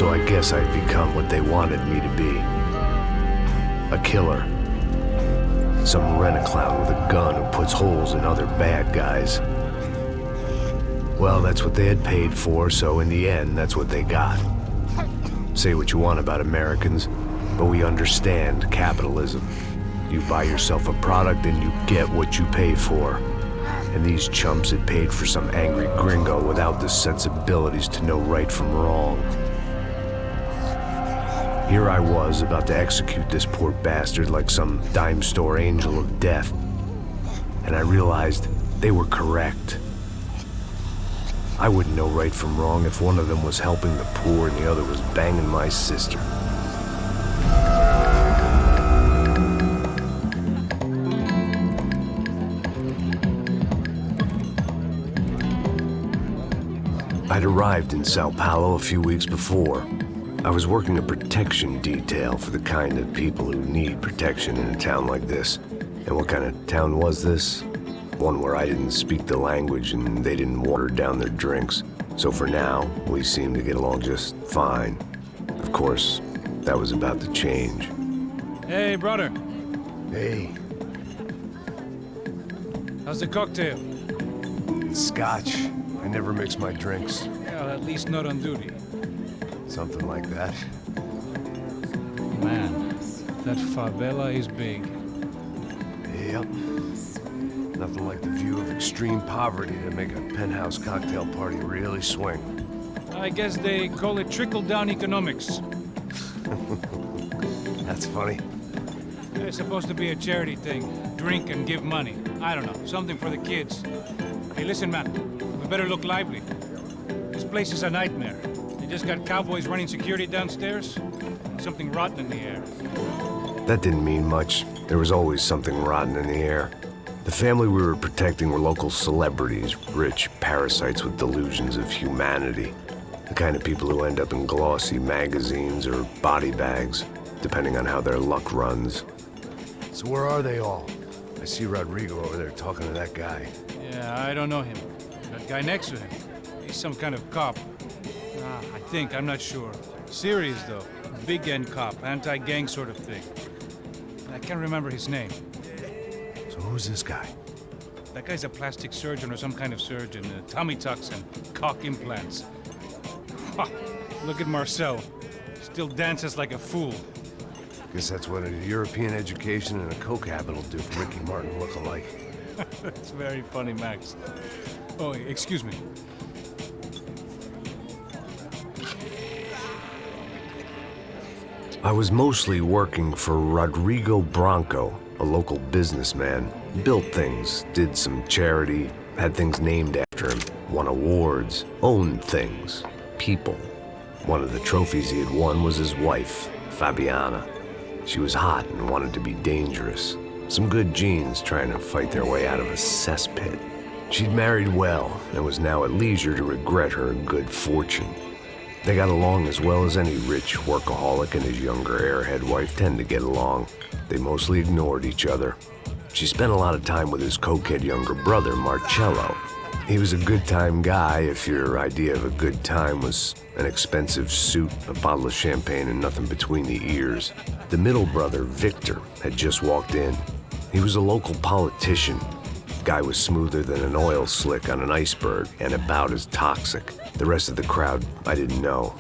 So I guess I'd become what they wanted me to be. A killer. Some rent-a-clown with a gun who puts holes in other bad guys. Well, that's what they had paid for, so in the end, that's what they got. Say what you want about Americans, but we understand capitalism. You buy yourself a product and you get what you pay for. And these chumps had paid for some angry gringo without the sensibilities to know right from wrong. Here I was, about to execute this poor bastard like some dime store angel of death. And I realized they were correct. I wouldn't know right from wrong if one of them was helping the poor and the other was banging my sister. I'd arrived in Sao Paulo a few weeks before. I was working a protection detail for the kind of people who need protection in a town like this. And what kind of town was this? One where I didn't speak the language and they didn't water down their drinks. So for now, we seemed to get along just fine. Of course, that was about to change. Hey, brother. Hey. How's the cocktail? It's scotch. I never mix my drinks. Well, at least not on duty. Something like that. Man, that favela is big. Yep. Nothing like the view of extreme poverty to make a penthouse cocktail party really swing. I guess they call it trickle-down economics. That's funny. It's supposed to be a charity thing. Drink and give money. I don't know, something for the kids. Hey, listen, man. We better look lively. This place is a nightmare. They just got cowboys running security downstairs. Something rotten in the air. That didn't mean much. There was always something rotten in the air. The family we were protecting were local celebrities, rich parasites with delusions of humanity. The kind of people who end up in glossy magazines or body bags, depending on how their luck runs. So where are they all? I see Rodrigo over there talking to that guy. Yeah, I don't know him. That guy next to him. He's some kind of cop. I think, I'm not sure. Serious, though. Big end cop, anti-gang sort of thing. I can't remember his name. So who's this guy? That guy's a plastic surgeon or some kind of surgeon. Tummy tucks and cock implants. Ha! Look at Marcel. Still dances like a fool. Guess that's what a European education and a coke habit will do for Ricky Martin look-alike. That's very funny, Max. Oh, excuse me. I was mostly working for Rodrigo Branco, a local businessman. Built things, did some charity, had things named after him, won awards, owned things, people. One of the trophies he had won was his wife, Fabiana. She was hot and wanted to be dangerous. Some good genes trying to fight their way out of a cesspit. She'd married well and was now at leisure to regret her good fortune. They got along as well as any rich workaholic and his younger airhead wife tend to get along. They mostly ignored each other. She spent a lot of time with his cokehead younger brother, Marcello. He was a good-time guy if your idea of a good time was an expensive suit, a bottle of champagne, and nothing between the ears. The middle brother, Victor, had just walked in. He was a local politician. Guy was smoother than an oil slick on an iceberg and about as toxic. The rest of the crowd, I didn't know,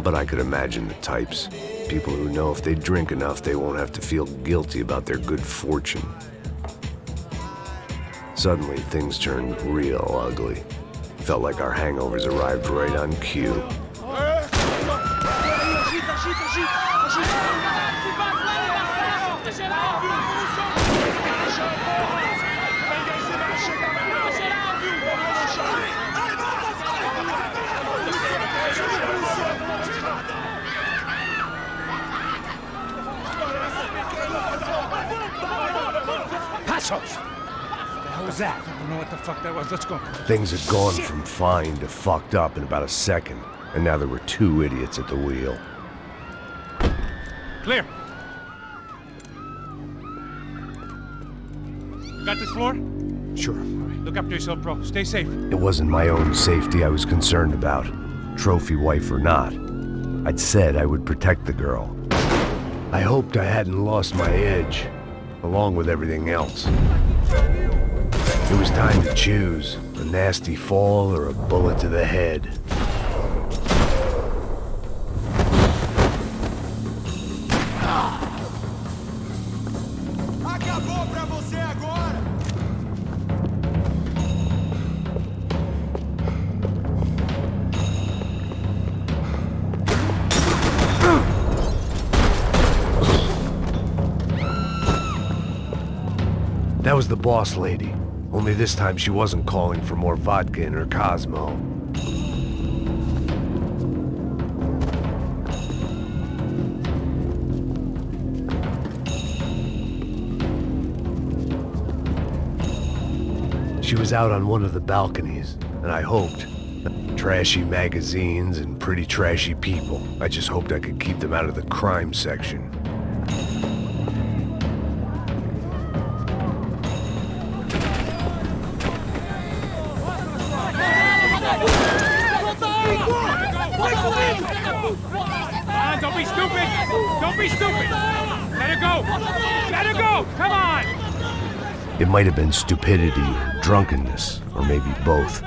but I could imagine the types. People who know if they drink enough, they won't have to feel guilty about their good fortune. Suddenly, things turned real ugly. Felt like our hangovers arrived right on cue. Passos! What was that? I don't know what the fuck that was. Let's go. Things had gone from fine to fucked up in about a second, and now there were two idiots at the wheel. Clear. Got this floor? Sure. Look after yourself, bro. Stay safe. It wasn't my own safety I was concerned about, trophy wife or not. I'd said I would protect the girl. I hoped I hadn't lost my edge, along with everything else. It was time to choose, a nasty fall or a bullet to the head. Acabou pra você agora! That was the boss lady. Only this time she wasn't calling for more vodka in her Cosmo. She was out on one of the balconies, and I hoped. Trashy magazines and pretty trashy people. I just hoped I could keep them out of the crime section. Don't be stupid! Don't be stupid! Let her go! Let her go! Come on! It might have been stupidity or drunkenness, or maybe both.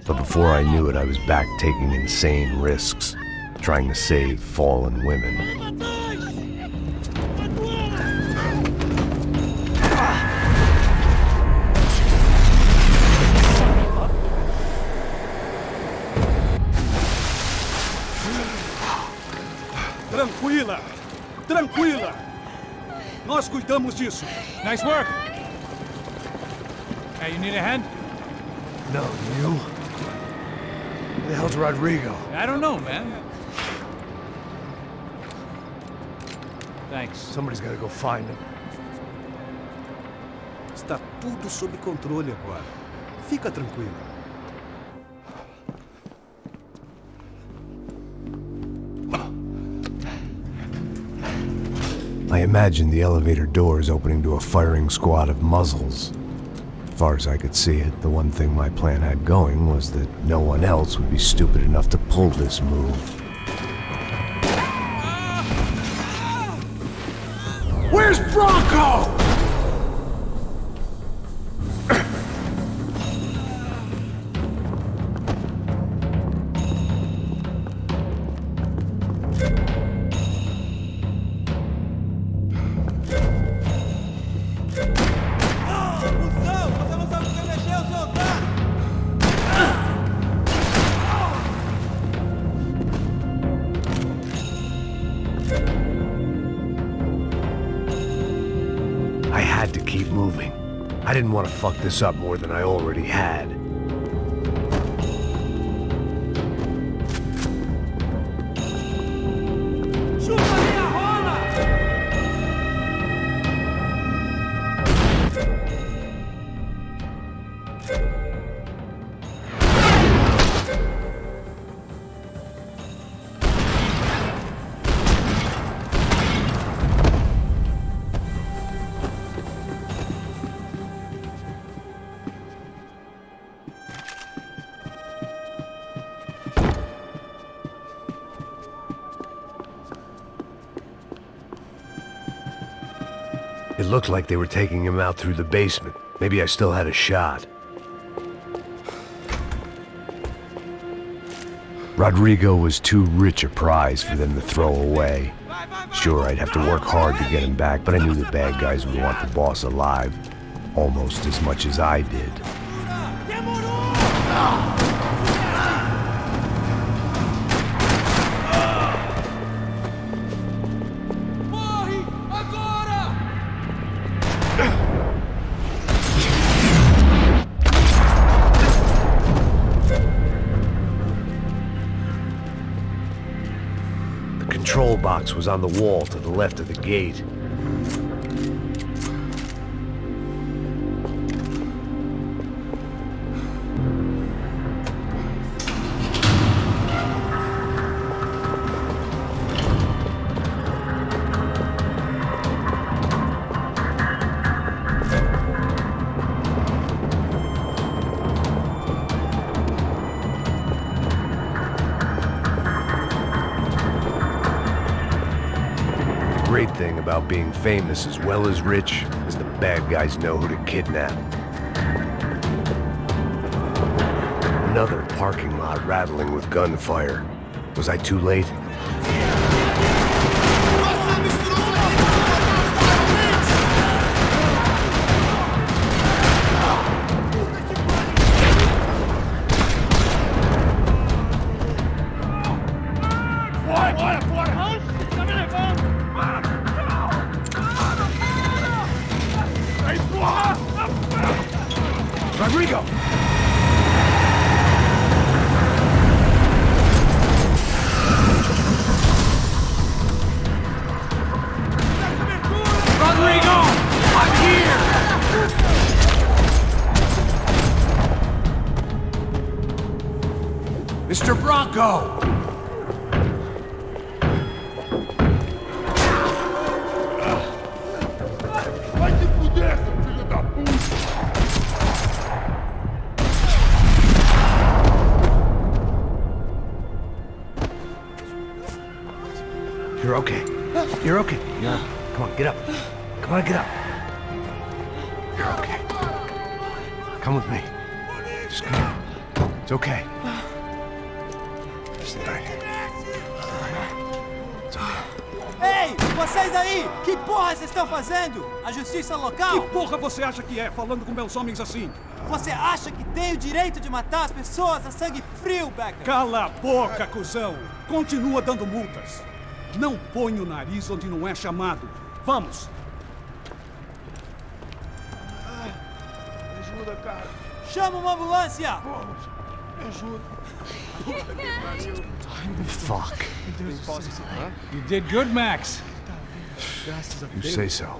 But before I knew it, I was back taking insane risks, trying to save fallen women. Tranquila! Tranquila! Nós cuidamos disso. Nice work! Hey, you need a hand? No, you? Who the hell's Rodrigo? I don't know, man. Thanks. Somebody's gotta go find him. Está tudo sob controle agora. Fica tranquila. I imagined the elevator doors opening to a firing squad of muzzles. As far as I could see it, the one thing my plan had going was that no one else would be stupid enough to pull this move. Where's Bronco? I had to keep moving. I didn't want to fuck this up more than I already had. It looked like they were taking him out through the basement. Maybe I still had a shot. Rodrigo was too rich a prize for them to throw away. Sure, I'd have to work hard to get him back, but I knew the bad guys would want the boss alive, almost as much as I did. The control box was on the wall to the left of the gate. great thing about being famous as well as rich is the bad guys know who to kidnap. Another parking lot rattling with gunfire. Was I too late? Rodrigo! Rodrigo! I'm here! Mr. Bronco! You're okay. You're okay. Come on, get up. Come on, get up. You're okay. Come with me. Just come on. It's okay. Just right here. It's okay. Ei, vocês aí! Que porra vocês estão fazendo? A justiça local? Que porra você acha que é, falando com meus homens assim? Você acha que tem o direito de matar as pessoas a sangue frio, Becker? Cala a boca, cuzão! Continua dando multas. Não põe o nariz onde não é chamado. Vamos! Ajuda, cara. Chama uma ambulância! Me ajuda. Fuck. You did good, Max. You say so.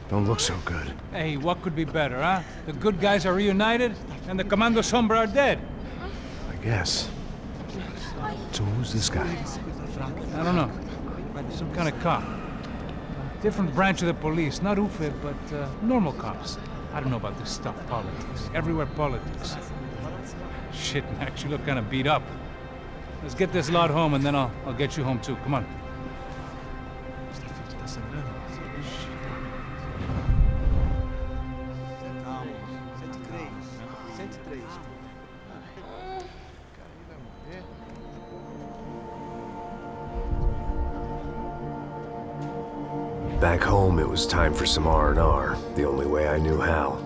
Don't look so good. Hey, what could be better, huh? The good guys are reunited, and the Commando Sombra are dead. I guess. So who's this guy? I don't know. Some kind of cop. Different branch of the police. Not UFE, but normal cops. I don't know about this stuff, politics. Everywhere politics. Shit, Max, you look kind of beat up. Let's get this lot home, and then I'll get you home too. Come on. Back home, it was time for some R&R, the only way I knew how.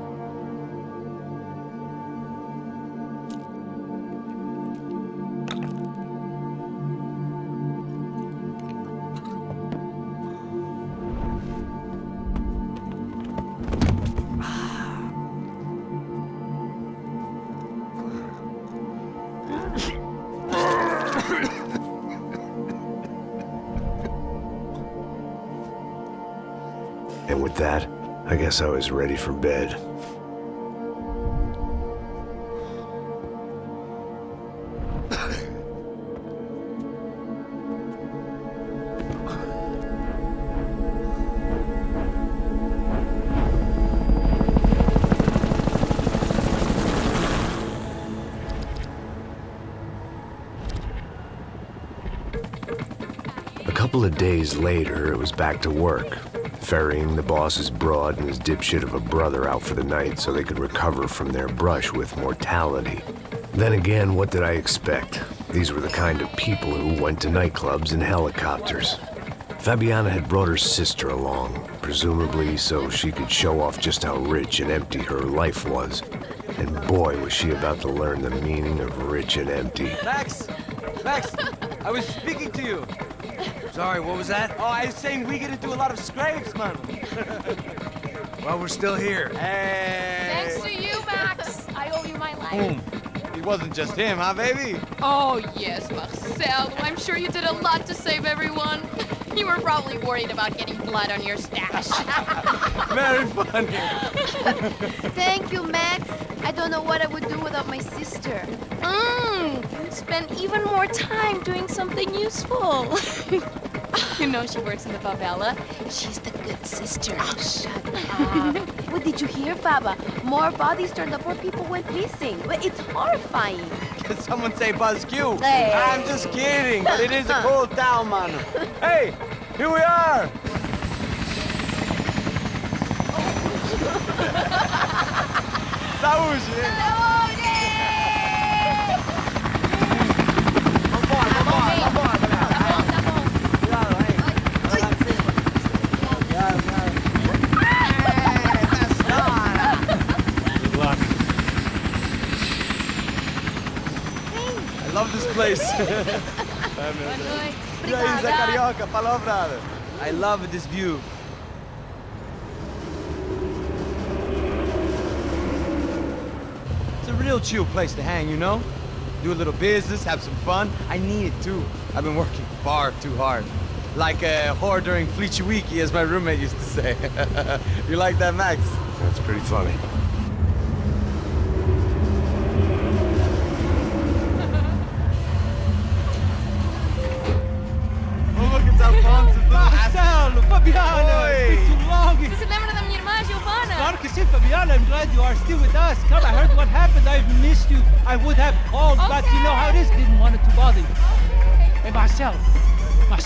And with that, I guess I was ready for bed. A couple of days later, it was back to work. Ferrying the boss's broad and his dipshit of a brother out for the night so they could recover from their brush with mortality. Then again, what did I expect? These were the kind of people who went to nightclubs in helicopters. Fabiana had brought her sister along, presumably so she could show off just how rich and empty her life was. And boy, was she about to learn the meaning of rich and empty. Max! Max! I was speaking to you! Sorry, what was that? Oh, I was saying we get to do a lot of scrapes, man. Well, we're still here. Hey! Thanks to you, Max. I owe you my life. It wasn't just him, huh, baby? Oh, yes, Marcel. I'm sure you did a lot to save everyone. You were probably worried about getting blood on your stash. Very funny. Thank you, Max. I don't know what I would do without my sister. Spend even more time doing something useful. You know she works in the favela. She's the good sister. Oh, shut up. What did you hear, Baba? More bodies turned up where people went missing. It's horrifying. Did someone say Buzz Q? Hey. I'm just kidding, but it is a cold town, man. Hey, Here we are! Saúde! Vambora, Cuidado aí. Vai lá em cima. Obrigado. Good luck. I love this place. E aí, Zé Carioca, falou, brother. I love this view. It's a real chill place to hang, you know? Do a little business, have some fun. I need it too. I've been working far too hard. Like a whore during Fleechy Weeky, as my roommate used to say. You like that, Max? That's pretty funny. Marcelo, Fabiana, it's been too long. Você se lembra da minha irmã, Giovanna? Claro que sim, Fabiana. I'm glad you are still with us. Come, I heard what happened. I've missed you. I would have called, but you know how it is. Didn't want it to bother you. Hey, Marcel, I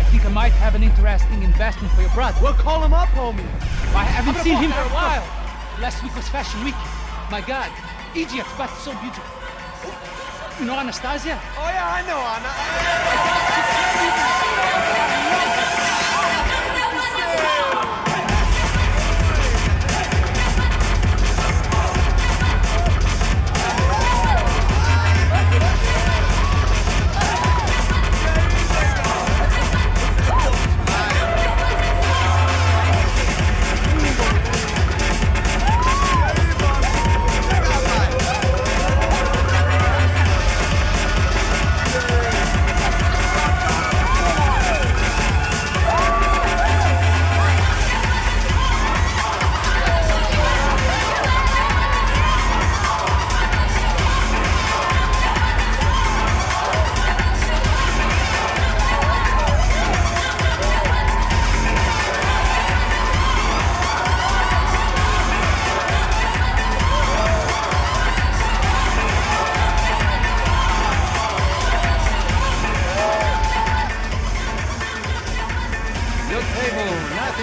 think I might have an interesting investment for your brother. Well, call him up, homie. I haven't seen him for a while. Last week was Fashion Week. My God, Egypt, but so beautiful. You know Anastasia? Oh yeah, I know Anna.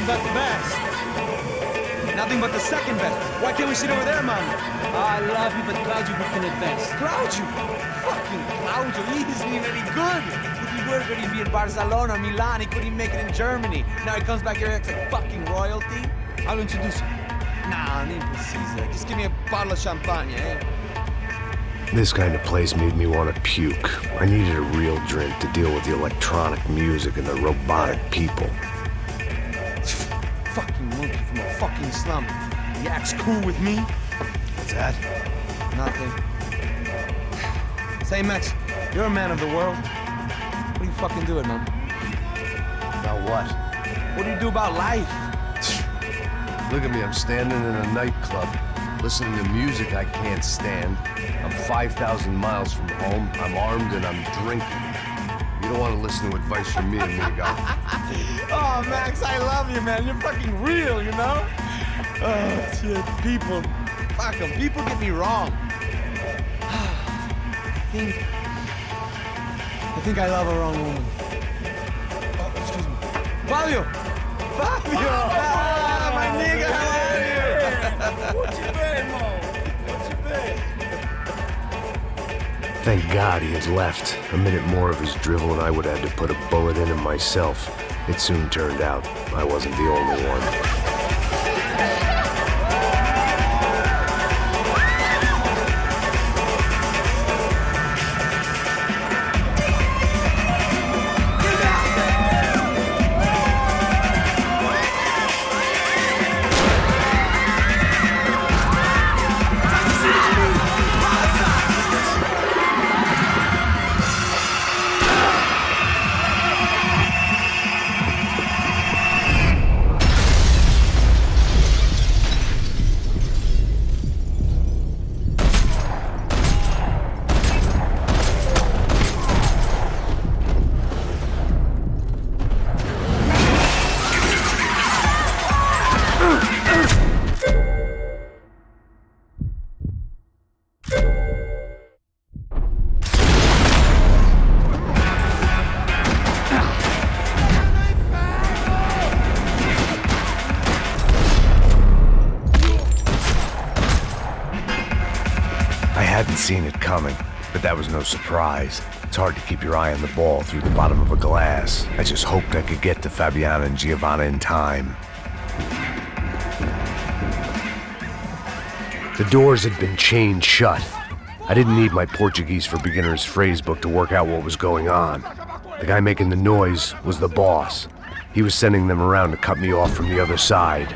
But the best. Nothing but the second best. Why can't we sit over there, man? I love you, but Claudio booked in advance. Claudio? Fucking Claudio, he isn't even any good. If he were going to be in Barcelona, Milan, he couldn't make it in Germany. Now he comes back here and acts like fucking royalty. I'll introduce you. Nah, nem precisa. Just give me a bottle of champagne, eh? This kind of place made me want to puke. I needed a real drink to deal with the electronic music and the robotic people. Fucking monkey from a fucking slum. He acts cool with me. What's that? Nothing. Say, Max, you're a man of the world. What do you fucking do it, man? About what? What do you do about life? Look at me, I'm standing in a nightclub, listening to music I can't stand. I'm 5,000 miles from home, I'm armed, and I'm drinking. You don't want to listen to advice from me, amigo. Oh, Max, I love you, man. You're fucking real, you know? Oh, shit, people. Fuck them. People get me wrong. I think I love a wrong woman. Oh, excuse me. Fabio! Fabio! Ah, my nigga, how are you? What you been, Mo? What you been? Thank God he had left. A minute more of his drivel and I would have had to put a bullet in him myself. It soon turned out I wasn't the only one. hadn't seen it coming, but that was no surprise. It's hard to keep your eye on the ball through the bottom of a glass. I just hoped I could get to Fabiana and Giovanna in time. The doors had been chained shut. I didn't need my Portuguese for Beginners phrase book to work out what was going on. The guy making the noise was the boss. He was sending them around to cut me off from the other side.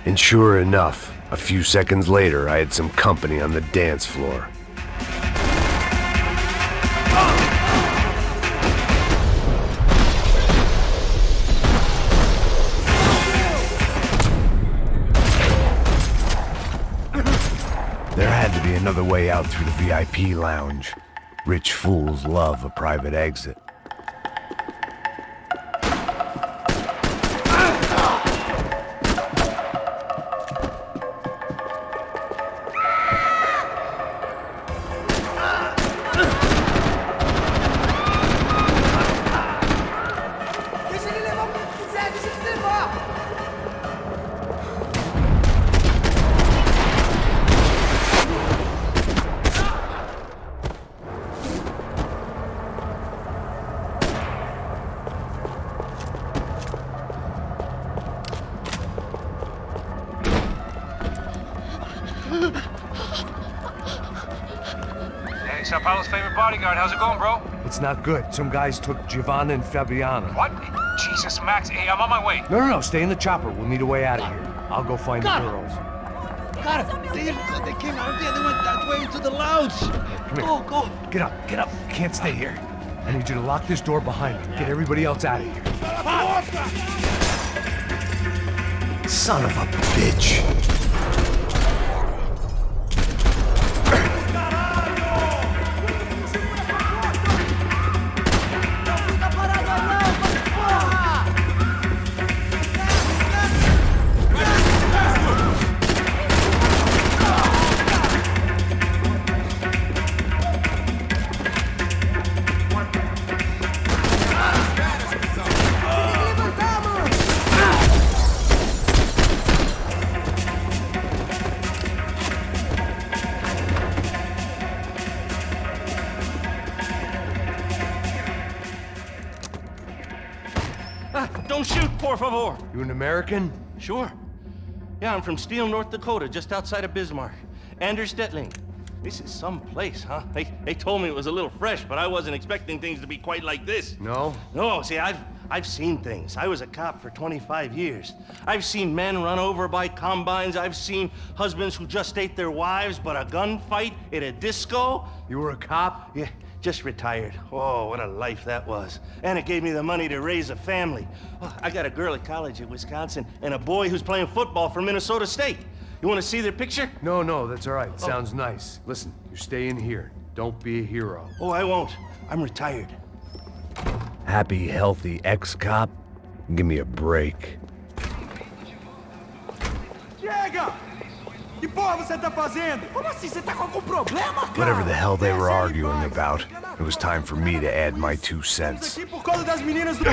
And sure enough, a few seconds later, I had some company on the dance floor. There had to be another way out through the VIP lounge. Rich fools love a private exit. Hey, Sao Paulo's favorite bodyguard. How's it going, bro? It's not good. Some guys took Giovanna and Fabiana. What? Jesus, Max. Hey, I'm on my way. No, stay in the chopper. We'll need a way out of here. I'll go find the girls. Got it. They came out of there. They went that way into the lounge. Come here. Go. Get up. You can't stay here. I need you to lock this door behind me. Get everybody else out of here. Son of a bitch. Don't shoot, por favor. You an American? Sure. Yeah, I'm from Steele, North Dakota, just outside of Bismarck. Anders Detling. This is some place, huh? They told me it was a little fresh, but I wasn't expecting things to be quite like this. No? No, see, I've seen things. I was a cop for 25 years. I've seen men run over by combines. I've seen husbands who just ate their wives, but a gunfight at a disco. You were a cop? Yeah, just retired. Oh, what a life that was. And it gave me the money to raise a family. Oh, I got a girl at college at Wisconsin and a boy who's playing football for Minnesota State. You want to see their picture? No, that's all right. Sounds nice. Listen, you stay in here. Don't be a hero. Oh, I won't. I'm retired. Happy, healthy ex-cop? Give me a break. Chega! Que porra você tá fazendo? Como assim? Você tá com algum problema, cara? Whatever the hell they were arguing about, it was time for me to add my 2 cents. Aqui por causa das meninas do...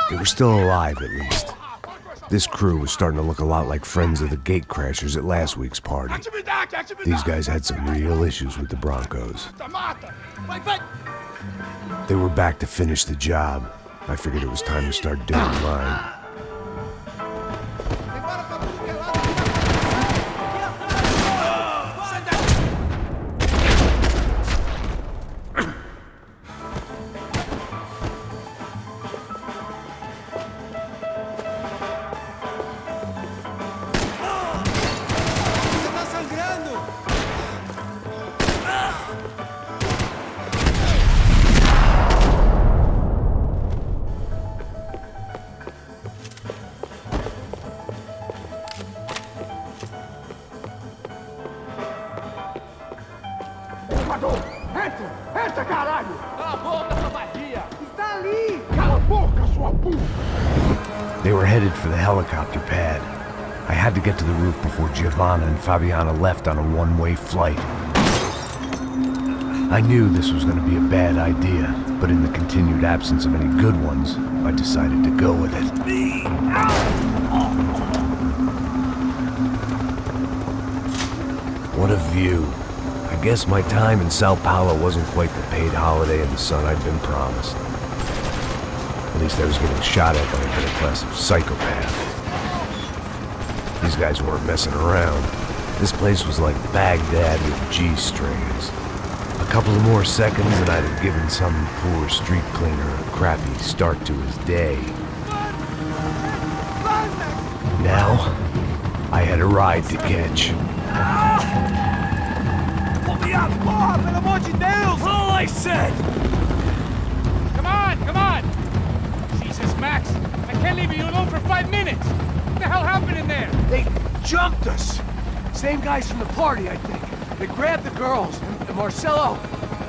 They were still alive, at least. This crew was starting to look a lot like friends of the gatecrashers at last week's party. These guys had some real issues with the Broncos. They were back to finish the job. I figured it was time to start doing mine. They were headed for the helicopter pad. I had to get to the roof before Giovanna and Fabiana left on a one-way flight. I knew this was going to be a bad idea, but in the continued absence of any good ones, I decided to go with it. What a view. I guess my time in Sao Paulo wasn't quite the paid holiday in the sun I'd been promised. At least I was getting shot at by a better class of psychopath. These guys weren't messing around. This place was like Baghdad with G-strings. A couple of more seconds and I'd have given some poor street cleaner a crappy start to his day. Now, I had a ride to catch. Pull me up! Porra, pelo amor de Deus! All I said! Come on! Jesus, Max, I can't leave you alone for 5 minutes! What the hell happened in there? They jumped us. Same guys from the party, I think. They grabbed the girls, and Marcelo,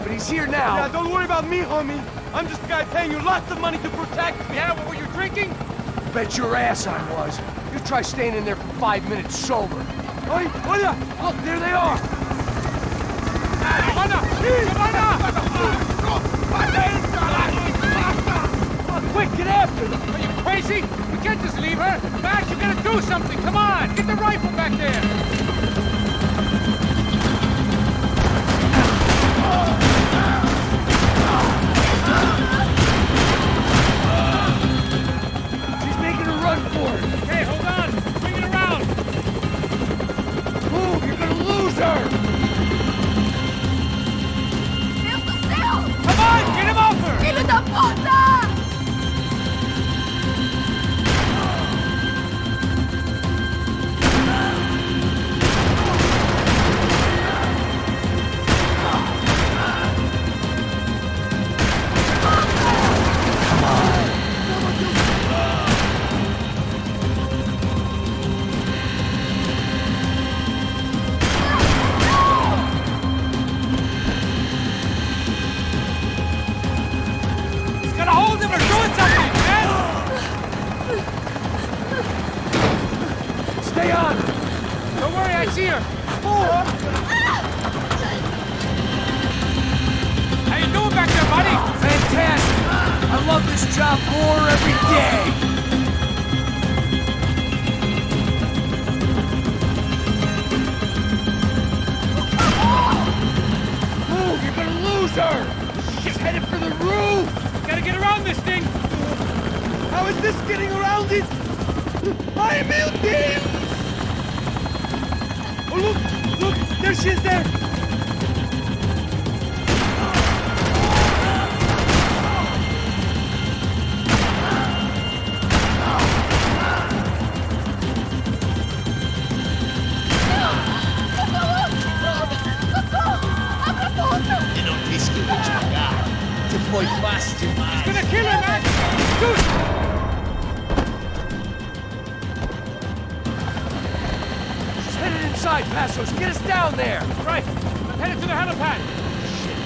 but he's here now. Yeah, don't worry about me, homie. I'm just a guy paying you lots of money to protect me. Yeah, what were you drinking? Bet your ass I was. You try staying in there for 5 minutes sober. Oi, olha! Look, there they are. Quick, get after them. Are you crazy? We can't just leave her. Max, you gotta do something. Come on, get the rifle back there. She's making a run for it. Okay, hold on. Bring it around. Move, you're gonna lose her. Come on, get him off her. Filho da puta! Stay on! Don't worry, I see her. How you doing back there, buddy? Fantastic! I love this job more every day! Move! You're gonna lose her! She's headed for the roof! Gotta get around this thing. How is this getting around it? Ai, meu Deus! Oh, look! There she is there! E não disse que eu vou te pagar. Você foi fácil demais. Gonna kill her, Max. Do it. Inside, Passos! Get us down there! Right. I'm headed to the helipad. Shit.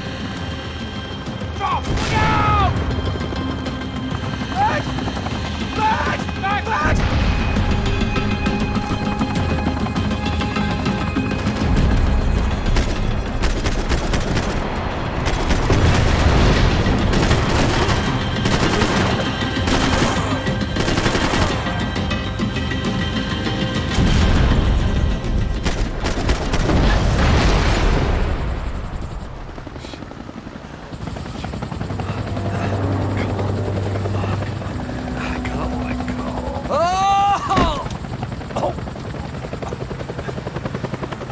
Drop! Go! Max! Max! Max! Max!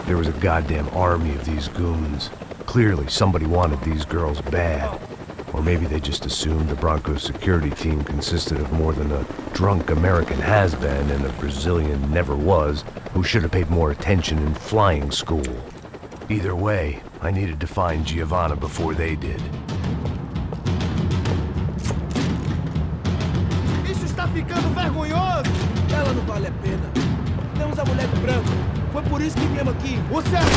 There was a goddamn army of these goons. Clearly, somebody wanted these girls bad. Or maybe they just assumed the Broncos security team consisted of more than a drunk American has-been and a Brazilian never-was who should have paid more attention in flying school. Either way, I needed to find Giovanna before they did. Isso está ficando vergonhoso! Ela não vale a pena. Temos a mulher do branco. Foi por isso que viemos aqui. O certo!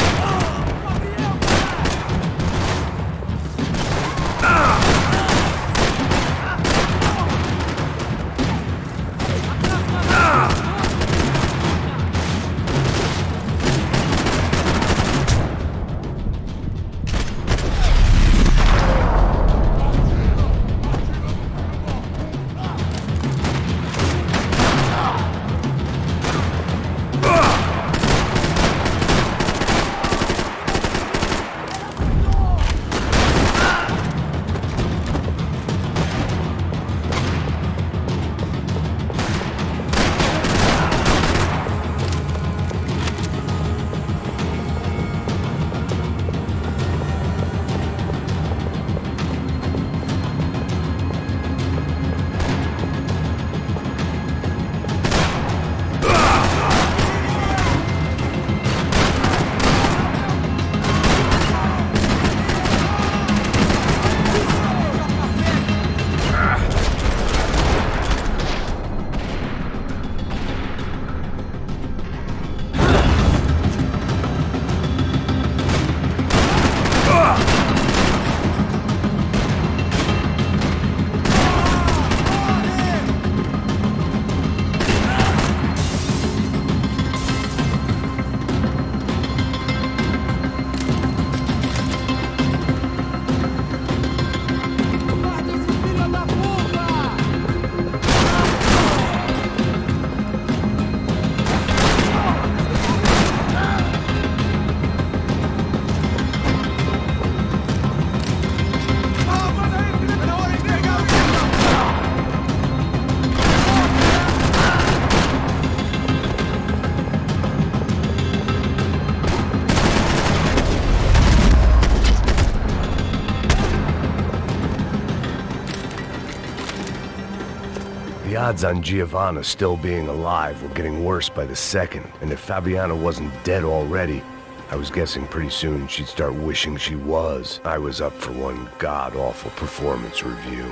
The odds on Giovanna still being alive were getting worse by the second, and if Fabiana wasn't dead already, I was guessing pretty soon she'd start wishing she was. I was up for one god-awful performance review.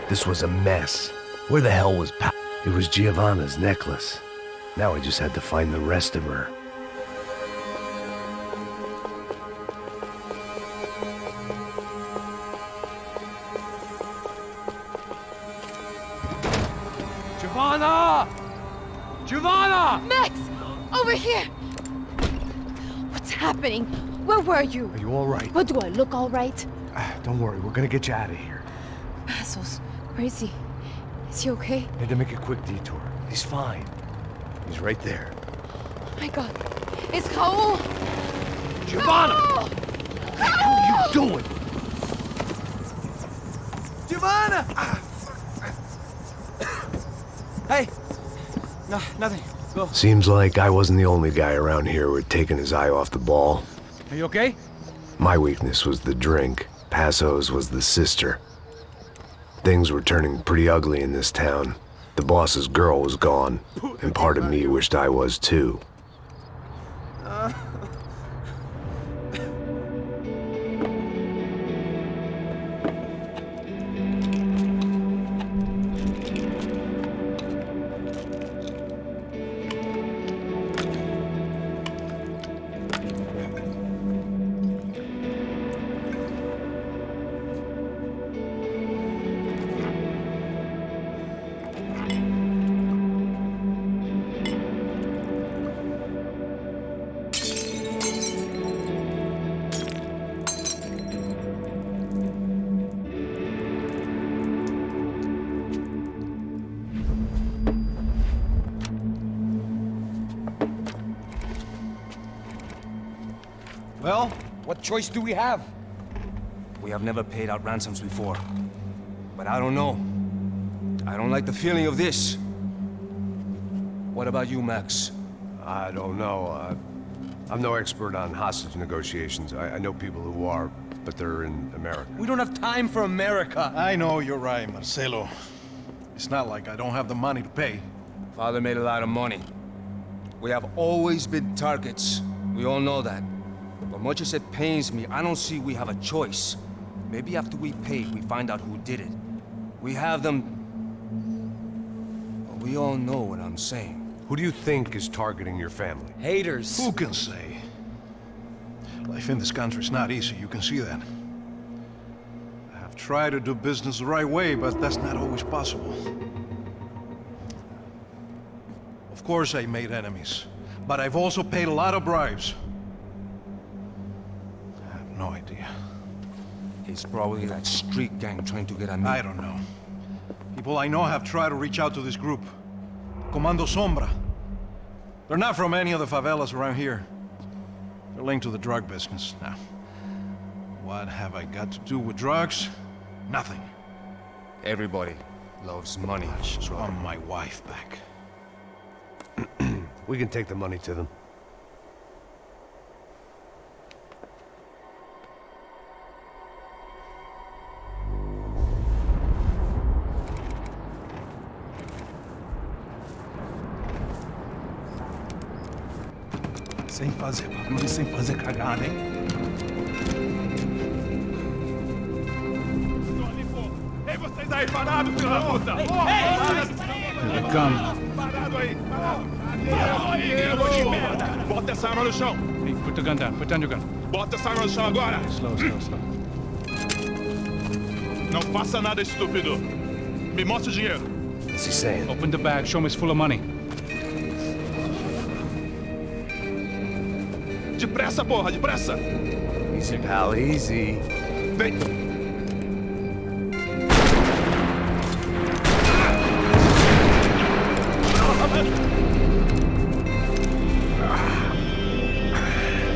This was a mess. Where the hell was It was Giovanna's necklace. Now I just had to find the rest of her. Giovanna! Giovanna! Max! Over here! What's happening? Where were you? Are you all right? What, do I look all right? Don't worry, we're gonna get you out of here. Passos, where is he? Is he okay? Had to make a quick detour. He's fine. He's right there. Oh my god. It's Raul! Giovanna! Raul! What the hell are you doing? Giovanna! Hey! No, nothing. Go. Seems like I wasn't the only guy around here who had taken his eye off the ball. Are you okay? My weakness was the drink. Passo's was the sister. Things were turning pretty ugly in this town. The boss's girl was gone, and part of me wished I was too. Well, what choice do we have? We have never paid out ransoms before. But I don't know. I don't like the feeling of this. What about you, Max? I don't know. I'm no expert on hostage negotiations. I know people who are, but they're in America. We don't have time for America. I know you're right, Marcelo. It's not like I don't have the money to pay. Father made a lot of money. We have always been targets. We all know that. But much as it pains me, I don't see we have a choice. Maybe after we pay, we find out who did it. We have them... But we all know what I'm saying. Who do you think is targeting your family? Haters. Who can say? Life in this country is not easy, you can see that. I have tried to do business the right way, but that's not always possible. Of course I made enemies, but I've also paid a lot of bribes. I have no idea. It's probably that street gang trying to get at me. I don't know. People I know have tried to reach out to this group. Comando Sombra. They're not from any of the favelas around here. They're linked to the drug business. Now, what have I got to do with drugs? Nothing. Everybody loves money. I just want my wife back. We can take the money to them. Sem fazer barulho, sem fazer cagada, hein? Ei, vocês aí parados, filha da puta! Here they come. Parado aí! Bota essa arma no chão! Hey, put the gun down. Put down your gun. Bota essa arma no chão agora! Slow, slow, slow. Não faça nada, estúpido! Me mostra o dinheiro! What's he saying? Open the bag. Show me it's full of money. Depressa, porra, depressa! Easy, pal, easy. Vem!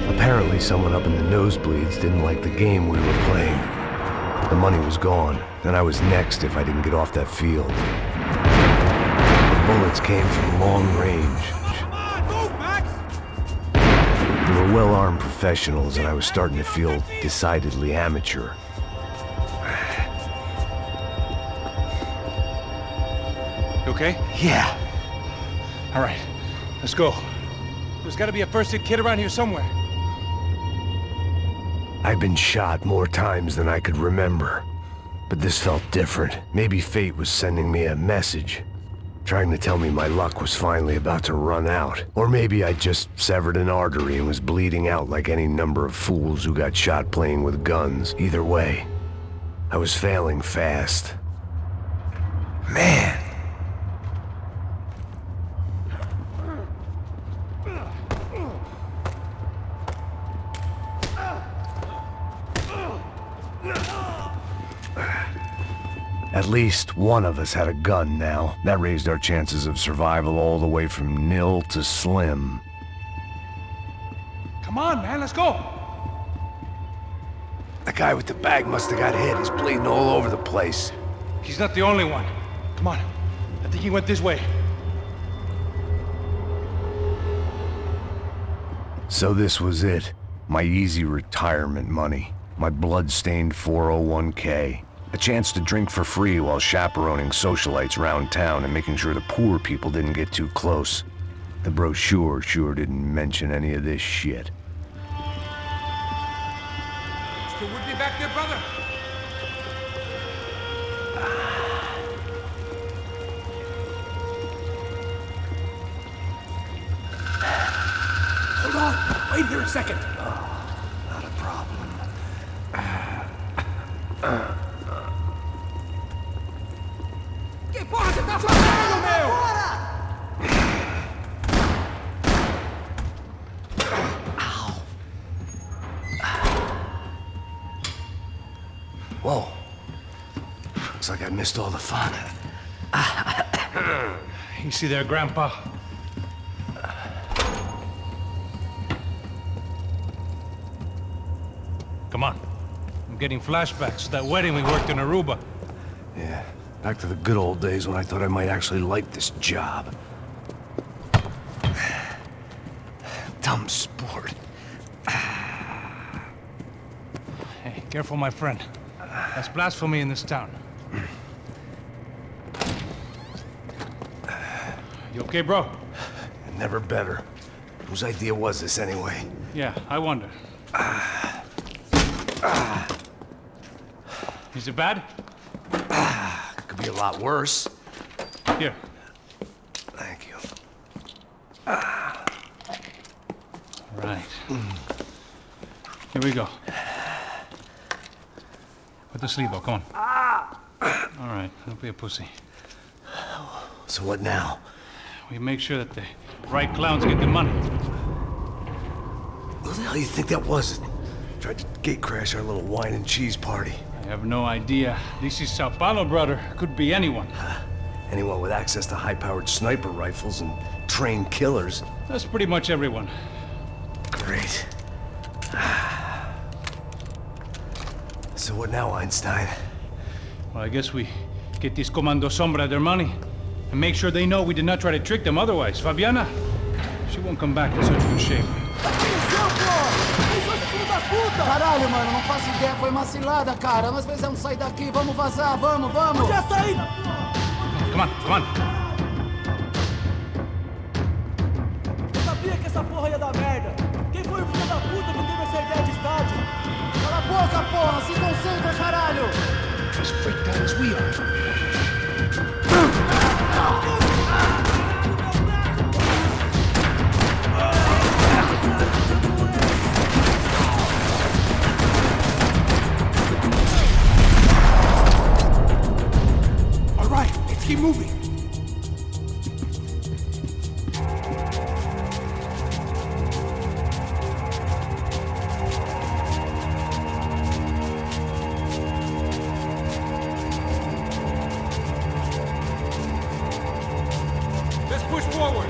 Apparently someone up in the nosebleeds didn't like the game we were playing. The money was gone, and I was next if I didn't get off that field. The bullets came from long range. They were well-armed professionals, and I was starting to feel decidedly amateur. You okay? Yeah. All right, let's go. There's gotta be a first-aid kit around here somewhere. I've been shot more times than I could remember. But this felt different. Maybe fate was sending me a message, trying to tell me my luck was finally about to run out. Or maybe I just severed an artery and was bleeding out like any number of fools who got shot playing with guns. Either way, I was failing fast. Man! At least one of us had a gun now. That raised our chances of survival all the way from nil to slim. Come on, man, let's go! The guy with the bag must have got hit. He's bleeding all over the place. He's not the only one. Come on, I think he went this way. So this was it. My easy retirement money. My blood-stained 401k. A chance to drink for free while chaperoning socialites around town and making sure the poor people didn't get too close. The brochure sure didn't mention any of this shit. Still with me back there, brother? Hold on! Wait here a second! Not a problem. Que porra você tá fazendo, meu? Whoa. Looks like I missed all the fun. You see there, Grandpa? Come on. I'm getting flashbacks to that wedding we worked in Aruba. Yeah, back to the good old days when I thought I might actually like this job. Dumb sport. Hey, careful, my friend. That's blasphemy in this town. You okay, bro? Never better. Whose idea was this anyway? Yeah, I wonder. Is it bad? Could be a lot worse. Here. Thank you. Right. Here we go. Put the sleeve on, come on. All right, don't be a pussy. So what now? We make sure that the right clowns get the money. What the hell do you think that was? Tried to gate crash our little wine and cheese party. I have no idea. This is Sao Paulo, brother. Could be anyone. Anyone with access to high-powered sniper rifles and trained killers. That's pretty much everyone. Great. So what now, Einstein? Well, I guess we get these Comando Sombra their money and make sure they know we did not try to trick them otherwise. Fabiana, she won't come back in such good shape. Caralho, mano, não faço ideia, foi uma cilada, cara. Nós precisamos sair daqui, vamos vazar, vamos! Onde é sair? Come on, come on. Eu sabia que essa porra ia dar merda. Quem foi o filho da puta que teve essa ideia de estádio? Cala a boca, porra, se concentra, caralho! As freaked out as we are. Keep moving. Let's push forward.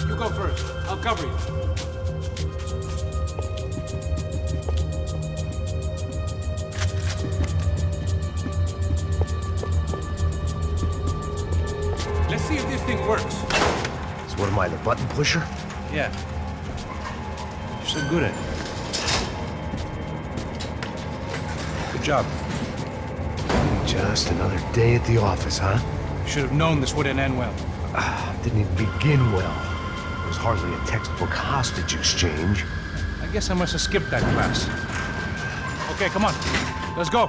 You go first. I'll cover you. Let's see if this thing works. So what am I, the button pusher? Yeah. You're so good at it. Good job. Just another day at the office, huh? Should have known this wouldn't end well. Didn't even begin well. It was hardly a textbook hostage exchange. I guess I must have skipped that class. Okay, come on. Let's go.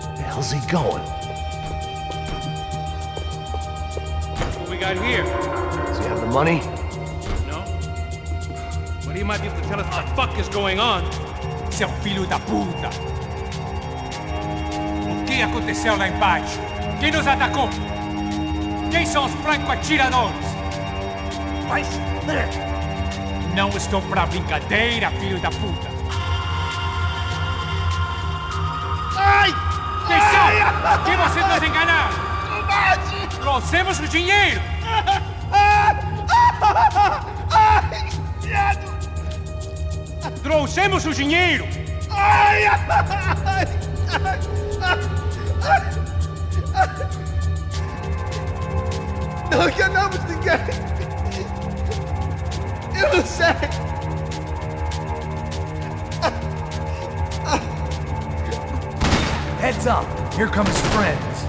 Where the hell's he going? What we got here? Does he have the money? No? But he might be able to tell us what the fuck is going on. Seu filho da puta! O que aconteceu lá embaixo? Quem nos atacou? Quem são os franco-atiradores? Mas... Não estou pra brincadeira, filho da puta! Ai! Quem são? Quem vocês nos enganaram? Combate! Trouxemos o dinheiro! Ai! Viado! Trouxemos o dinheiro! Ai! Ai! Não enganamos ninguém! Eu não sei! Heads up! Here come his friends!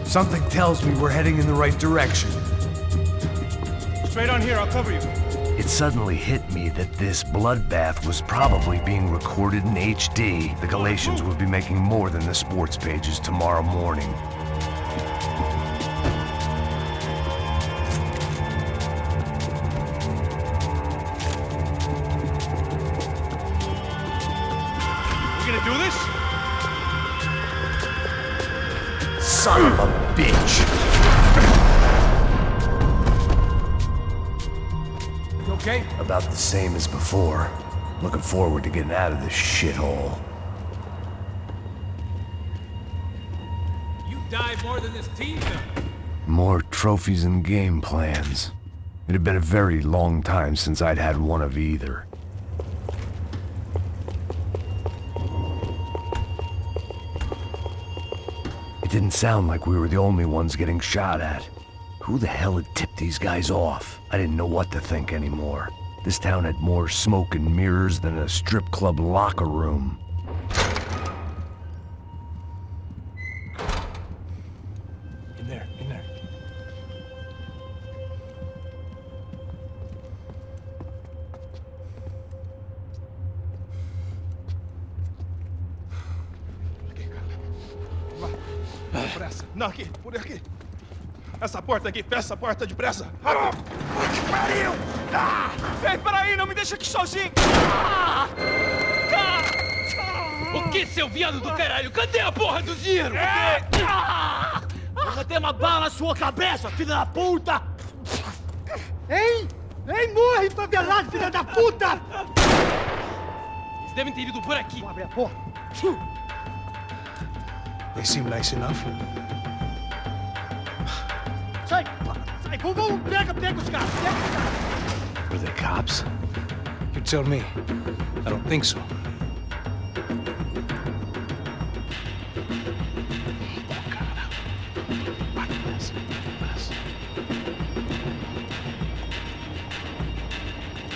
Something tells me we're heading in the right direction. Straight on here, I'll cover you. It suddenly hit me that this bloodbath was probably being recorded in HD. The Galatians would be making more than the sports pages tomorrow morning. You gonna do this? Son of a bitch! You okay? About the same as before. Looking forward to getting out of this shithole. You died more than this team done. More trophies and game plans. It had been a very long time since I'd had one of either. It didn't sound like we were the only ones getting shot at. Who the hell had tipped these guys off? I didn't know what to think anymore. This town had more smoke and mirrors than a strip club locker room. In there, in there. Depressa. Não, aqui, por aqui. Essa porta aqui, fecha essa porta depressa. Rápido! Que pariu! Ah! Ei, peraí, não me deixa aqui sozinho! O que, seu viado do caralho? Cadê a porra do dinheiro? Vou meter uma bala na sua cabeça, filha da puta! Ei! Ei, morre, favelado, filha da puta! Eles devem ter ido por aqui. Vou abrir a porta. They seem nice enough. Sai! Sai! Vamos, pega os caras! Pega os caras! Were they cops? You tell me. I don't think so.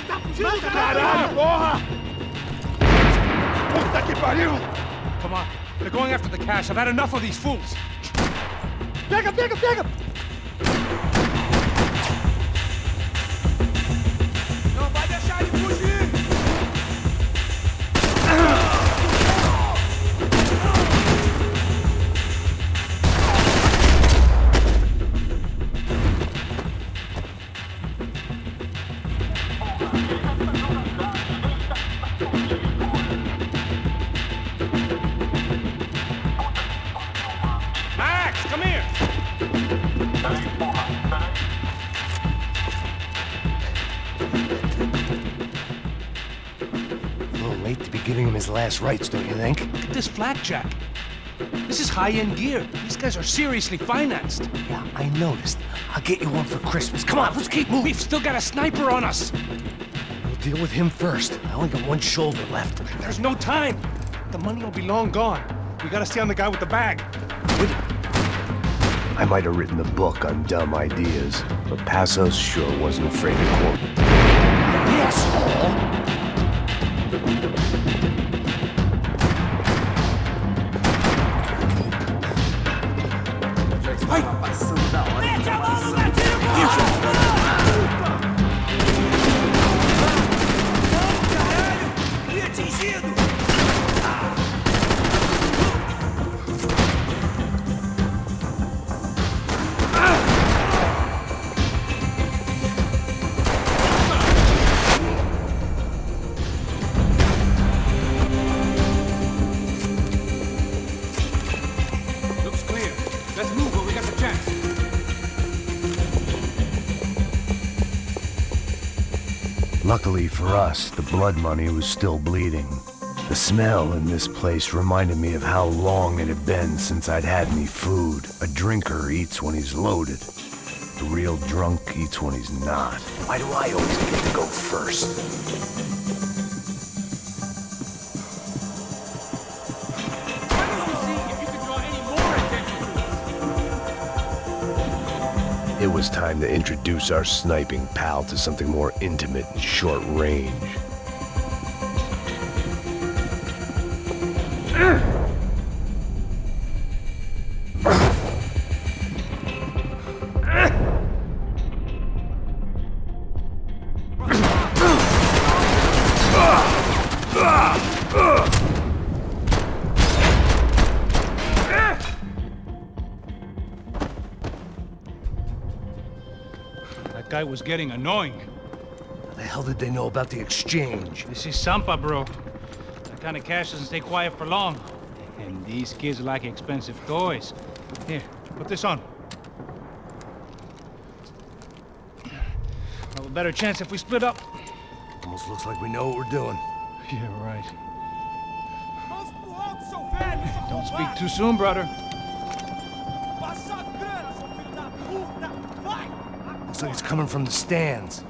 Tá fugindo, caralho, porra! Puta que pariu! Come on. They're going after the cash. I've had enough of these fools. Pega, pega, pega! Não vai deixar ele fugir! Max, come here! A little late to be giving him his last rites, don't you think? Look at this flapjack. This is high-end gear. These guys are seriously financed. Yeah, I noticed. I'll get you one for Christmas. Come on, let's keep moving. We've still got a sniper on us. We'll deal with him first. I only got one shoulder left. There's no time. The money will be long gone. We gotta stay on the guy with the bag. I might have written a book on dumb ideas, but Passos sure wasn't afraid to quote. Yes! Looks clear. Let's move while we got the chance. Luckily for us, the blood money was still bleeding. The smell in this place reminded me of how long it had been since I'd had any food. A drinker eats when he's loaded. The real drunk eats when he's not. Why do I always get to go first? It was time to introduce our sniping pal to something more intimate and short range. That guy was getting annoying. How the hell did they know about the exchange? This is Sampa, bro. That kind of cash doesn't stay quiet for long. And these kids like expensive toys. Here, put this on. Have a better chance if we split up. Almost looks like we know what we're doing. Yeah, right. Don't speak too soon, brother. Looks like it's coming from the stands.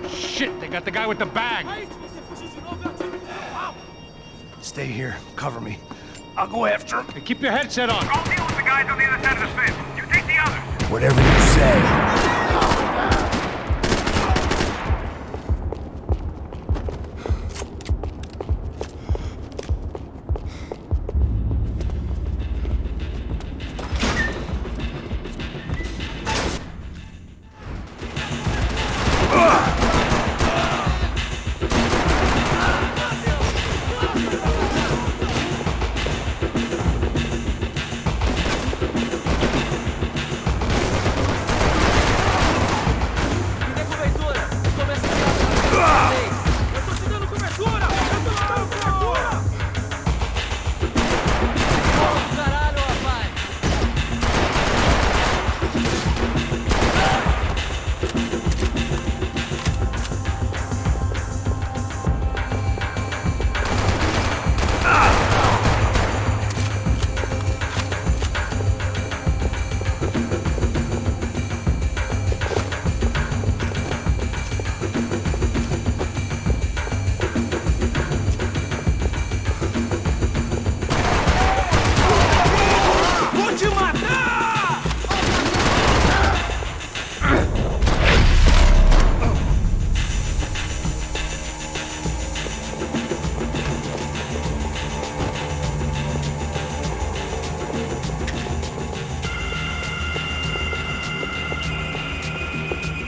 Shit, they got the guy with the bag. Stay here. Cover me. I'll go after him. Hey, keep your headset on. I'll deal with the guys on the other side of the fence. You take the others. Whatever you say.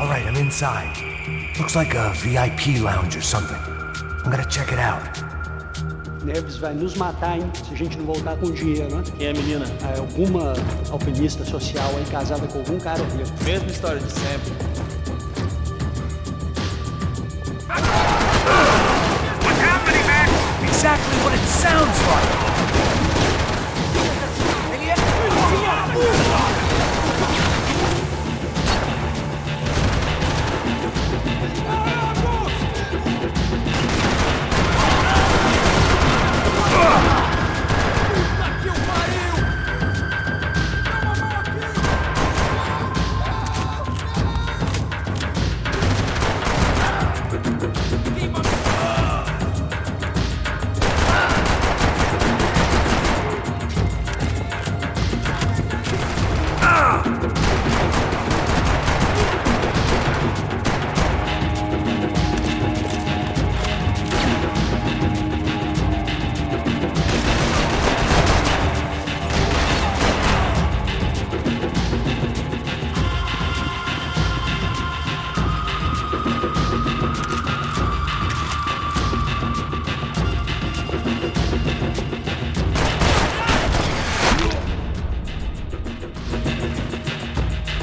All right, I'm inside. Looks like a VIP lounge or something. I'm gonna check it out. Neves vai nos matar, hein, se a gente não voltar com dinheiro, né? Quem é a menina? É alguma alpinista social aí casada com algum cara rico. Mesma história de sempre. What's happening, man? Exactly what it sounds like!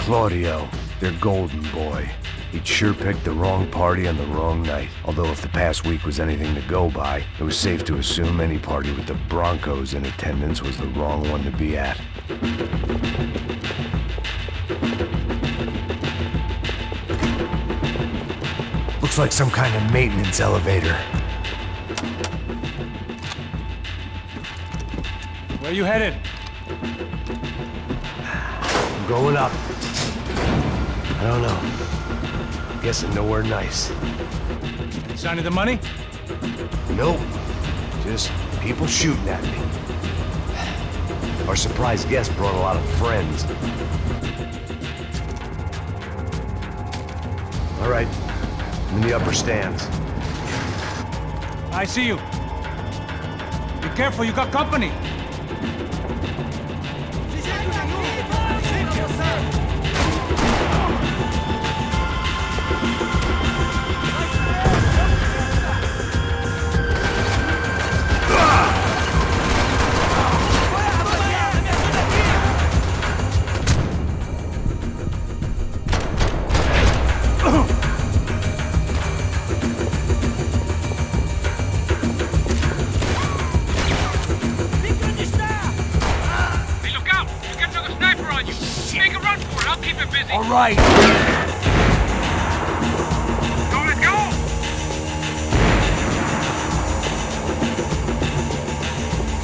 Claudio, their golden boy. He'd sure picked the wrong party on the wrong night. Although if the past week was anything to go by, it was safe to assume any party with the Broncos in attendance was the wrong one to be at. Looks like some kind of maintenance elevator. Where you headed? I'm going up. I don't know. Guessing nowhere nice. Any sign of the money? Nope. Just people shooting at me. Our surprise guest brought a lot of friends. All right. I'm in the upper stands. I see you. Be careful, you got company. All right. Go, let's go!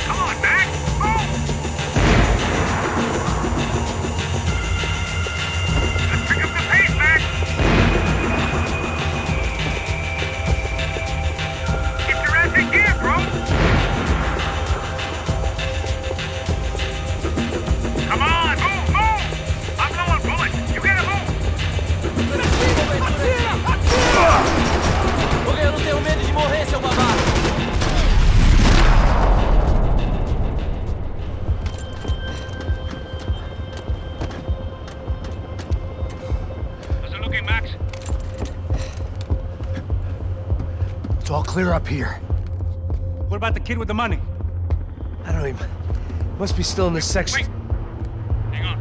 Come on, Mac! Move! Let's pick up the pace, Mac! Get your ass in gear, bro! Come on, move, move! I'm low on bullets! You gotta move! Eu não tenho medo de morrer, seu babaca! How's it looking, Max? It's all clear up here. What about the kid with the money? I don't even... Must be still in this section. Wait. Hang on.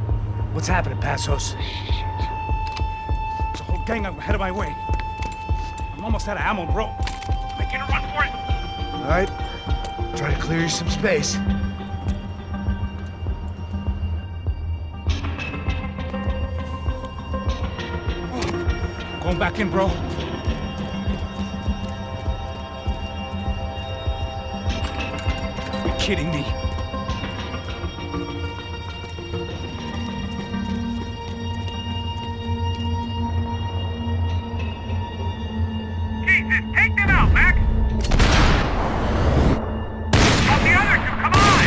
What's happening, Passos? There's a whole gang ahead of my way. I'm almost out of ammo, bro. Making a run for it. All right. Try to clear you some space. Going back in, bro. You're kidding me. Jesus, take them out, Mac! On the other two, come on!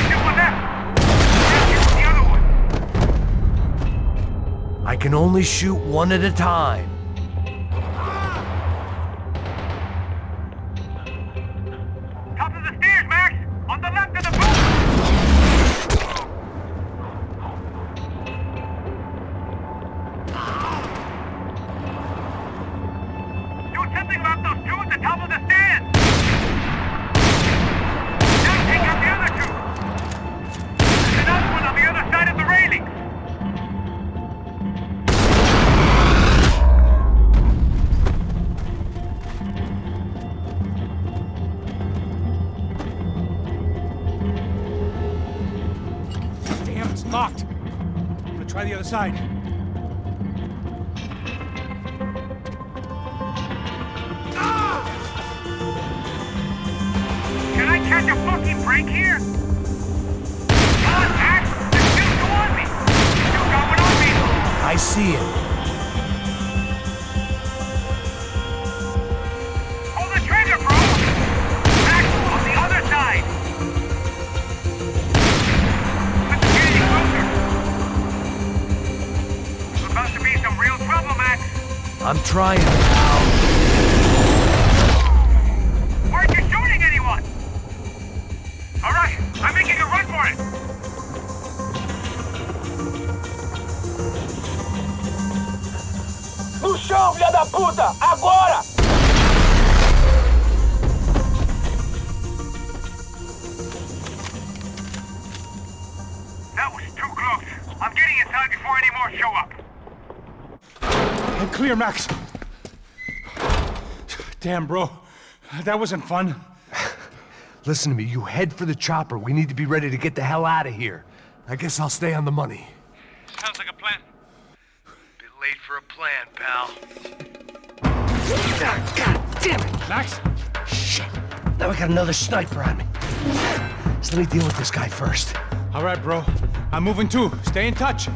Still one left. Now here's the other one. I can only shoot one at a time. Top of the stairs, Max! On the left of the booth! Do something about those two at the top of the stairs! Now take out the other two! There's another one on the other side of the railing! Damn, it's locked. I'm gonna try the other side. Can I catch a fucking break here? Come on, Max! There's still two on me! Still got one on me! I see it. Pull the trigger, bro! Max, on the other side! Let's get any closer! There's about to be some real trouble, Max! I'm trying. Aren't you shooting anyone? Alright, I'm making a run for it! No chão, filha da puta! Agora! That was too close. I'm getting inside before any more show up. I'm clear, Max. Damn, bro. That wasn't fun. Listen to me, you head for the chopper. We need to be ready to get the hell out of here. I guess I'll stay on the money. Sounds like a plan. Bit late for a plan, pal. God damn it! Max? Shit. Now we got another sniper on me. So let me deal with this guy first. All right, bro. I'm moving too. Stay in touch.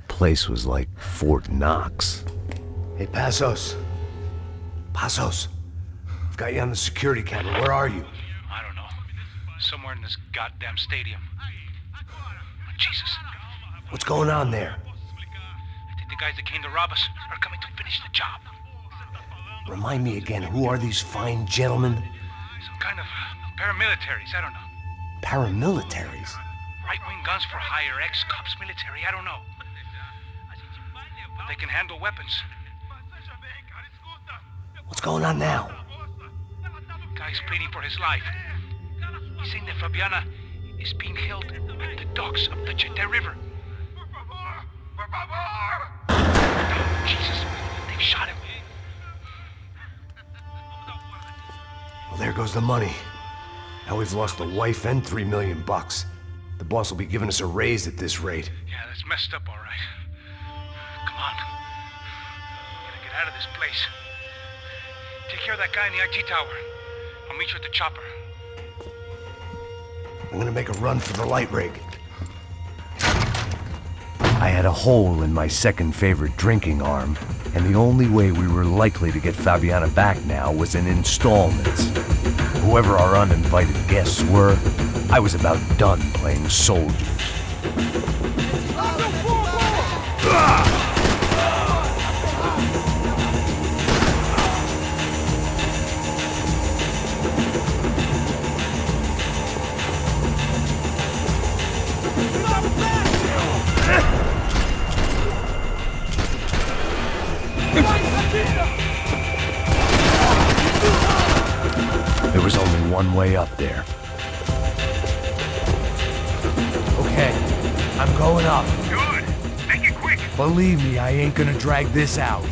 Place was like Fort Knox. Hey, Passos. Passos. I've got you on the security camera. Where are you? I don't know. Somewhere in this goddamn stadium. Jesus. What's going on there? I think the guys that came to rob us are coming to finish the job. Remind me again, who are these fine gentlemen? Some kind of paramilitaries, I don't know. Paramilitaries? Right-wing guns for hire, ex-cops, military, I don't know. But they can handle weapons. What's going on now? Guy's pleading for his life. He's saying that Fabiana is being held at the docks of the Chete River. Oh, Jesus, they've shot him. Well, there goes the money. Now we've lost the wife and $3 million. The boss will be giving us a raise at this rate. Yeah, that's messed up, all right. Come on. We gotta get out of this place. Take care of that guy in the IT tower. I'll meet you at the chopper. I'm gonna make a run for the light rig. I had a hole in my second favorite drinking arm, and the only way we were likely to get Fabiana back now was in installments. Whoever our uninvited guests were, I was about done playing soldiers. There was only one way up there. Okay, I'm going up. Good. Make it quick. Believe me, I ain't gonna drag this out.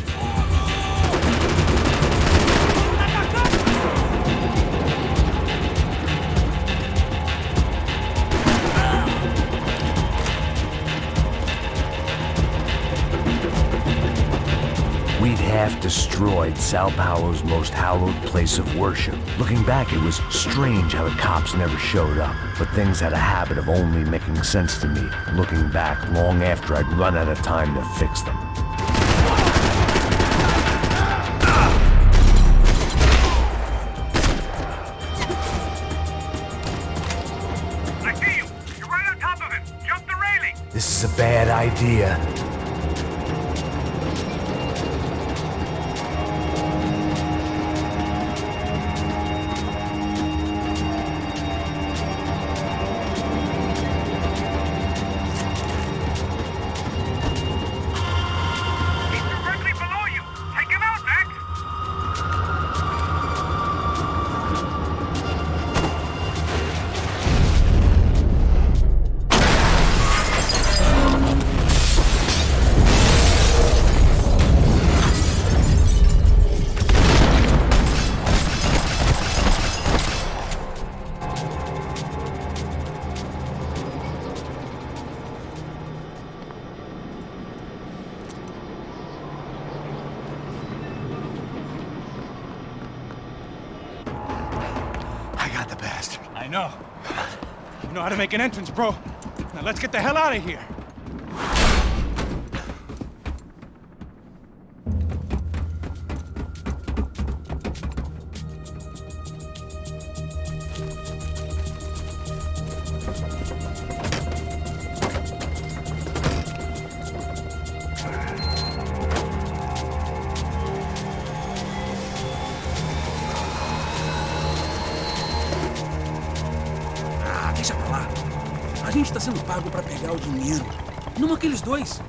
We'd half destroyed Sao Paulo's most hallowed place of worship. Looking back, it was strange how the cops never showed up, but things had a habit of only making sense to me, looking back long after I'd run out of time to fix them. I see you. You're right on top of him. Jump the railing. This is a bad idea. I know. You know how to make an entrance, bro. Now let's get the hell out of here. Deixa pra lá. A gente tá sendo pago pra pegar o dinheiro. Não aqueles dois.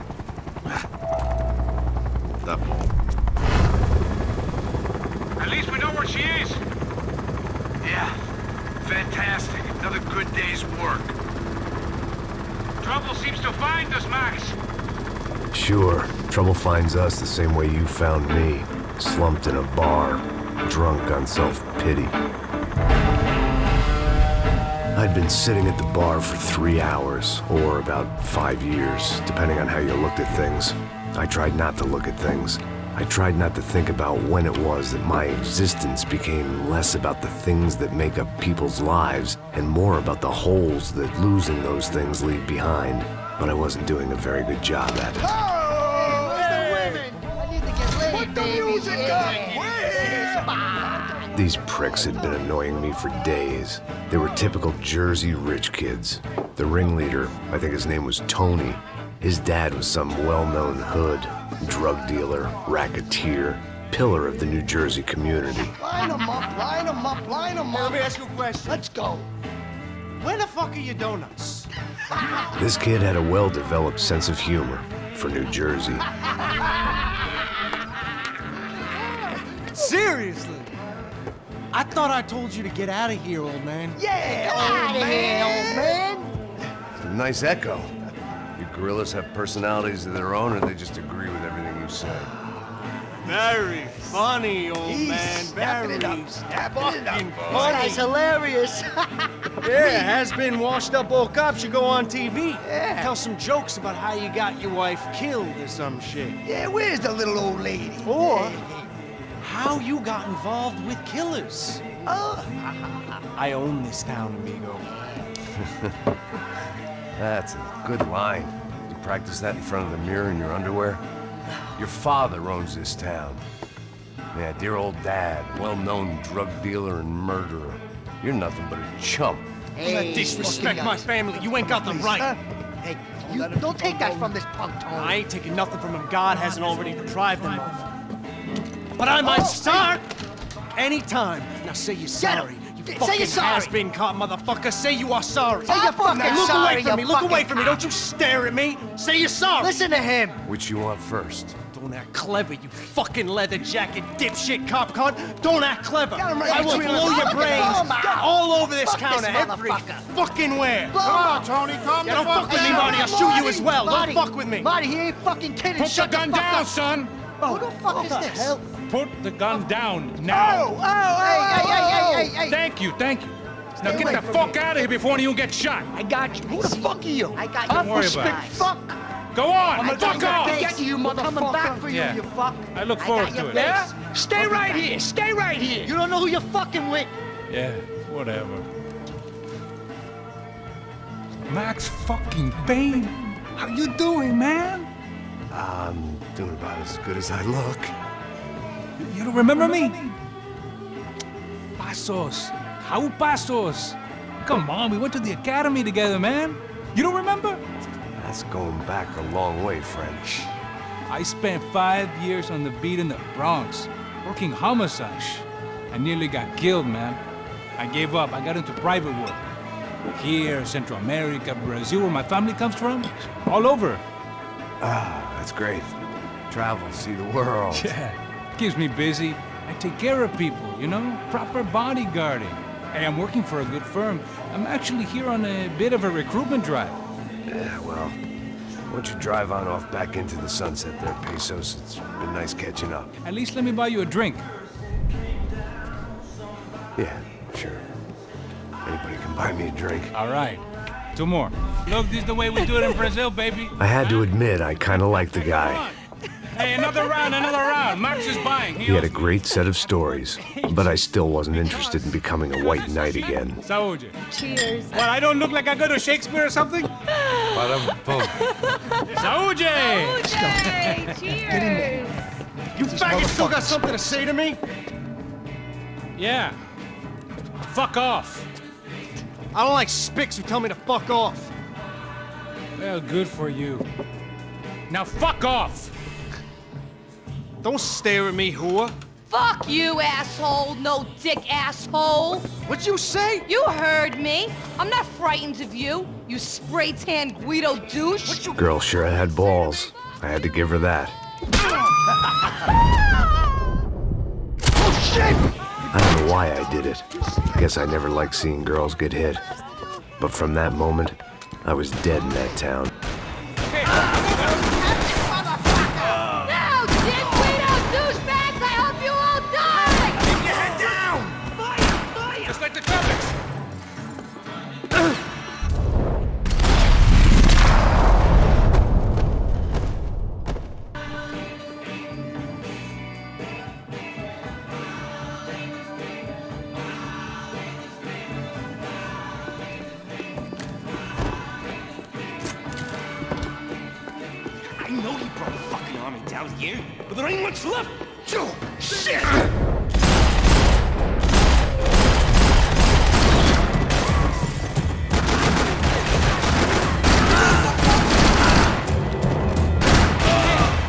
Tá bom. At least we know where she is. Yeah. Fantastic. Another good day's work. Trouble seems to find us, Max. Sure, trouble finds us the same way you found me. Slumped in a bar, drunk on self-pity. I'd been sitting at the bar for 3 hours, or about 5 years, depending on how you looked at things. I tried not to look at things. I tried not to think about when it was that my existence became less about the things that make up people's lives, and more about the holes that losing those things leave behind. But I wasn't doing a very good job at it. These pricks had been annoying me for days. They were typical Jersey rich kids. The ringleader, I think his name was Tony. His dad was some well-known hood, drug dealer, racketeer, pillar of the New Jersey community. Line them up, line them up, line them up. Let me ask you a question. Let's go. Where the fuck are your donuts? This kid had a well-developed sense of humor for New Jersey. Seriously? I thought I told you to get out of here, old man. Yeah, old man, old man. It's a nice echo. You gorillas have personalities of their own, or they just agree with everything you say? Very funny, old man. Very fucking funny. That's hilarious. Yeah, has-been washed-up old cop should go on TV. Yeah. Tell some jokes about how you got your wife killed or some shit. Yeah, where's the little old lady? Or how you got involved with killers. Oh. I own this town, amigo. That's a good line. You practice that in front of the mirror in your underwear? Your father owns this town. Yeah, dear old dad, well-known drug dealer and murderer. You're nothing but a chump. Hey, disrespect my family. You ain't got the right. Hey, you don't take that from this punk, Tony. I ain't taking nothing from him God hasn't already deprived him of. But I might start anytime. Now say you're sorry. You Say fucking you're sorry. has-been caught, motherfucker. Say you are sorry. Say you're fucking Look sorry, away from me. you Look away fucking from me. Don't you stare at me. Say you're sorry. Listen to him. Which you want first? Don't act clever, you fucking leather jacket dipshit cop cunt. Don't act clever. Got him right I will between blow us. your Look at brains him. all over this Fuck counter, this every motherfucker. fucking where. Come on, Tony, calm down. Don't fuck with me, Marty. I'll shoot you as well. Marty, Don't fuck with me. Marty, he ain't fucking kidding. Put the Shut gun fuck down, up. son! Who the fuck is this? Hell? Put the gun down now. Hey. Thank you. Now Stay get away the from fuck me. out of here before one of you gets shot. I got you. Who the fuck are you? I got Don't you. worry Fuck. about it. Fuck. Go on, I'm fuck gonna off! get you, motherfucker. Coming back for you, Yeah. you fuck. I look forward got to your it. face. Stay right here. Stay right here. You don't know who you're fucking with. Yeah, whatever. Max fucking Payne. How you doing, man? I'm doing about as good as I look. You don't remember me? Pasos. How Pasos? Come on, we went to the academy together, man. You don't remember? That's going back a long way, friend. I spent 5 years on the beat in the Bronx, working homicide. I nearly got killed, man. I gave up. I got into private work. Here, Central America, Brazil, where my family comes from, all over. Ah, that's great. Travel, see the world. Yeah, keeps me busy. I take care of people, you know? Proper bodyguarding. Hey, I'm working for a good firm. I'm actually here on a bit of a recruitment drive. Yeah, well, why don't you drive on off back into the sunset there, Pesos? It's been nice catching up. At least let me buy you a drink. Yeah, sure. Anybody can buy me a drink. All right. 2 more. Look, this is the way we do it in Brazil, baby. I had to admit, I kind of liked the guy. Hey, another round. Max is buying. He had a great set of stories, but I still wasn't interested in becoming a white knight again. Saúde. Cheers. What, I don't look like I go to Shakespeare or something? Saúde! Saúde! Cheers! You faggot still got something to say to me? Yeah. Fuck off. I don't like spics who tell me to fuck off. Well, good for you. Now fuck off! Don't stare at me, whore. Fuck you, asshole. No dick asshole. What'd you say? You heard me. I'm not frightened of you, you spray-tan Guido douche. Girl sure had balls. I had to give her that. Oh, shit! I don't know why I did it. I guess I never liked seeing girls get hit. But from that moment, I was dead in that town. No, dick Guido douchebags! I hope you all die! Keep your head down! Fire! Fire! Just like the comics. I know you brought the fucking army down here, but there ain't much left. Oh, shit!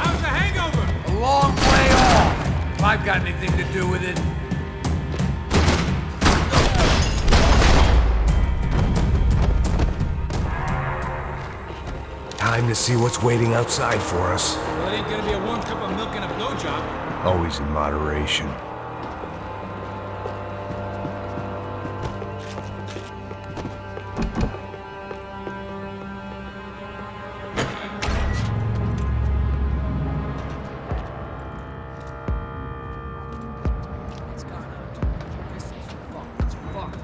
How's the hangover? A long way off. If I've got anything to do with it. Time to see what's waiting outside for us. Well, it ain't gonna be a warm cup of milk and a blowjob. Always in moderation. It's gone out. This is fucked. It's fucked.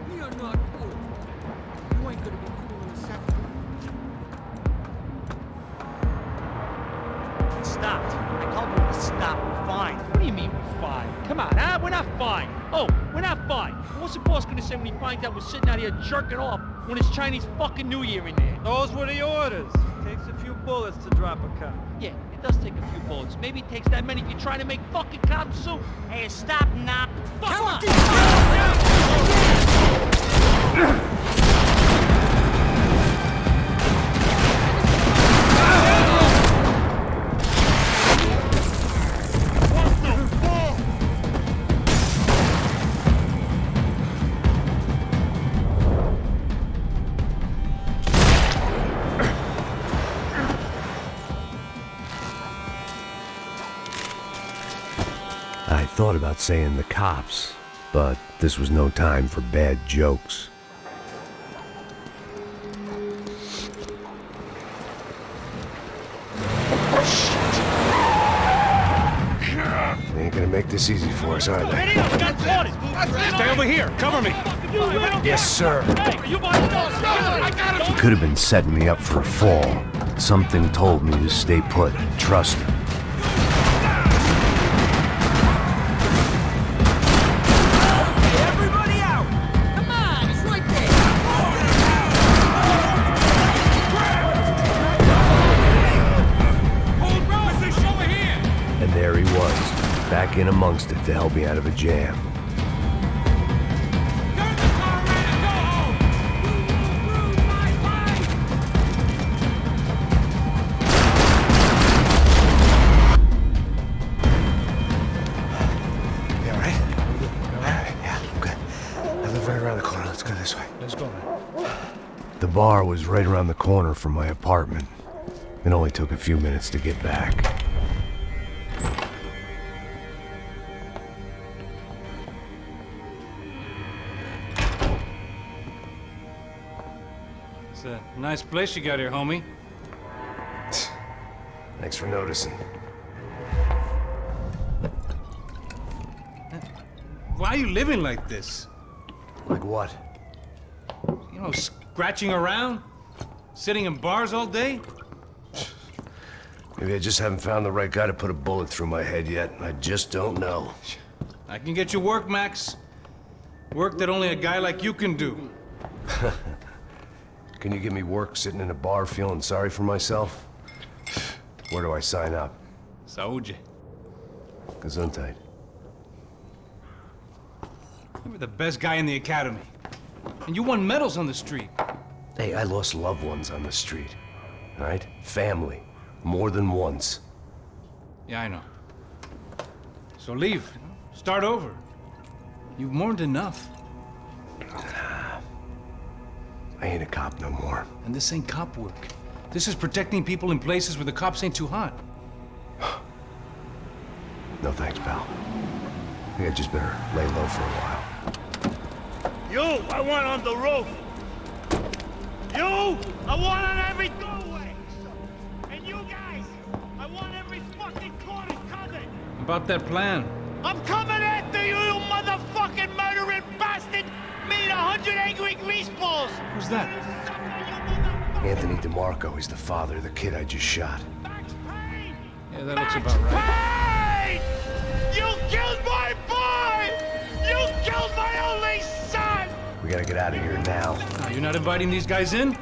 We are not cool. You ain't gonna be cool in a second. Stopped. I told you to stop. We're fine. What do you mean we're fine? Come on, huh? We're not fine. Oh, we're not fine. What's the boss gonna say when he finds out we're sitting out here jerking off when it's Chinese fucking New Year in there? Those were the orders. Takes a few bullets to drop a cop. Yeah, it does take a few bullets. Maybe it takes that many if you're trying to make fucking cop soup. Hey, stop, Nop. Come on! I thought about saying the cops, but this was no time for bad jokes. They ain't gonna make this easy for us, are they? Stay over here. Cover me. Yes, sir. He could have been setting me up for a fall. Something told me to stay put. Trust him. Everybody out! Come on, it's right there. Hold Rose and show her here. And there he was, back in amongst it to help me out of a jam. Turn the car around and go home. You all right? Yeah, I'm good. I live right around the corner. Let's go this way. Let's go, man. The bar was right around the corner from my apartment. It only took a few minutes to get back. It's a nice place you got here, homie. Thanks for noticing. Why are you living like this? Like what? You know, scratching around? Sitting in bars all day? Maybe I just haven't found the right guy to put a bullet through my head yet. I just don't know. I can get you work, Max. Work that only a guy like you can do. Can you give me work sitting in a bar feeling sorry for myself? Where do I sign up? Saúde. Gesundheit. You were the best guy in the academy. And you won medals on the street. Hey, I lost loved ones on the street. All right? Family. More than once. Yeah, I know. So leave. Start over. You've mourned enough. I ain't a cop no more. And this ain't cop work. This is protecting people in places where the cops ain't too hot. No thanks, pal. I think I just better lay low for a while. You, I want on the roof. You, I want on every doorway. And you guys, I want every fucking corner covered. About that plan. I'm coming after you, you motherfucking murdering bastard! Meet 100 angry greaseballs! Who's that? Anthony DeMarco. He's the father of the kid I just shot. Yeah, that looks about right. Payne! You killed my boy! You killed my only son! We gotta get out of here now. You're not inviting these guys in?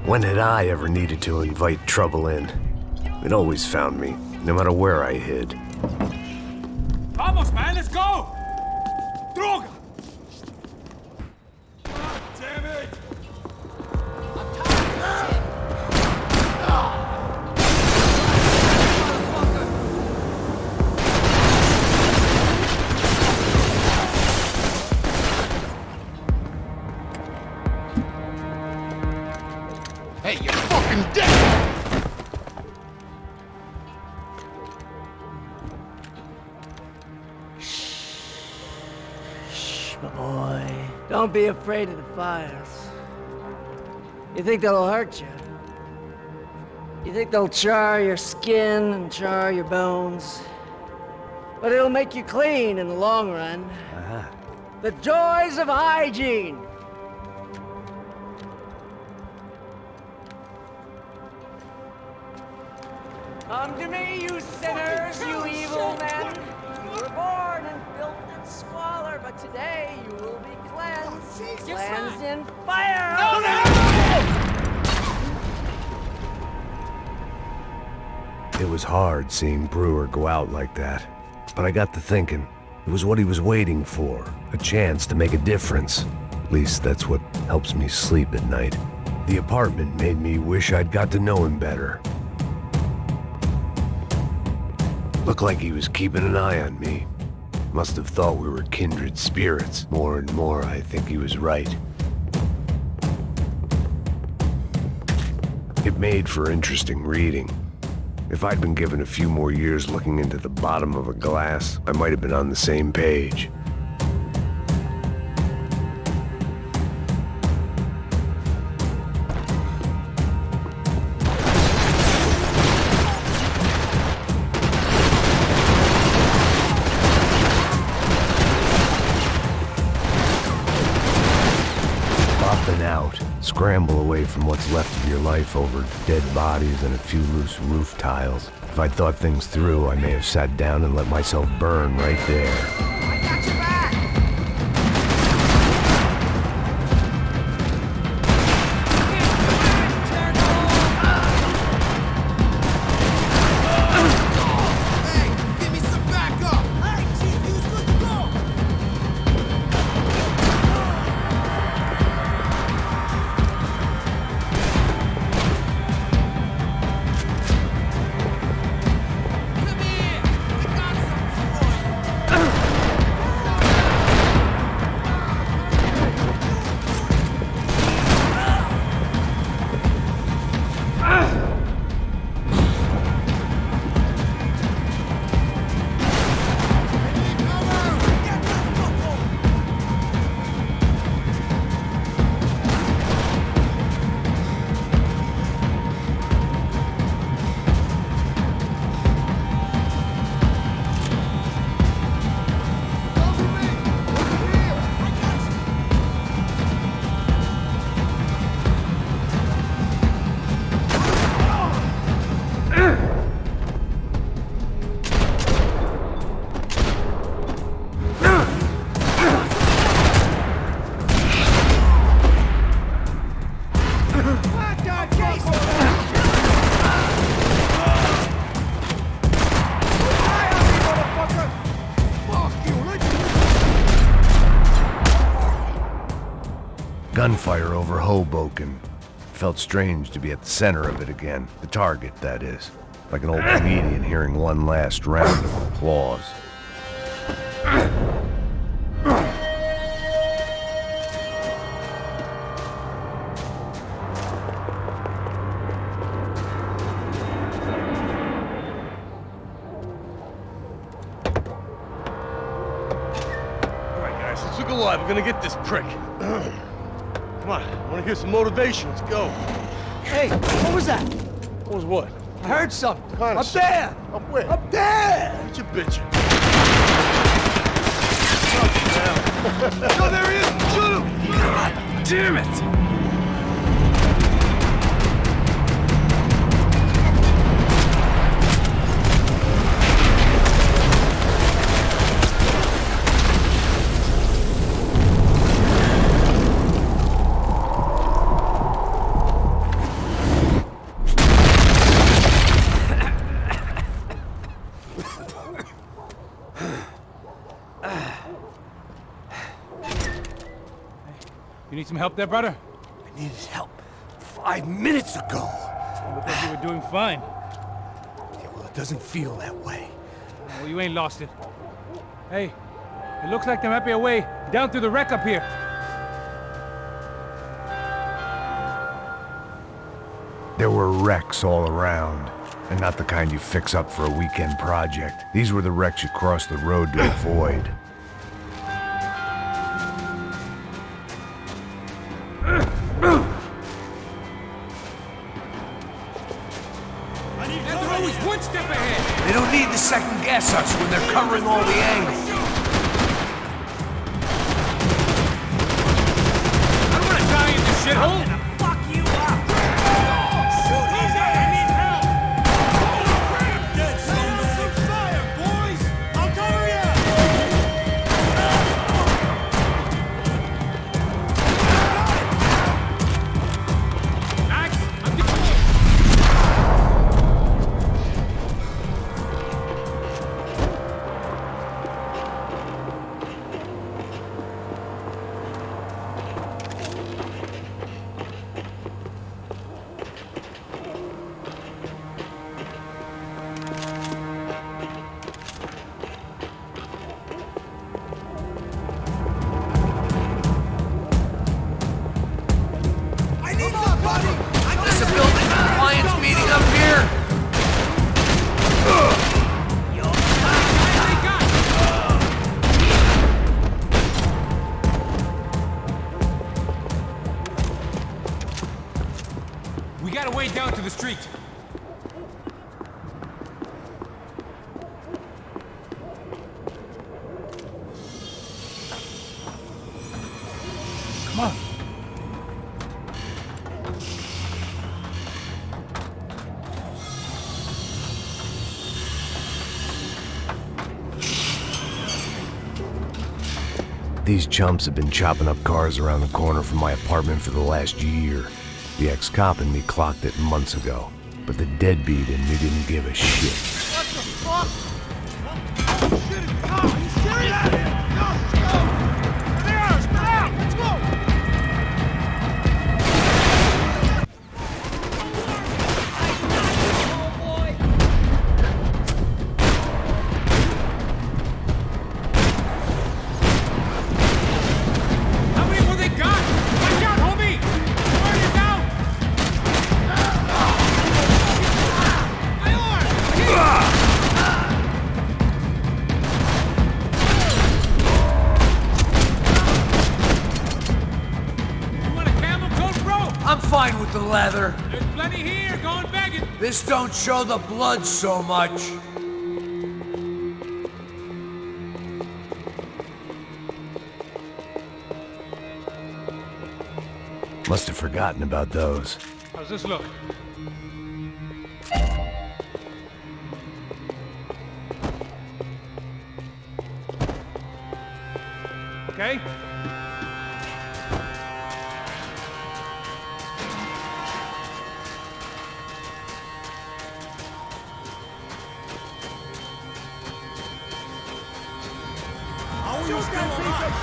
When had I ever needed to invite trouble in? It always found me, no matter where I hid. Vamos, man, let's go! Droga! Damn it! Hey, you're fucking dead! My boy, don't be afraid of the fires. You think they'll hurt you? You think they'll char your skin and char your bones? But it'll make you clean in the long run. The joys of hygiene! Come to me, you sinners, you evil men! You were born in filth and squalor, but today you will be cleansed. Cleansed in fire! It was hard seeing Brewer go out like that, but I got to thinking, it was what he was waiting for, a chance to make a difference. At least that's what helps me sleep at night. The apartment made me wish I'd got to know him better. Looked like he was keeping an eye on me. Must have thought we were kindred spirits. More and more, I think he was right. It made for interesting reading. If I'd been given a few more years looking into the bottom of a glass, I might have been on the same page. Scramble away from what's left of your life over dead bodies and a few loose roof tiles. If I'd thought things through, I may have sat down and let myself burn right there. I got your back! Gunfire over Hoboken. Felt strange to be at the center of it again. The target, that is. Like an old comedian hearing one last round of applause. Let's look alive. We're gonna get this prick. Come on, I wanna hear some motivation. Let's go. Hey, what was that? What was what? I heard something. Kind of Up there! Up where? Up there! What you bitching? Oh, there he is! Shoot him! God damn it! You need some help there, brother? I needed help 5 minutes ago. You look like you were doing fine. Yeah, well, it doesn't feel that way. Well, you ain't lost it. Hey, it looks like there might be a way down through the wreck up here. There were wrecks all around, and not the kind you fix up for a weekend project. These were the wrecks you crossed the road to avoid. They're always one step ahead. They don't need to second guess us when they're covering all the angles. I don't want to die in this shithole. Fuck you up. Shoot, he's out. I need help. Get some fire, boys. I'll cover There's a building compliance meeting up here. We got a way down to the street. Come on. These chumps have been chopping up cars around the corner from my apartment for the last year. The ex-cop in me clocked it months ago, but the deadbeat in me didn't give a shit. What the fuck? Oh, shit, it's Tom. Are you serious? Get out of here. Go. There, out. Let's go. How many more they got? Watch out, homie! Burn it down! You want a camel coat, bro? I'm fine with the leather. There's plenty here. Go and bag it. This don't show the blood so much. Must have forgotten about those. How's this look? Okay? How are you still alive?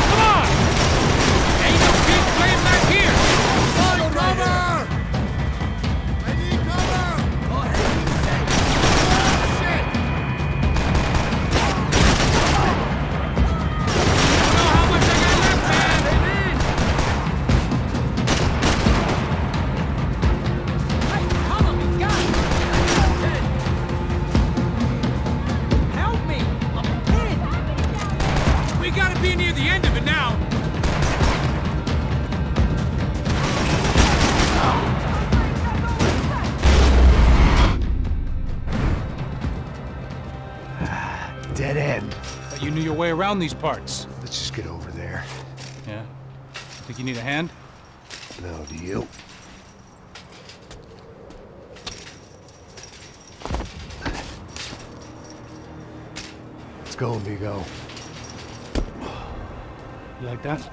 Come on! you knew your way around these parts. Let's just get over there. Yeah? Think you need a hand? No, do you? Let's go, amigo. You like that?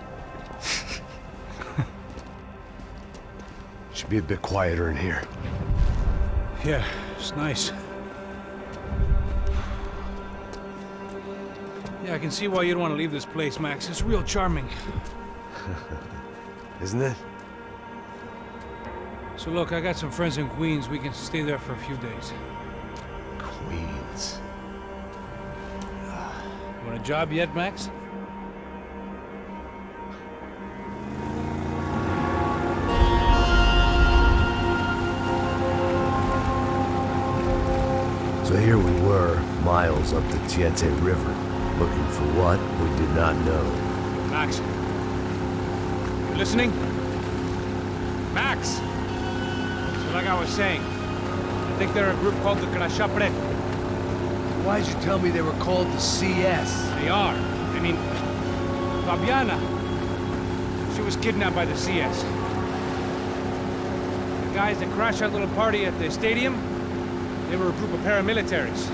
Should be a bit quieter in here. Yeah, it's nice. Yeah, I can see why you'd want to leave this place, Max. It's real charming. Isn't it? So look, I got some friends in Queens. We can stay there for a few days. Queens. You want a job yet, Max? So here we were, miles up the Tietze River, looking for what we did not know. Max. You listening? Max! So like I was saying, I think they're a group called the Crashapre. Why'd you tell me they were called the CS? They are. I mean, Fabiana. She was kidnapped by the CS. The guys that crashed that little party at the stadium, they were a group of paramilitaries.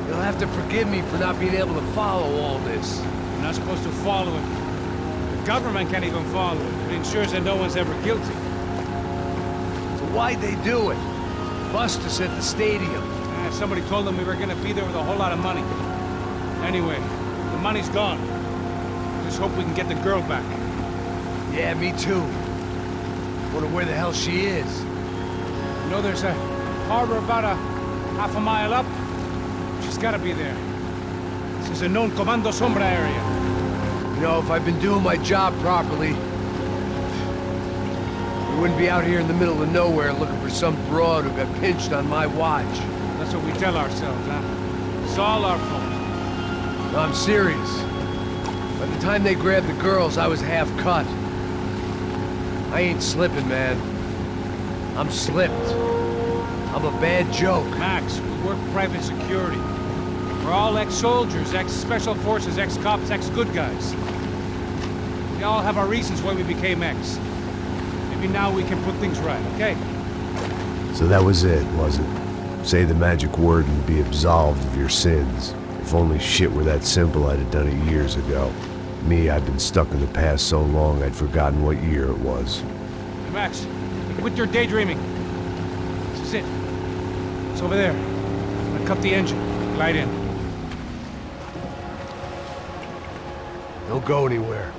You'll have to forgive me for not being able to follow all this. You're not supposed to follow it. The government can't even follow it. It ensures that no one's ever guilty. So why'd they do it? Bust us at the stadium. Somebody told them we were gonna be there with a whole lot of money. Anyway, the money's gone. Just hope we can get the girl back. Yeah, me too. Wonder where the hell she is. You know, there's a harbor about a half a mile up. She's gotta be there. This is a known Comando Sombra area. You know, if I'd been doing my job properly, we wouldn't be out here in the middle of nowhere looking for some broad who got pinched on my watch. That's what we tell ourselves, huh? It's all our fault. No, I'm serious. By the time they grabbed the girls, I was half cut. I ain't slipping, man. I'm slipped. I'm a bad joke. Max, we work private security. We're all ex-soldiers, ex-special forces, ex-cops, ex-good guys. We all have our reasons why we became ex. Maybe now we can put things right, okay? So that was it, was it? Say the magic word and be absolved of your sins. If only shit were that simple, I'd have done it years ago. Me, I've been stuck in the past so long, I'd forgotten what year it was. Hey, Max, quit your daydreaming. This is it. It's over there. I'm gonna cut the engine. Glide in. Don't go anywhere.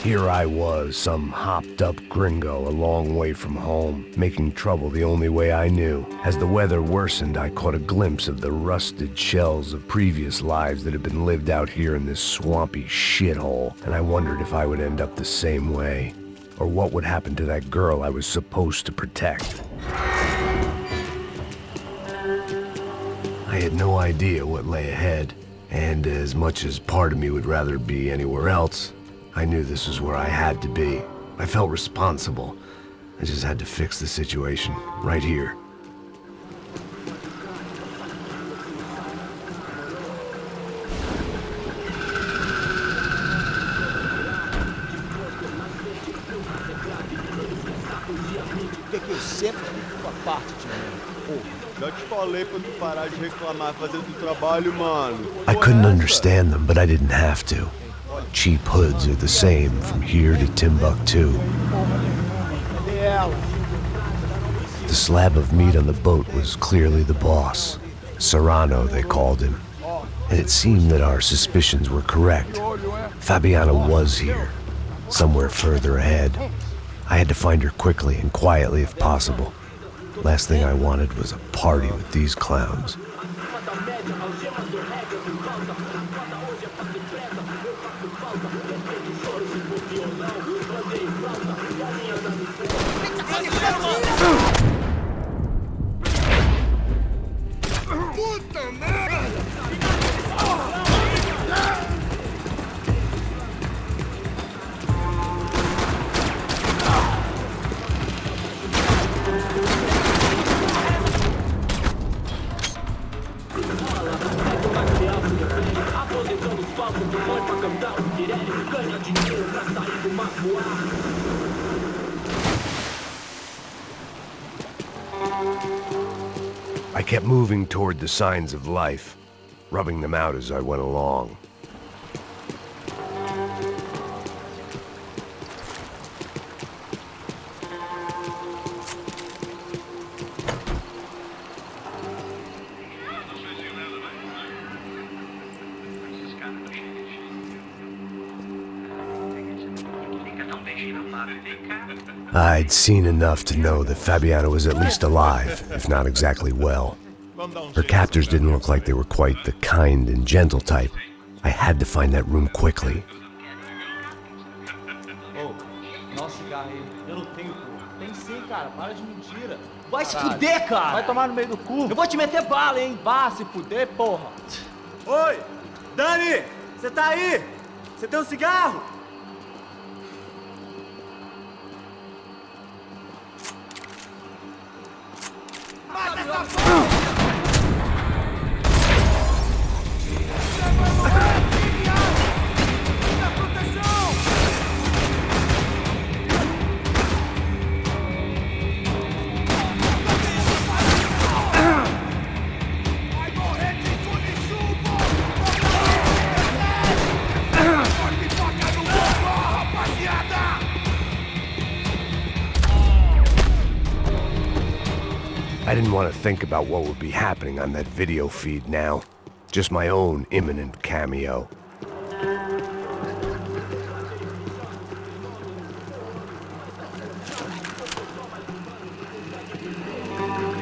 Here I was, some hopped-up gringo a long way from home, making trouble the only way I knew. As the weather worsened, I caught a glimpse of the rusted shells of previous lives that had been lived out here in this swampy shithole, and I wondered if I would end up the same way, or what would happen to that girl I was supposed to protect. I had no idea what lay ahead, and as much as part of me would rather be anywhere else, I knew this was where I had to be. I felt responsible. I just had to fix the situation, right here. Que eu sempre fico a parte de mim. Pô, já te falei pra tu parar de reclamar fazendo o trabalho, mano. I couldn't understand them, but I didn't have to. Cheap hoods are the same from here to Timbuktu. The slab of meat on the boat was clearly the boss. Serrano, they called him. and it seemed that our suspicions were correct. Fabiana was here, somewhere further ahead. I had to find her quickly and quietly if possible. Last thing I wanted was a party with these clowns. I kept moving toward the signs of life, rubbing them out as I went along. I'd seen enough to know that Fabiana was at least alive, if not exactly well. Her captors didn't look like they were quite the kind and gentle type. I had to find that room quickly. Oh, nossa, cigarro aí. Eu não tenho, pô. Tem sim, cara. Para de mentira. Vai se fuder, cara! Vai tomar no meio do cu. Eu vou te meter bala, hein? Vá se fuder, porra. Oi! Dani! Você tá aí? Você tem um cigarro? Mata essa porra! I didn't want to think about what would be happening on that video feed now. Just my own imminent cameo.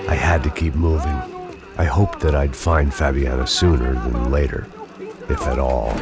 I had to keep moving. I hoped that I'd find Fabiana sooner than later, if at all.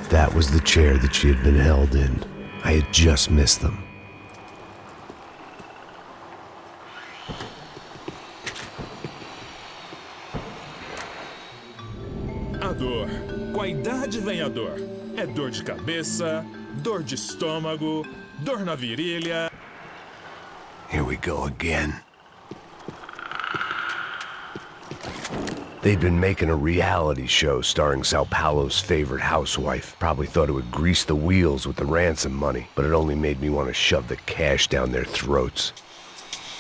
That was the chair that she had been held in. I had just missed them. dor. Com a idade vem a dor. É dor de cabeça, dor de estômago, dor na virilha. Here we go again. They'd been making a reality show starring Sao Paulo's favorite housewife. Probably thought it would grease the wheels with the ransom money, but it only made me want to shove the cash down their throats.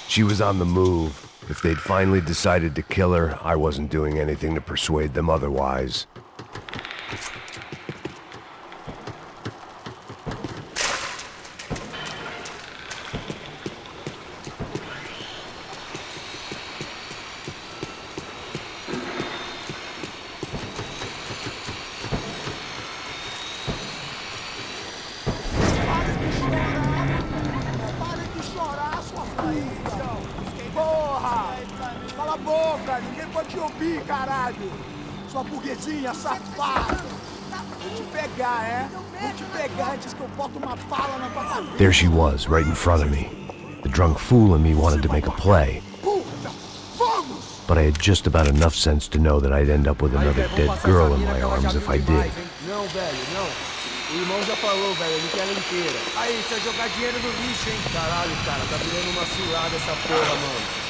She was on the move. If they'd finally decided to kill her, I wasn't doing anything to persuade them otherwise. Cala a boca, ninguém pode te ouvir, caralho! Sua burguesinha safada! Vou te pegar, é? Vou te pegar antes que eu boto uma bala na tua cabeça! There she was, right in front of me. The drunk fool in me wanted to make a play. But I had just about enough sense to know that I'd end up with another dead girl in my arms if I did. Não, velho, não. O irmão já falou, velho, ele quer ela inteira. Aí, você vai jogar dinheiro no lixo, hein? Caralho, cara, tá virando uma cilada essa porra, mano.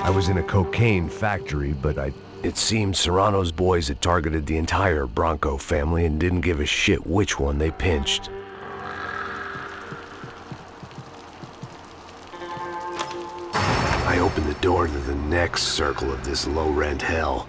I was in a cocaine factory, but it seemed Serrano's boys had targeted the entire Bronco family and didn't give a shit which one they pinched. I opened the door to the next circle of this low-rent hell.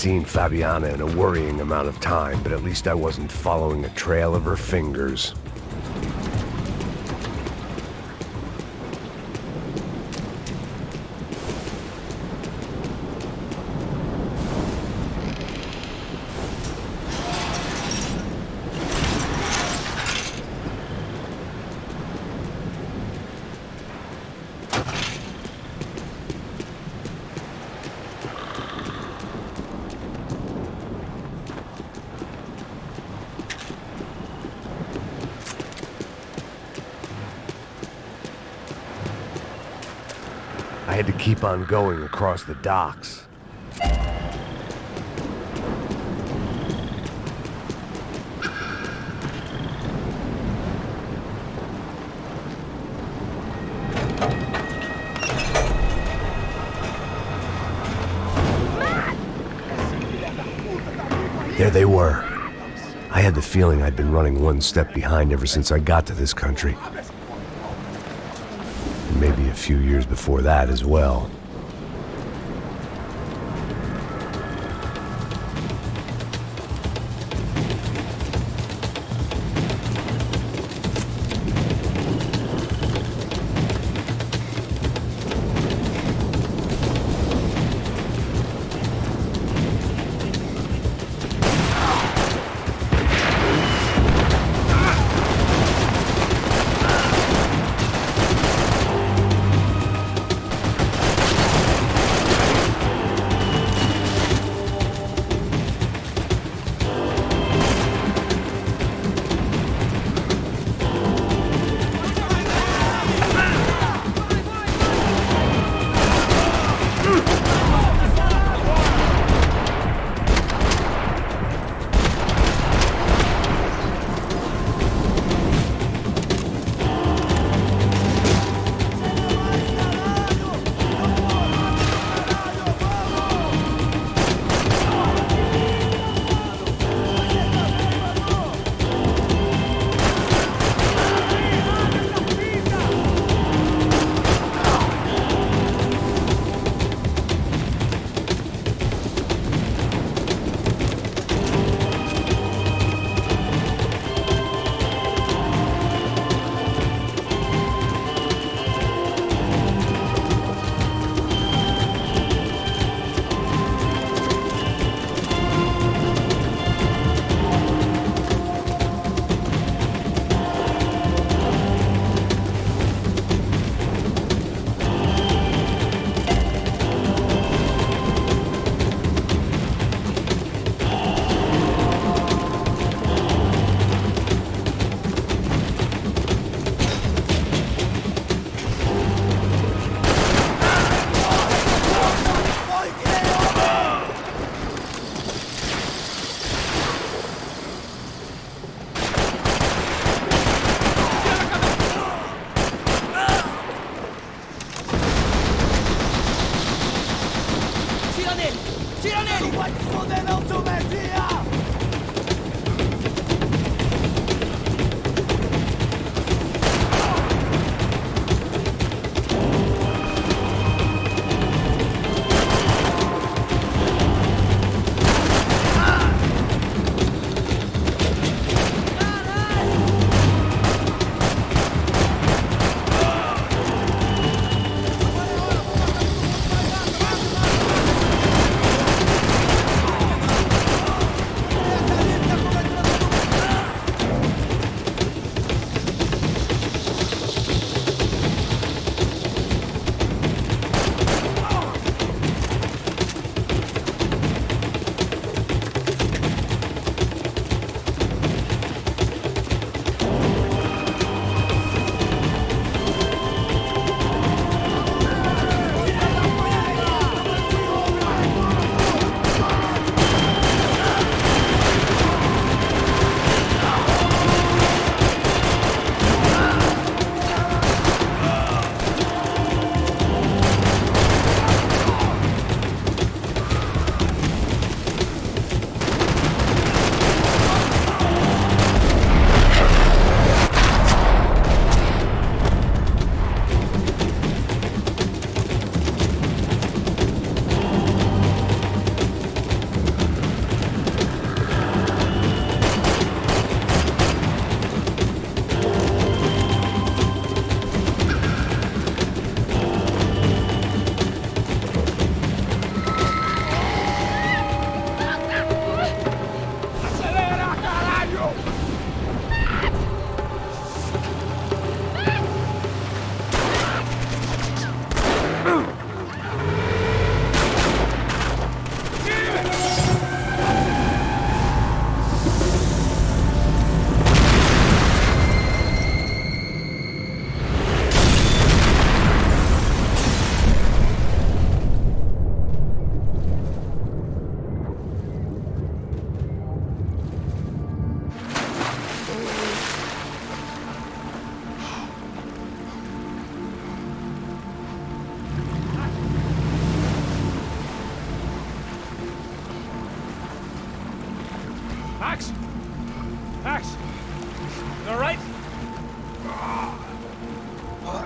seen Fabiana in a worrying amount of time, but at least I wasn't following a trail of her fingers. I had to keep on going across the docks. There they were. I had the feeling I'd been running one step behind ever since I got to this country. And maybe a few years before that as well.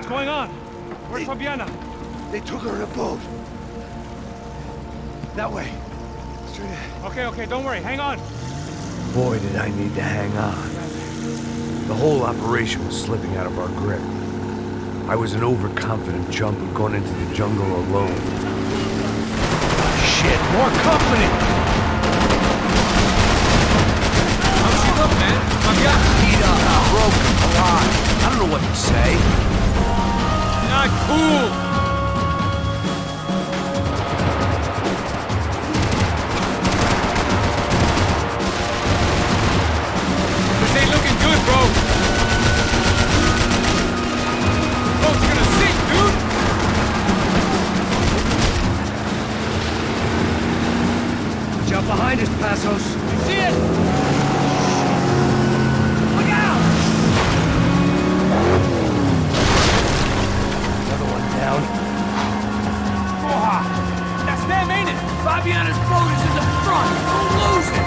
What's going on? Where's Fabiana? They took her in a boat. That way. Straight ahead. Okay, don't worry. Hang on. Boy, did I need to hang on. The whole operation was slipping out of our grip. I was an overconfident chump who'd gone into the jungle alone. Shit, more company! How's she look, man? Beat up, broken, alive. I don't know what to say. Not cool! This ain't looking good, bro. Boat's gonna sink, dude! Jump behind us, Passos. You see it? Look out! Another one down. Porra! That's them, ain't it? Fabiana's boat is in the front. Don't lose it!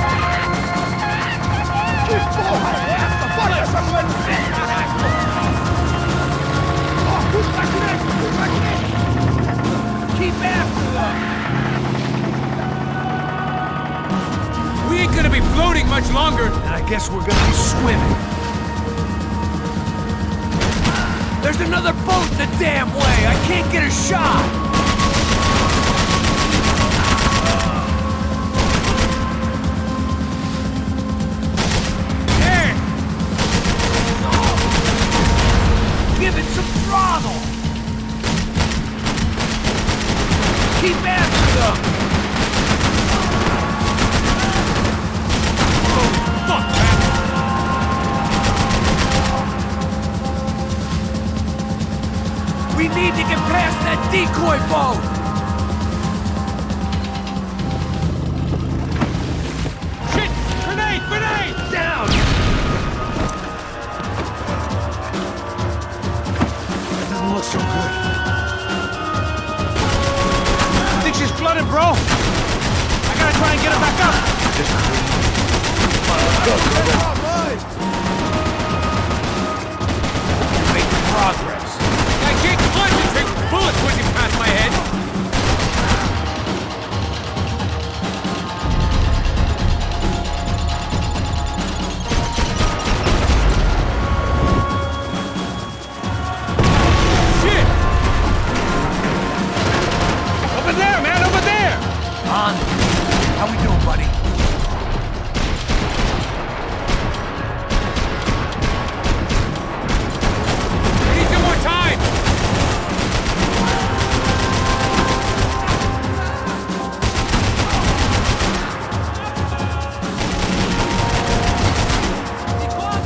Que porra é essa? Bota essa coisa! Oh, puta que Keep after them! We ain't gonna be floating much longer. And I guess we're gonna be swimming. There's another boat the damn way! I can't get a shot! Hey! Give it some throttle! Keep after them! Oh, fuck, man! We need to get past that decoy boat! Shit! Grenade! Grenade! Down! That doesn't look so good. I think she's flooded, bro! I gotta try and get her back up! Come on, let's go, Making progress. I can't concentrate with bullets whizzing past my head! Shit! Over there, man, over there! On. How we doing, buddy? We need some more time!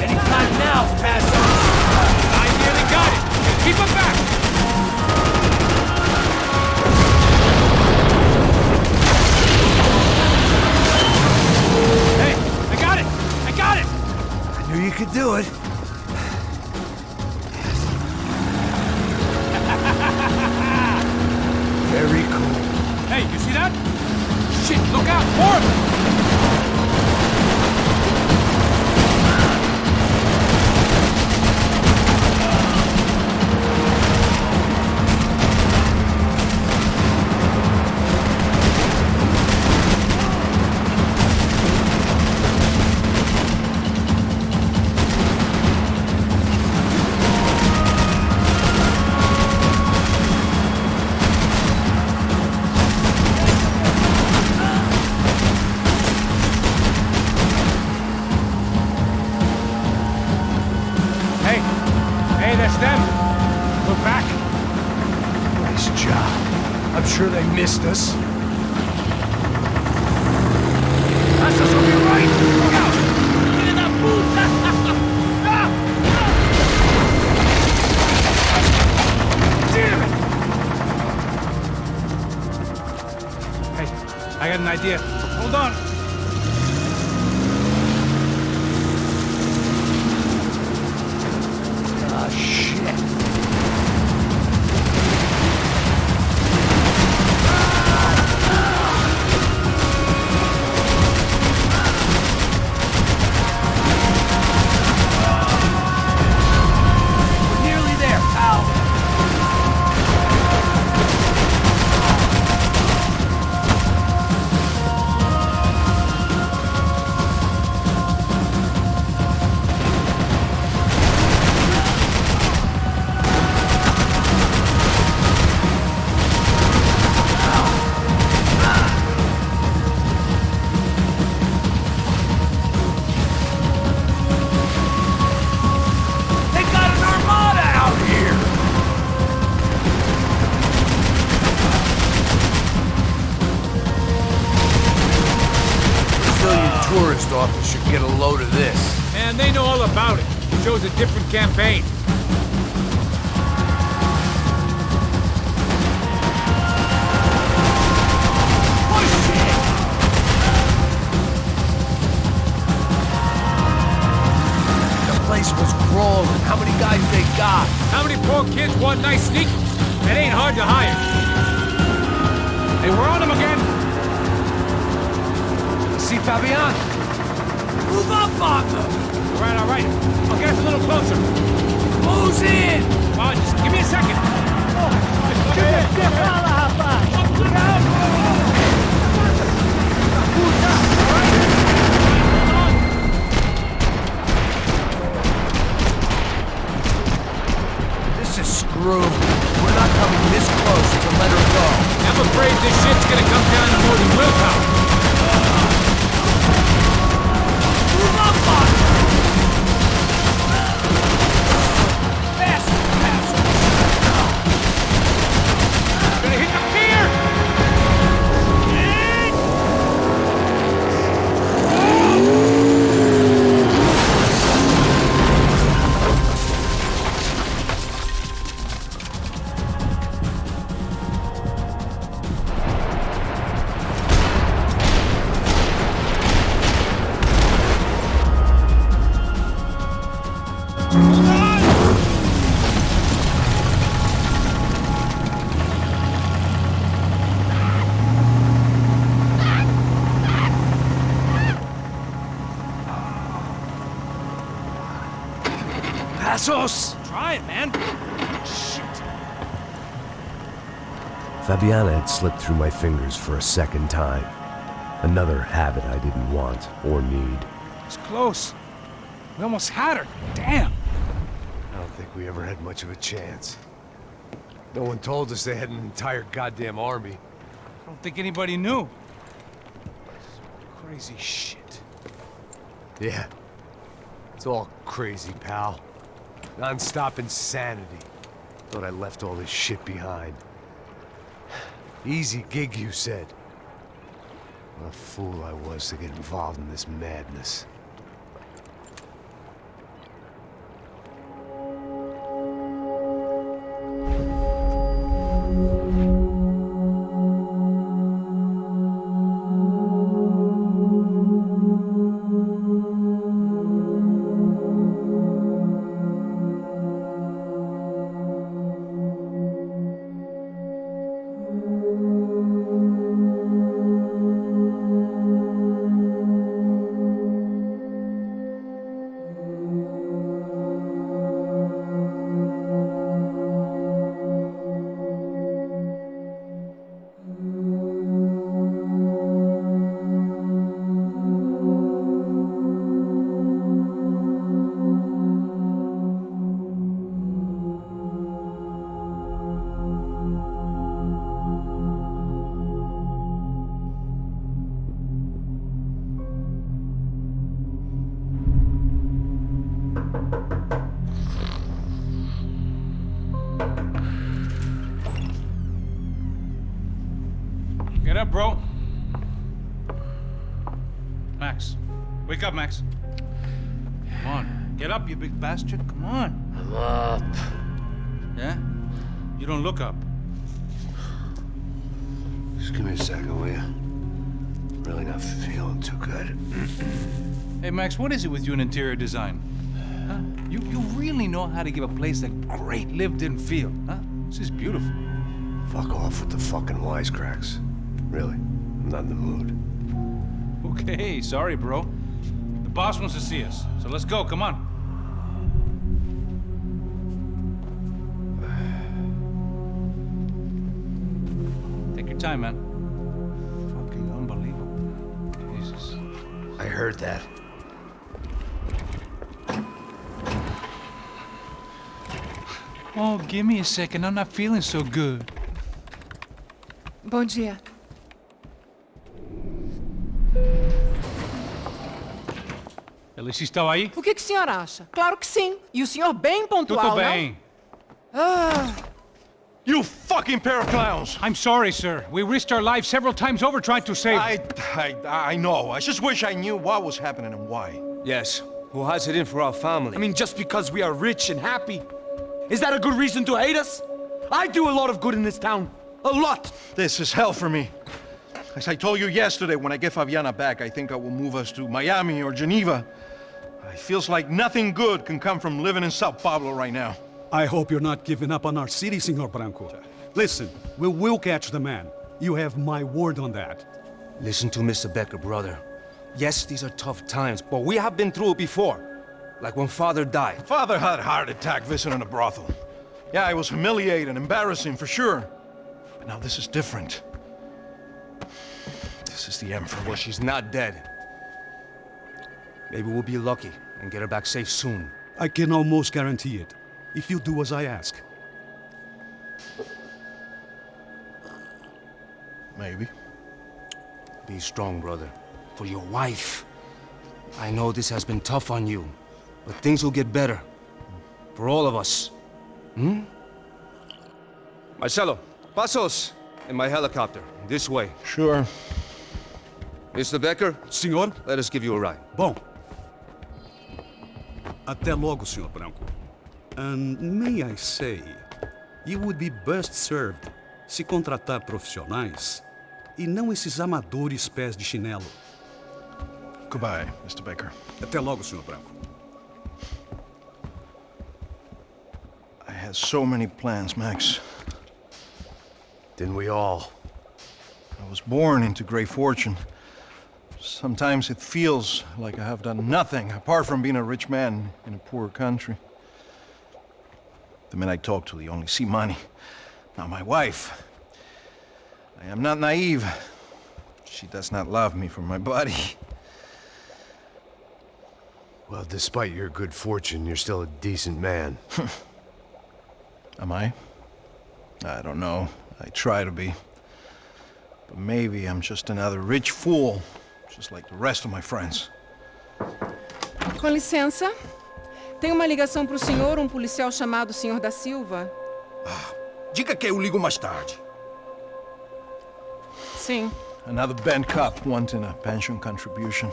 Anytime now, Passos. I nearly got it! Just keep him back! Hey, I got it! I got it! I knew you could do it. Very cool. Hey, you see that? Shit, look out! More of them! Hey, that's them. We're back. Nice job. I'm sure they missed us. Passos will be right. Look out! Get that puta! Damn it! Hey, I got an idea. Hold on. Ah, shit. We're nearly there, pal. office should get a load of this. And they know all about it. It shows a different campaign. Place was crawling. How many guys they got? How many poor kids want nice sneakers? It ain't hard to hire. Hey, we're on them again. See Fabian? Move up, Marco! All right. I'll get us a little closer. Who's in? Oh, just give me a second. This is screwed. We're not coming this close to let her go. I'm afraid this shit's gonna come down to more than willpower. Move up, Marco! Gonna hit the pier! Passos! Try it, man. Shit. Fabiana had slipped through my fingers for a second time. Another habit I didn't want or need. It's close. We almost had her. Damn. I don't think we ever had much of a chance. No one told us they had an entire goddamn army. I don't think anybody knew. Crazy shit. Yeah. It's all crazy, pal. Non-stop insanity. Thought I left all this shit behind. Easy gig, you said. What a fool I was to get involved in this madness. Get up, bro. Max. Wake up, Max. Come on. Get up, you big bastard. Come on. I'm up. Yeah? You don't look up. Just give me a second, will you? Really not feeling too good. Hey, Max, what is it with you and interior design? Huh? You really know how to give a place a great lived-in feel, huh? This is beautiful. Fuck off with the fucking wisecracks. Really, I'm not in the mood. Okay, sorry, bro. The boss wants to see us, so let's go, come on. Take your time, man. Fucking unbelievable. Jesus. I heard that. Oh, give me a second. I'm not feeling so good. Bom dia. Alice estava aí? O que o senhor acha? Claro que sim. E o senhor bem pontual, Tudo bem. não? Ah. You fucking pair of clowns! I'm sorry, sir. We risked our lives several times over trying to save... I know. I just wish I knew what was happening and why. Yes, who has it in for our family? I mean, just because we are rich and happy, is that a good reason to hate us? I do a lot of good in this town. A lot! This is hell for me. As I told you yesterday, when I get Fabiana back, I think I will move us to Miami or Geneva. It feels like nothing good can come from living in Sao Paulo right now. I hope you're not giving up on our city, Senor Branco. Listen, we will catch the man. You have my word on that. Listen to Mr. Becker, brother. Yes, these are tough times, but we have been through it before. Like when Father died. Father had a heart attack visiting a brothel. Yeah, it was humiliating, embarrassing, for sure. But now this is different. This is the end for me. Well, she's not dead. Maybe we'll be lucky and get her back safe soon. I can almost guarantee it, if you do as I ask. Maybe. Be strong, brother. For your wife. I know this has been tough on you, but things will get better. For all of us. Hmm? Marcelo, pasos in my helicopter. This way. Sure. Mr. Becker? Senhor? Let us give you a ride. Bom. Até logo, Senhor Branco. And may I say, you would be best served se contratar profissionais e não esses amadores pés de chinelo. Goodbye, Mr. Baker. Até logo, Senhor Branco. I had so many plans, Max. Didn't we all? I was born into great fortune. Sometimes it feels like I have done nothing apart from being a rich man in a poor country. The men I talk to, they only see money. Now my wife, I am not naive. She does not love me for my body. Well, despite your good fortune, you're still a decent man. Am I? I don't know. I try to be. But maybe I'm just another rich fool, just like the rest of my friends. Com licença. Tem uma ligação para o senhor, policial chamado Sr. da Silva. Diga que eu ligo mais tarde. Sim. Another bent cop wanting a pension contribution.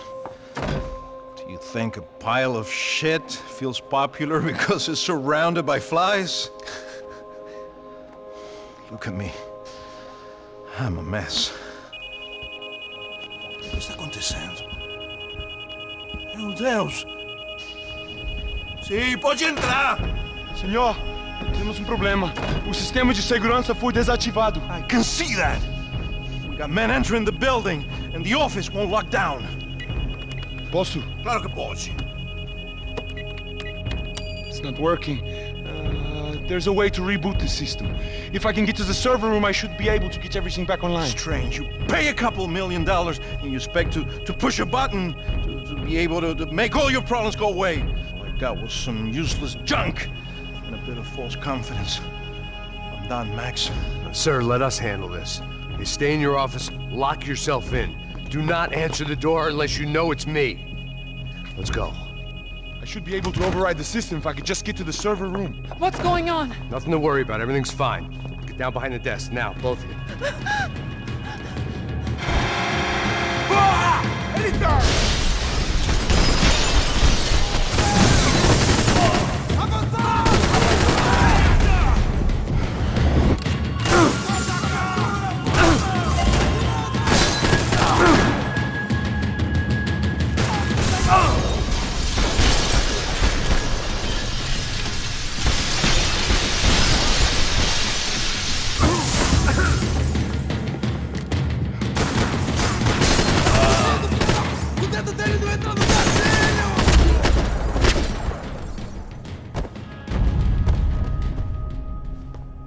Do you think a pile of shit feels popular because it's surrounded by flies? Look at me. I'm a mess. O que está acontecendo? Meu Deus! Sim, pode entrar! Senhor, temos problema. O sistema de segurança foi desativado. I can see that! We got men entering the building, and the office won't lock down. Posso? Claro que pode. It's not working. There's a way to reboot the system. If I can get to the server room, I should be able to get everything back online. Strange. You pay a couple $1 million, and you expect to push a button to be able to make all your problems go away. All I got was some useless junk and a bit of false confidence. I'm done, Max. Sir, let us handle this. You stay in your office, lock yourself in. Do not answer the door unless you know it's me. Let's go. I should be able to override the system if I could just get to the server room. What's going on? Nothing to worry about. Everything's fine. Get down behind the desk. Now, both of you.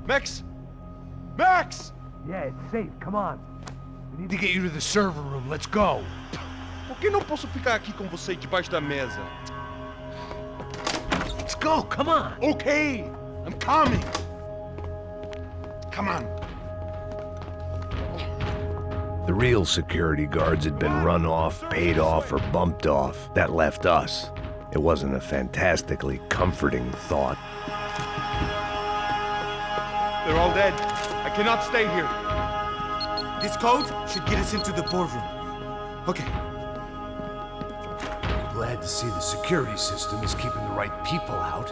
Max! Max! Yeah, it's safe. Come on. We need to get you to the server room. Let's go. Por que não posso ficar aqui com você debaixo da mesa? Let's go. Come on. Okay, I'm coming. Come on. The real security guards had been run off, paid off, or bumped off. That left us. It wasn't a fantastically comforting thought. They're all dead. I cannot stay here. This code should get us into the boardroom. Okay. Glad to see the security system is keeping the right people out.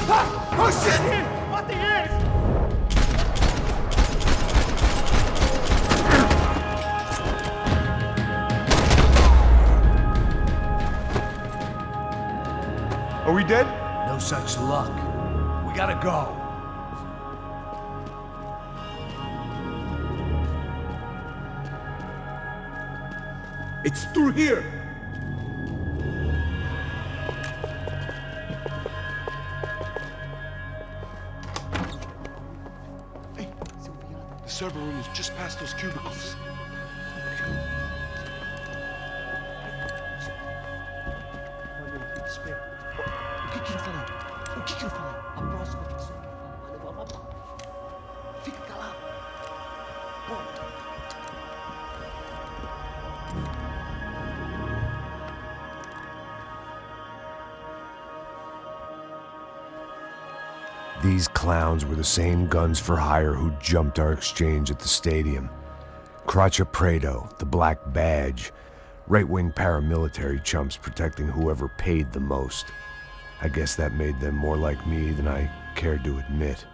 Ah! Oh shit! What the is? Are we dead? No such luck. We gotta go. It's through here. The server room is just past those cubicles. O que eu falei? O que eu falei? A próxima vez vai levar uma bala. Fica calado. These clowns were the same guns for hire who jumped our exchange at the stadium. Crotcha Prado, the Black Badge, right-wing paramilitary chumps protecting whoever paid the most. I guess that made them more like me than I cared to admit.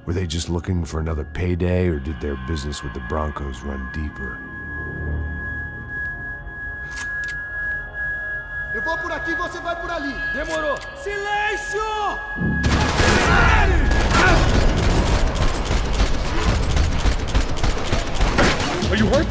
Were they just looking for another payday, or did their business with the Broncos run deeper? Eu vou por aqui, você vai por ali. Demorou. Silêncio! Are you hurt?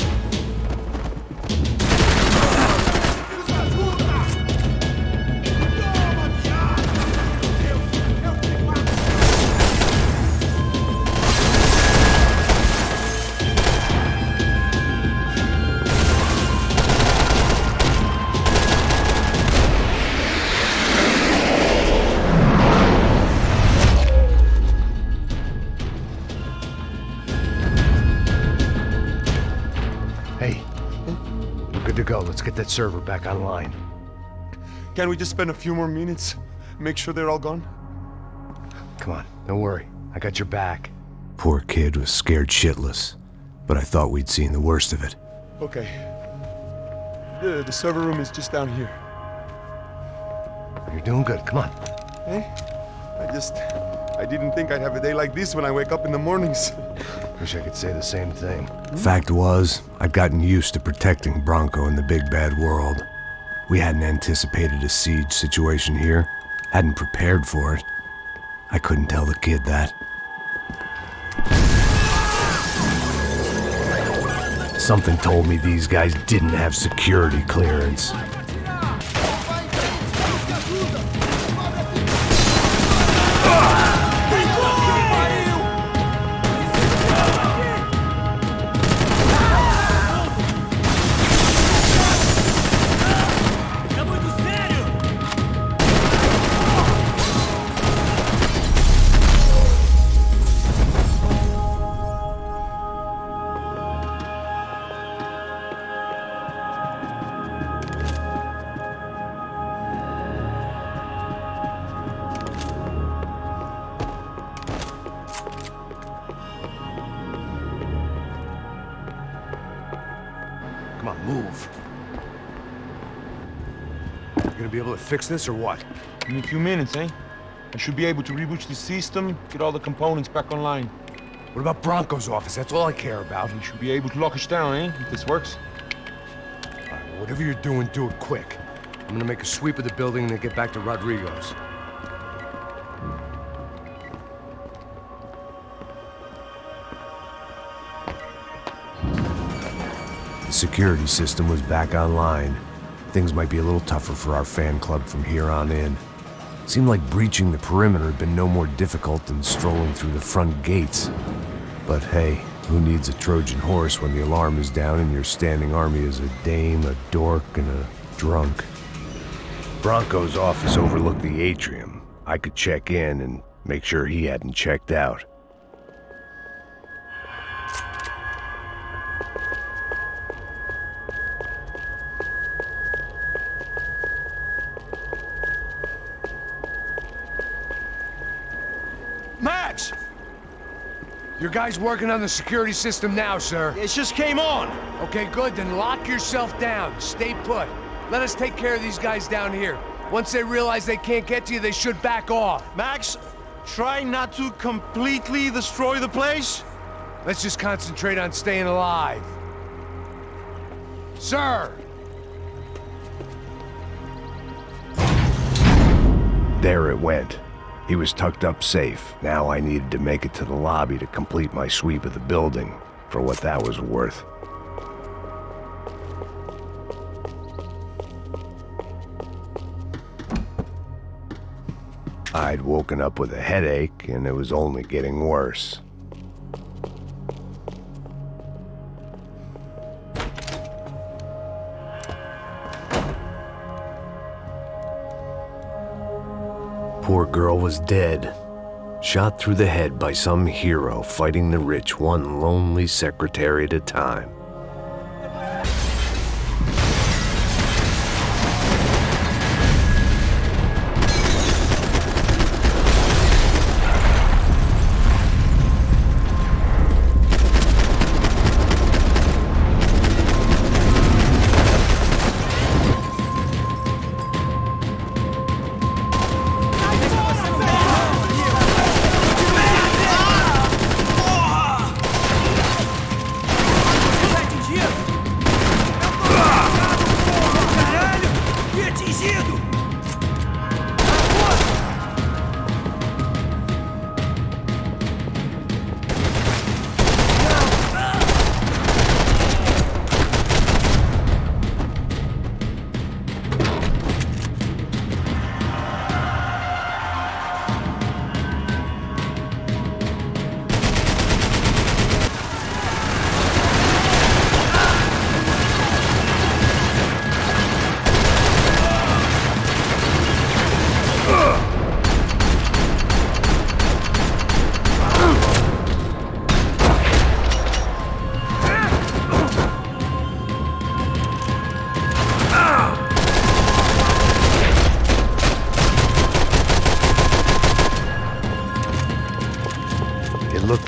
Let's get that server back online. Can't we just spend a few more minutes? Make sure they're all gone? Come on, don't worry. I got your back. Poor kid was scared shitless, but I thought we'd seen the worst of it. Okay. The server room is just down here. You're doing good, come on. Hey? I didn't think I'd have a day like this when I wake up in the mornings. Wish I could say the same thing. Fact was, I'd gotten used to protecting Bronco in the big bad world. We hadn't anticipated a siege situation here, hadn't prepared for it. I couldn't tell the kid that. Something told me these guys didn't have security clearance. Come on, move. You gonna be able to fix this or what? In a few minutes, eh? I should be able to reboot the system, get all the components back online. What about Bronco's office? That's all I care about. You should be able to lock us down, eh? If this works. All right, well, whatever you're doing, do it quick. I'm gonna make a sweep of the building and then get back to Rodrigo's. The security system was back online. Things might be a little tougher for our fan club from here on in. Seemed like breaching the perimeter had been no more difficult than strolling through the front gates. But hey, who needs a Trojan horse when the alarm is down and your standing army is a dame, a dork, and a drunk? Bronco's office overlooked the atrium. I could check in and make sure he hadn't checked out. Max! Your guy's working on the security system now, sir. It just came on. Okay, good. Then lock yourself down. Stay put. Let us take care of these guys down here. Once they realize they can't get to you, they should back off. Max, try not to completely destroy the place. Let's just concentrate on staying alive. Sir! There it went. He was tucked up safe. Now I needed to make it to the lobby to complete my sweep of the building, for what that was worth. I'd woken up with a headache, and it was only getting worse. Poor girl was dead, shot through the head by some hero fighting the rich one lonely secretary at a time.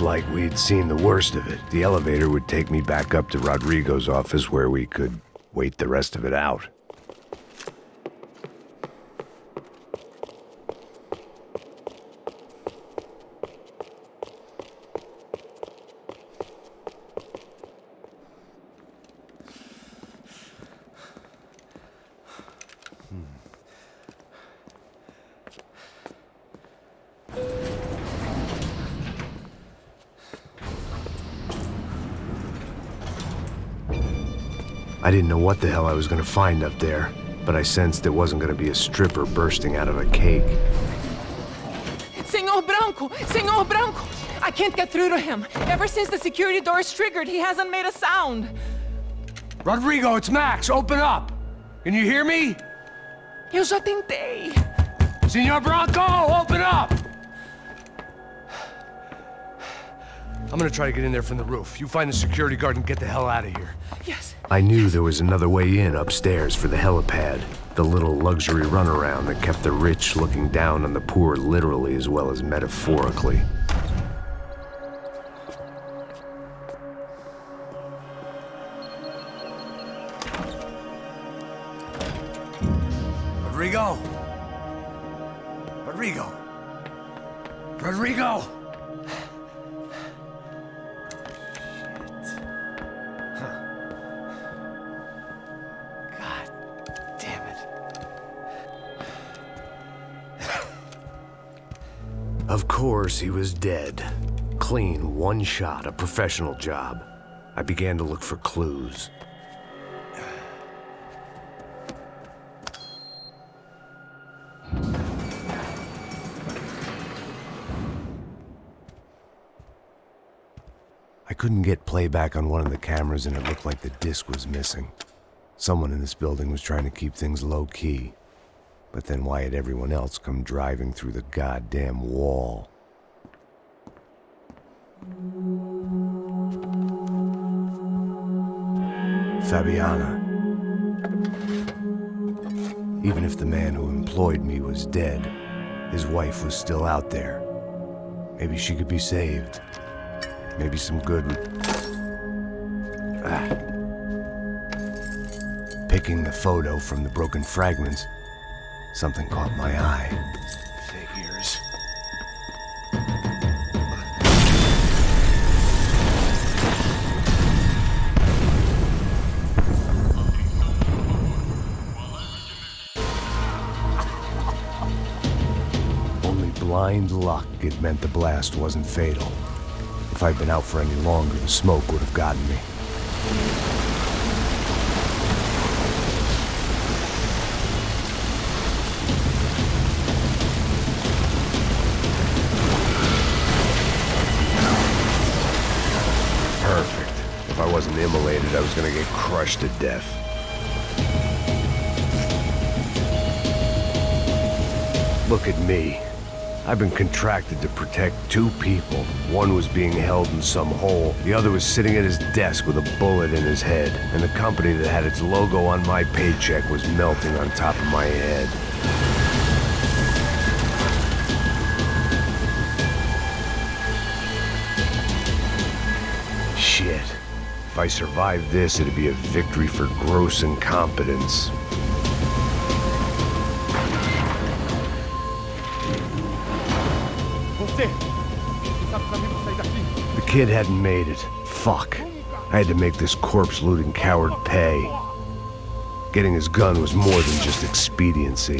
Like we'd seen the worst of it. The elevator would take me back up to Rodrigo's office where we could wait the rest of it out. I didn't know what the hell I was gonna find up there, but I sensed it wasn't gonna be a stripper bursting out of a cake. Senor Branco! Senor Branco! I can't get through to him. Ever since the security door is triggered, he hasn't made a sound. Rodrigo, it's Max. Open up. Can you hear me? Eu já tentei. Senor Branco, open up! I'm gonna try to get in there from the roof. You find the security guard and get the hell out of here. Yes. I knew there was another way in upstairs for the helipad, the little luxury runaround that kept the rich looking down on the poor literally as well as metaphorically. Rodrigo! Rodrigo! Rodrigo! Of course, he was dead. Clean, one shot, a professional job. I began to look for clues. I couldn't get playback on one of the cameras and it looked like the disc was missing. Someone in this building was trying to keep things low-key. But then why had everyone else come driving through the goddamn wall? Fabiana. Even if the man who employed me was dead, his wife was still out there. Maybe she could be saved. Maybe some good... Picking the photo from the broken fragments, something caught my eye. Figures. Only blind luck it meant the blast wasn't fatal. If I'd been out for any longer, the smoke would have gotten me. Perfect. If I wasn't immolated, I was gonna get crushed to death. Look at me. I've been contracted to protect two people. One was being held in some hole. The other was sitting at his desk with a bullet in his head. And the company that had its logo on my paycheck was melting on top of my head. Shit. If I survived this, it'd be a victory for gross incompetence. The kid hadn't made it. Fuck. I had to make this corpse-looting coward pay. Getting his gun was more than just expediency.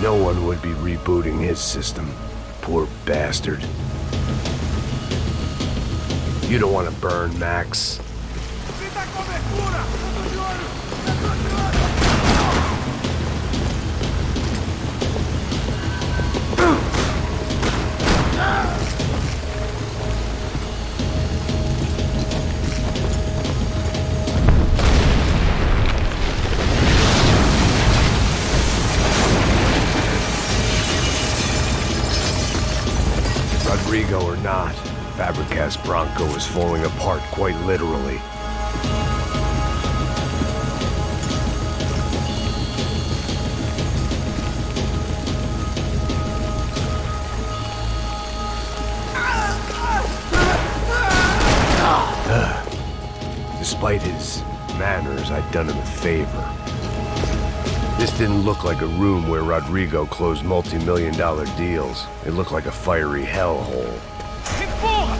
No one would be rebooting his system. Poor bastard. You don't want to burn, Max. Rodrigo or not, Fabricast Bronco is falling apart quite literally. Despite his manners, I'd done him a favor. This didn't look like a room where Rodrigo closed multi-million-dollar deals. It looked like a fiery hellhole. Empurra!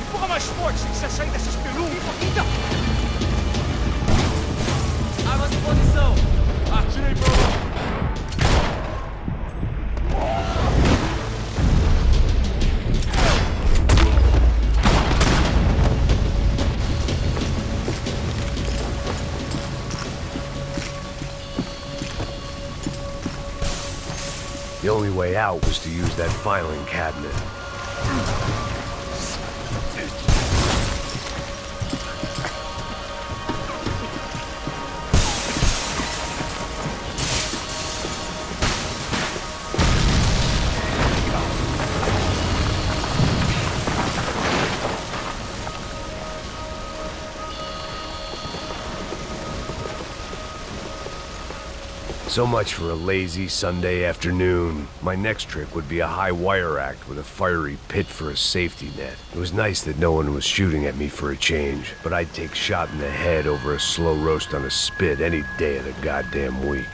Empurra mais forte, sem que você sair dessas pelucas! Arma de posição! Atirem pra lá! The only way out was to use that filing cabinet. So much for a lazy Sunday afternoon. My next trick would be a high wire act with a fiery pit for a safety net. It was nice that no one was shooting at me for a change, but I'd take shot in the head over a slow roast on a spit any day of the goddamn week.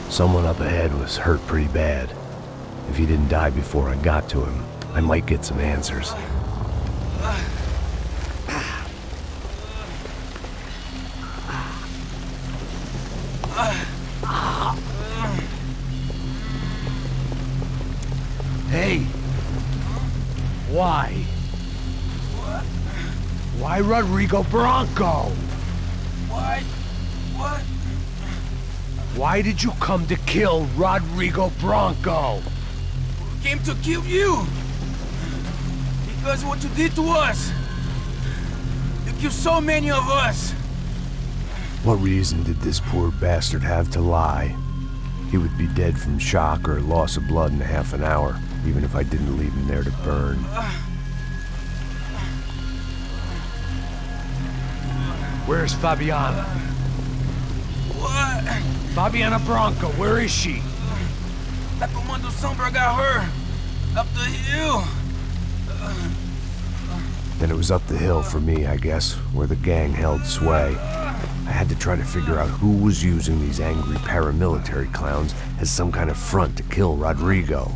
Someone up ahead was hurt pretty bad. If he didn't die before I got to him, I might get some answers. Hey! Why? What? Why Rodrigo Bronco? Why? What? Why did you come to kill Rodrigo Bronco? Came to kill you! Because what you did to us! You killed so many of us! What reason did this poor bastard have to lie? He would be dead from shock or loss of blood in half an hour, even if I didn't leave him there to burn. Where's Fabiana? What? Fabiana Bronco, where is she? That Comando Sombra got her! Up the hill! Then it was up the hill for me, I guess, where the gang held sway. I had to try to figure out who was using these angry paramilitary clowns as some kind of front to kill Rodrigo.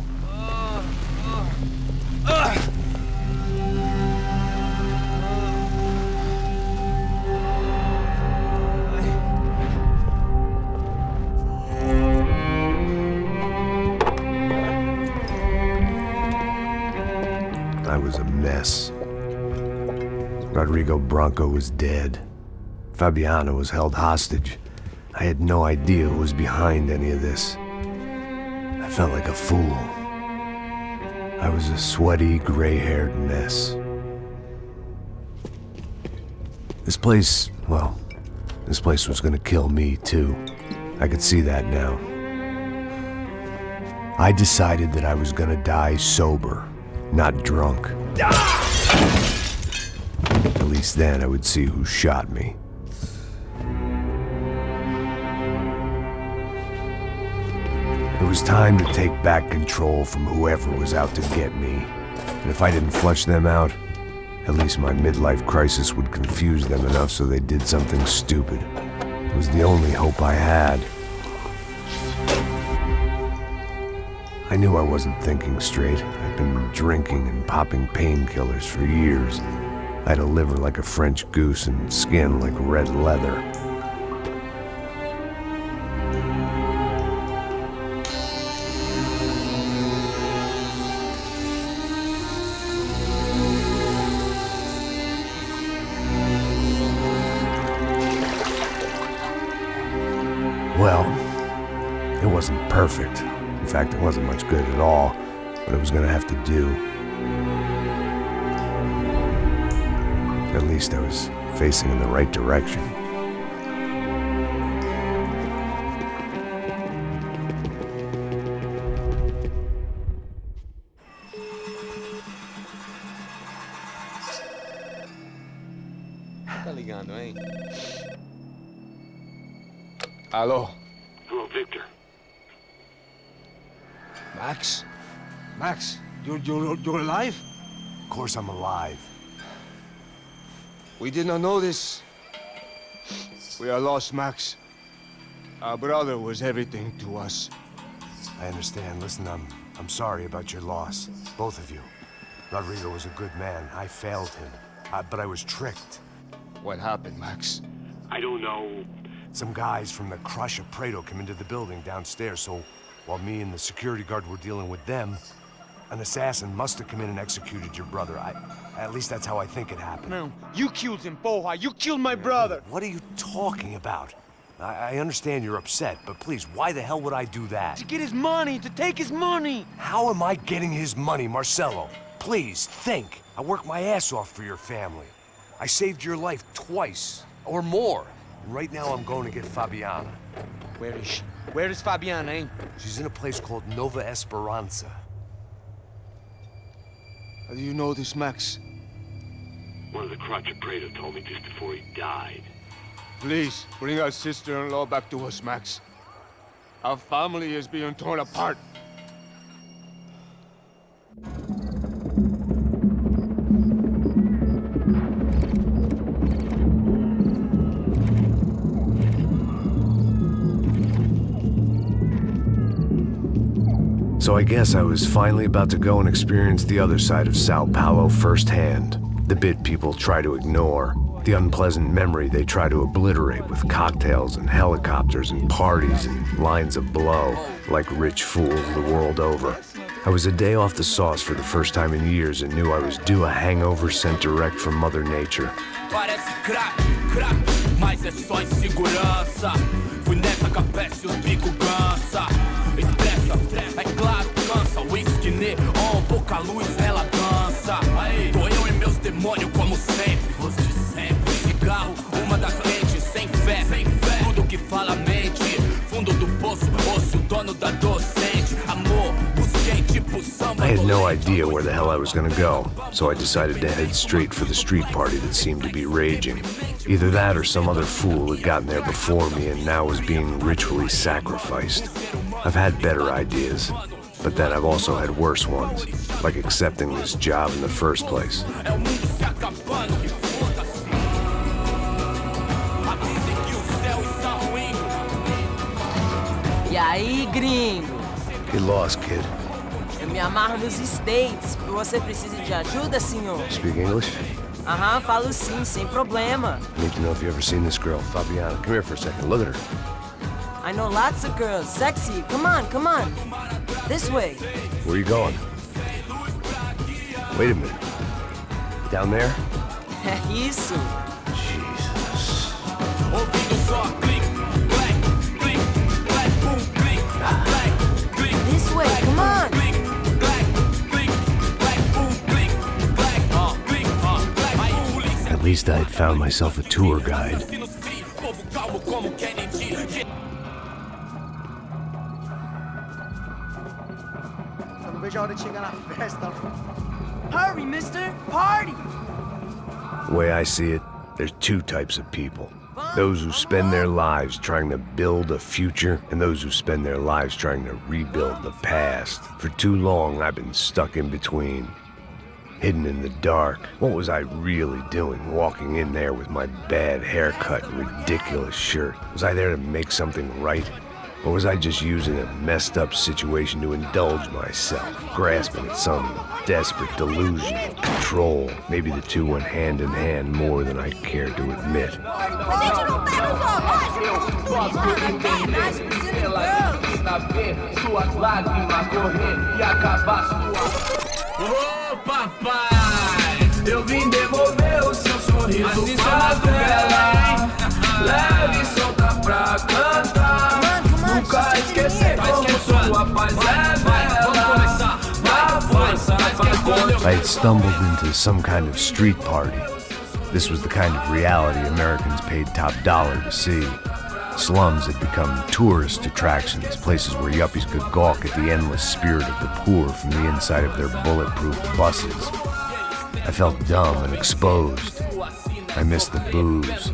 I was a mess. Rodrigo Bronco was dead. Fabiana was held hostage. I had no idea who was behind any of this. I felt like a fool. I was a sweaty, gray-haired mess. This place was gonna kill me too. I could see that now. I decided that I was gonna die sober, not drunk. At least then I would see who shot me. It was time to take back control from whoever was out to get me. And if I didn't flush them out, at least my midlife crisis would confuse them enough so they did something stupid. It was the only hope I had. I knew I wasn't thinking straight. I'd been drinking and popping painkillers for years. I had a liver like a French goose and skin like red leather. Well, it wasn't perfect. In fact, it wasn't much good at all, but it was gonna have to do. At least I was facing in the right direction. Tá ligando, hein? Alô? Hello, Victor. Max? Max, you're alive? Of course I'm alive. We did not know this. We are lost, Max. Our brother was everything to us. I understand. Listen, I'm sorry about your loss. Both of you. Rodrigo was a good man. I failed him. But I was tricked. What happened, Max? I don't know. Some guys from the Crush of Prado came into the building downstairs, so while me and the security guard were dealing with them, an assassin must have come in and executed your brother. At least that's how I think it happened. No, you killed him, Poha. You killed my brother. What are you talking about? I understand you're upset, but please, why the hell would I do that? To get his money, to take his money. How am I getting his money, Marcelo? Please, think. I worked my ass off for your family. I saved your life twice, or more. And right now I'm going to get Fabiana. Where is she? Where is Fabiana, eh? She's in a place called Nova Esperanza. How do you know this, Max? One of the Crotch of Prado told me just before he died. Please, bring our sister-in-law back to us, Max. Our family is being torn apart. So I guess I was finally about to go and experience the other side of Sao Paulo firsthand. The bit people try to ignore. The unpleasant memory they try to obliterate with cocktails and helicopters and parties and lines of blow, like rich fools the world over. I was a day off the sauce for the first time in years and knew I was due a hangover sent direct from Mother Nature. Parece crack, crack, mas é só insegurança. Fui nessa com a peste e os bico cansa. Expressa, é claro, cansa. Whisky, neon, pouca luz, ela dança. Aí, tô eu e meus demônios como sempre. Os de sempre. Cigarro, uma da frente, sem fé. Tudo que fala mente. Fundo do poço, osso, dono da docente. Amor, busquei tipo samba. I had no idea where the hell I was gonna go, so I decided to head straight for the street party that seemed to be raging. Either that or some other fool had gotten there before me and now was being ritually sacrificed. I've had better ideas, but then I've also had worse ones, like accepting this job in the first place. E aí, gringo? Get lost, kid. Eu me amarro nos States. Você precisa de ajuda, senhor? Speak English? Aham, falo sim, sem problema. I need to know if you've ever seen this girl, Fabiana. Come here for a second. Look at her. I know lots of girls. Sexy. Come on, come on. This way. Where are you going? Wait a minute. Down there? É isso. Jesus. This way, come on. At least I had found myself a tour guide. Eu não vejo a hora de chegar na festa. Hurry, mister. Party. The way I see it, there's two types of people. Those who spend their lives trying to build a future, and those who spend their lives trying to rebuild the past. For too long, I've been stuck in between. Hidden in the dark. What was I really doing, walking in there with my bad haircut and ridiculous shirt? Was I there to make something right? Or was I just using a messed up situation to indulge myself, grasping at some desperate delusion of control? Maybe the two went hand in hand more than I cared to admit. Ô papai, eu vim devolver o seu sorriso Favela. Leve e solta pra cantar. Nunca esquecer como sua paz é bela. Dá força pra I had stumbled into some kind of street party. This was the kind of reality Americans paid top dollar to see. Slums had become tourist attractions, places where yuppies could gawk at the endless spirit of the poor from the inside of their bulletproof buses. I felt dumb and exposed. I missed the booze.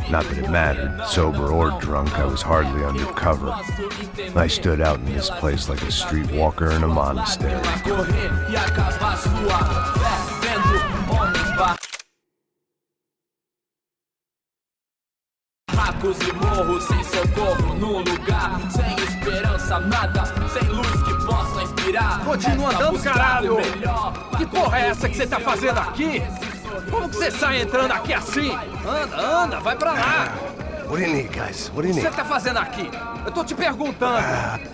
Not that it mattered, sober or drunk, I was hardly undercover. I stood out in this place like a streetwalker in a monastery. Barracos e morros sem socorro num lugar sem esperança, nada, sem luz que possa inspirar. Continua andando, caralho! Que porra é essa que você tá fazendo aqui? Como que você sai entrando aqui assim? Anda, anda, vai pra lá! What do you need, guys? What do you O que need? você tá fazendo aqui? Eu tô te perguntando.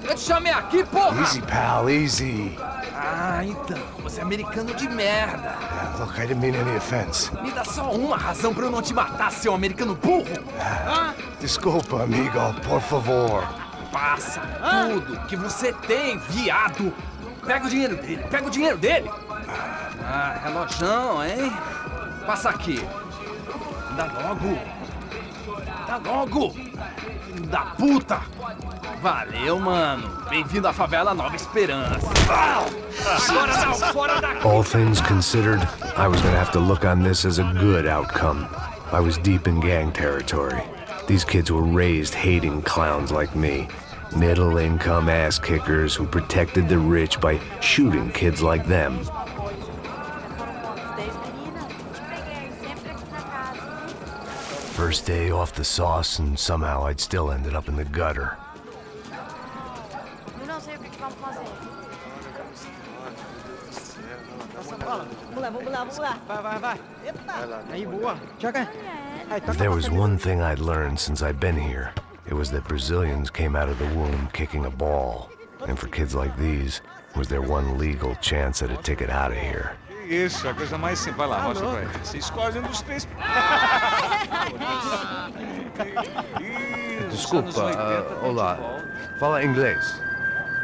Eu te chamei aqui, porra! Easy, pal, easy. Ah, então, você é americano de merda. Look, I didn't mean any offense. Me dá só uma razão pra eu não te matar, seu americano burro. Desculpa, amigo, por favor. Passa tudo que você tem, viado. Pega o dinheiro dele, pega o dinheiro dele. Ah, relojão, hein? Passa aqui. Dá logo. Dá logo. Filho da puta. Valeu, mano. Bem-vindo à favela Nova Esperança. Agora não, fora daqui. All things considered, I was gonna have to look on this as a good outcome. I was deep in gang territory. These kids were raised hating clowns like me. Middle-income ass-kickers who protected the rich by shooting kids like them. First day off the sauce, and somehow I'd still ended up in the gutter. Não sei o que vamos fazer. Vamos lá. Vai. Aí, boa. Joga. If there was one thing I'd learned since I'd been here, it was that Brazilians came out of the womb kicking a ball. And for kids like these, was their one legal chance at a ticket out of here. Isso, a coisa mais simples. Vai lá, mostra pra ele. Você escolhe um dos três. Desculpa, olá. Fala inglês.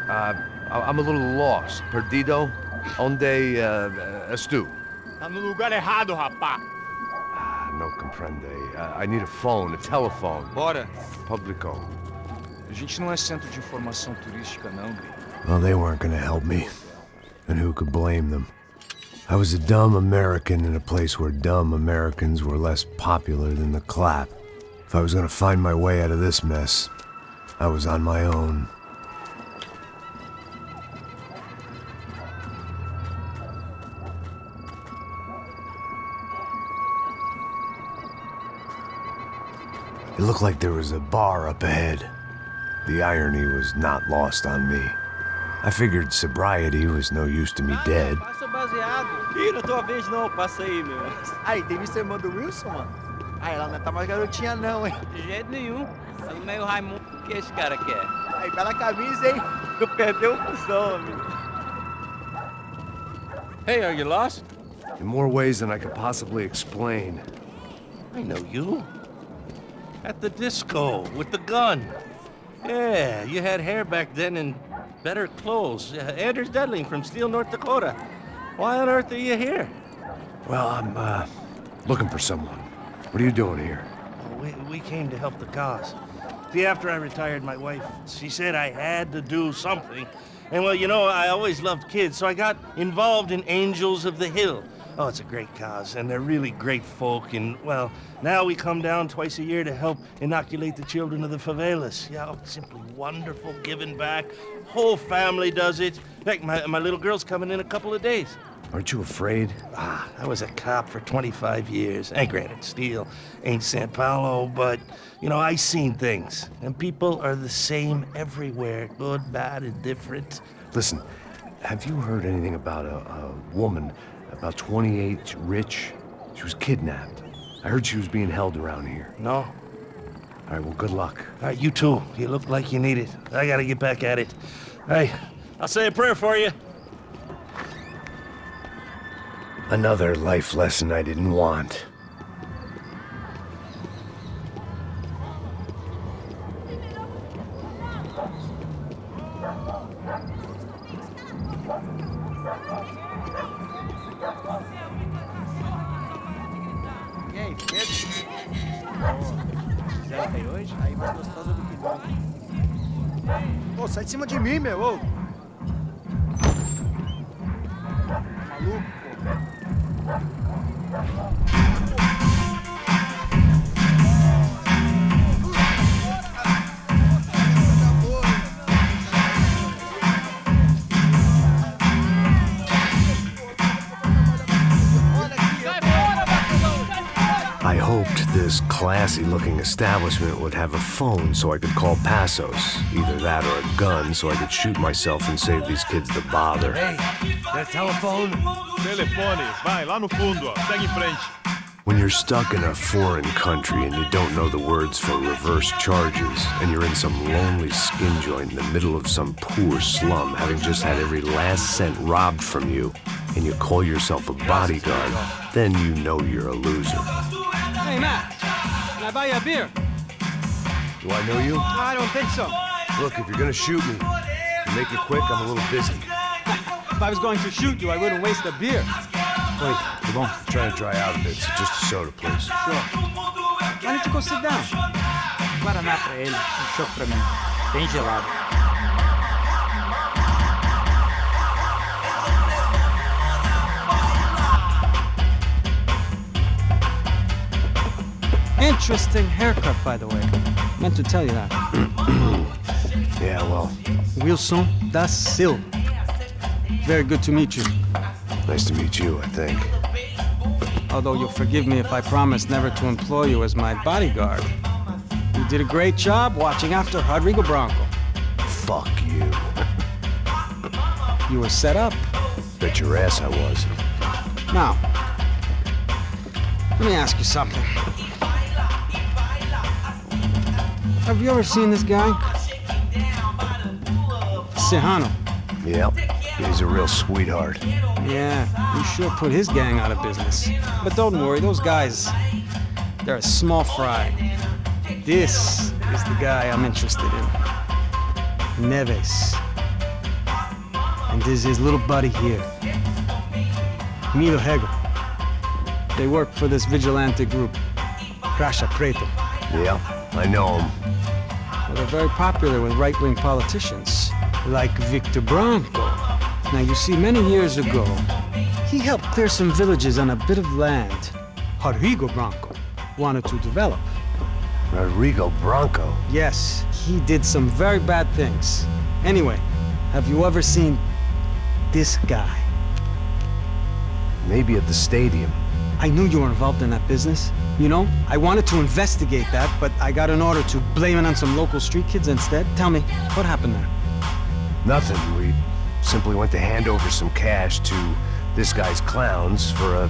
I'm a little lost. Perdido? Onde estou? Tá no lugar errado, rapá. No comprende. I need a phone, a telephone. Bora. Publico. A gente não é centro de informação turística, não, Gui. Well, they weren't gonna help me. And who could blame them? I was a dumb American in a place where dumb Americans were less popular than the clap. If I was gonna find my way out of this mess, I was on my own. It looked like there was a bar up ahead. The irony was not lost on me. I figured sobriety was no use to me dead. Passa baseado. Ih, não é tua vez não, passa aí, meu. Aí, tem visto a irmã do Wilson, mano? Aí, ela não tá mais garotinha não, hein? De jeito nenhum. Ela meio Raimundo. O que esse cara quer? Aí, bela camisa, hein? Tu perdeu o cuzão, amigo. Hey, are you lost? In more ways than I could possibly explain. I know you. At the disco, with the gun. Yeah, you had hair back then and better clothes. Anders Dudling from Steele, North Dakota. Why on earth are you here? Well, I'm, looking for someone. What are you doing here? We came to help the cause. See, after I retired, my wife, she said I had to do something. And well, you know, I always loved kids, so I got involved in Angels of the Hill. Oh, it's a great cause, and they're really great folk, and, well, now we come down twice a year to help inoculate the children of the favelas. Yeah, oh, simply wonderful, giving back. Whole family does it. In fact, my little girl's coming in a couple of days. Aren't you afraid? I was a cop for 25 years. And granted, Steele ain't San Paulo, but, you know, I seen things. And people are the same everywhere, good, bad, and different. Listen, have you heard anything about a woman about 28, rich? She was kidnapped. I heard she was being held around here. No. All right, well, good luck. All right, you too. You look like you need it. I gotta get back at it. Hey, I'll say a prayer for you. Another life lesson I didn't want. E aí, Pedro? Zero tem hoje? Aí mais gostosa do que bom. Ô, sai de cima de mim, meu! Ô. Maluco, pô. I hoped this classy-looking establishment would have a phone so I could call Passos. Either that or a gun so I could shoot myself and save these kids the bother. Hey, that telephone? Telefone, vai, lá no fundo, ó. Segue em frente. When you're stuck in a foreign country and you don't know the words for reverse charges, and you're in some lonely skin joint in the middle of some poor slum, having just had every last cent robbed from you, and you call yourself a bodyguard, then you know you're a loser. Hey, Matt, can I buy you a beer? Do I know you? I don't think so. Look, if you're gonna shoot me, make it quick, I'm a little busy. If I was going to shoot you, I wouldn't waste a beer. Wait, come on. I'm trying to dry out a bit, so just a soda, please. Sure. Why don't you go sit down? Guaraná pra ele, choco pra mim. Bem gelado. Interesting haircut, by the way. Meant to tell you that. Yeah, well. Wilson da Silva. Very good to meet you. Nice to meet you, I think. Although you'll forgive me if I promise never to employ you as my bodyguard. You did a great job watching after Rodrigo Branco. Fuck you. You were set up. Bet your ass I was. Now, let me ask you something. Have you ever seen this guy? Serrano. Yep, he's a real sweetheart. Yeah, he sure put his gang out of business. But don't worry, those guys, they're a small fry. This is the guy I'm interested in. Neves. And this is his little buddy here. Milo Hegel. They work for this vigilante group, Crasha Preto. Yeah, I know him. Well, they're very popular with right-wing politicians, like Victor Branco. Now, you see, many years ago, he helped clear some villages on a bit of land Rodrigo Branco wanted to develop. Rodrigo Branco? Yes, he did some very bad things. Anyway, have you ever seen this guy? Maybe at the stadium. I knew you were involved in that business. You know, I wanted to investigate that, but I got an order to blame it on some local street kids instead. Tell me, what happened there? Nothing. We simply went to hand over some cash to this guy's clowns for a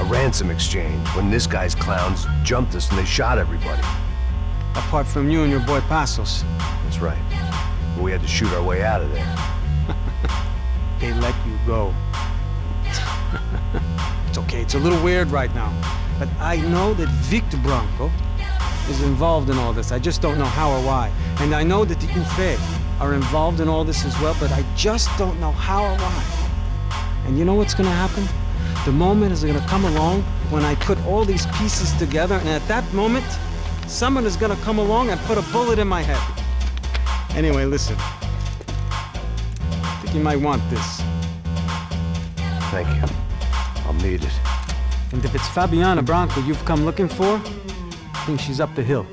ransom exchange when this guy's clowns jumped us and they shot everybody. Apart from you and your boy Passos. That's right. We had to shoot our way out of there. They let you go. It's okay, it's a little weird right now. But I know that Victor Branco is involved in all this. I just don't know how or why. And I know that the UFE are involved in all this as well, but I just don't know how or why. And you know what's gonna happen? The moment is gonna come along when I put all these pieces together, and at that moment, someone is gonna come along and put a bullet in my head. Anyway, listen. I think you might want this. Thank you. I'll need it. And if it's Fabiana Branco you've come looking for, I think she's up the hill.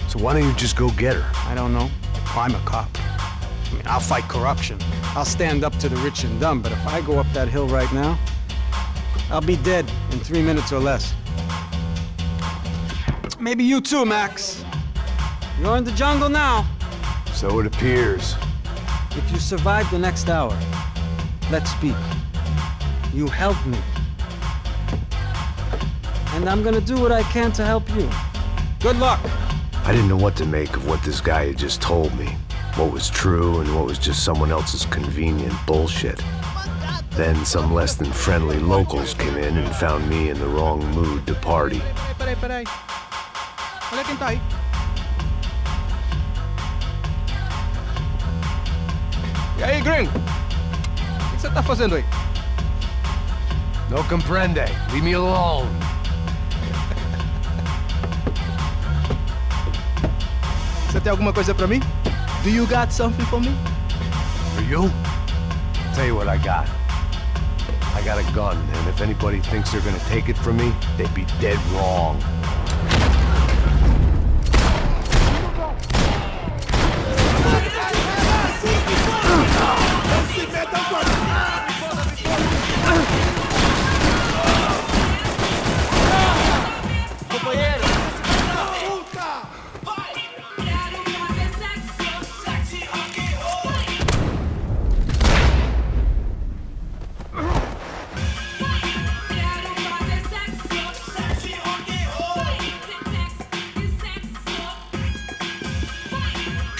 So why don't you just go get her? I don't know. I'm a cop. I mean, I'll fight corruption. I'll stand up to the rich and dumb, but if I go up that hill right now, I'll be dead in 3 minutes or less. Maybe you too, Max. You're in the jungle now. So it appears. If you survive the next hour, let's speak. You help me. And I'm gonna do what I can to help you. Good luck! I didn't know what to make of what this guy had just told me. What was true and what was just someone else's convenient bullshit. Then some less than friendly locals came in and found me in the wrong mood to party. Peraí. Olha quem tá aí. E aí, gringo? O que você tá fazendo aí? No comprende. Leave me alone. Você tem alguma coisa pra mim? Do you got something for me? For you? Tell you what I got. I got a gun, and if anybody thinks they're gonna take it from me, they'd be dead wrong.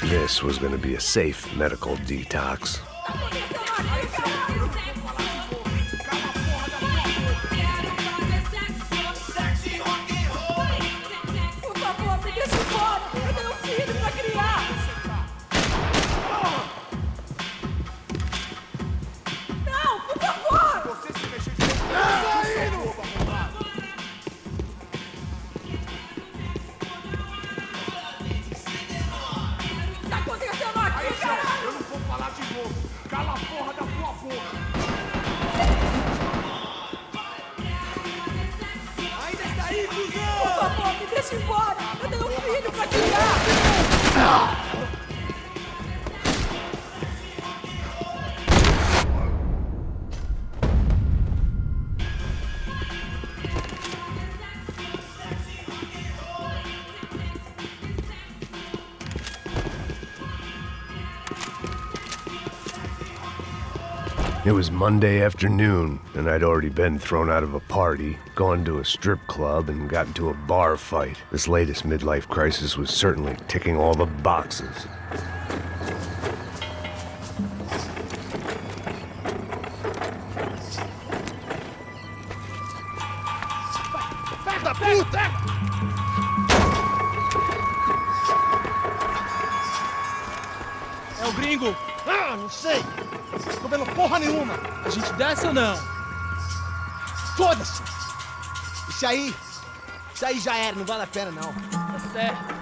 This was gonna be a safe medical detox. It was Monday afternoon, and I'd already been thrown out of a party, gone to a strip club, and got into a bar fight. This latest midlife crisis was certainly ticking all the boxes. puta! É o gringo! Ah, não sei! Tô vendo porra nenhuma! A gente desce ou não? Foda-se! Isso aí já era, não vale a pena não. Tá certo.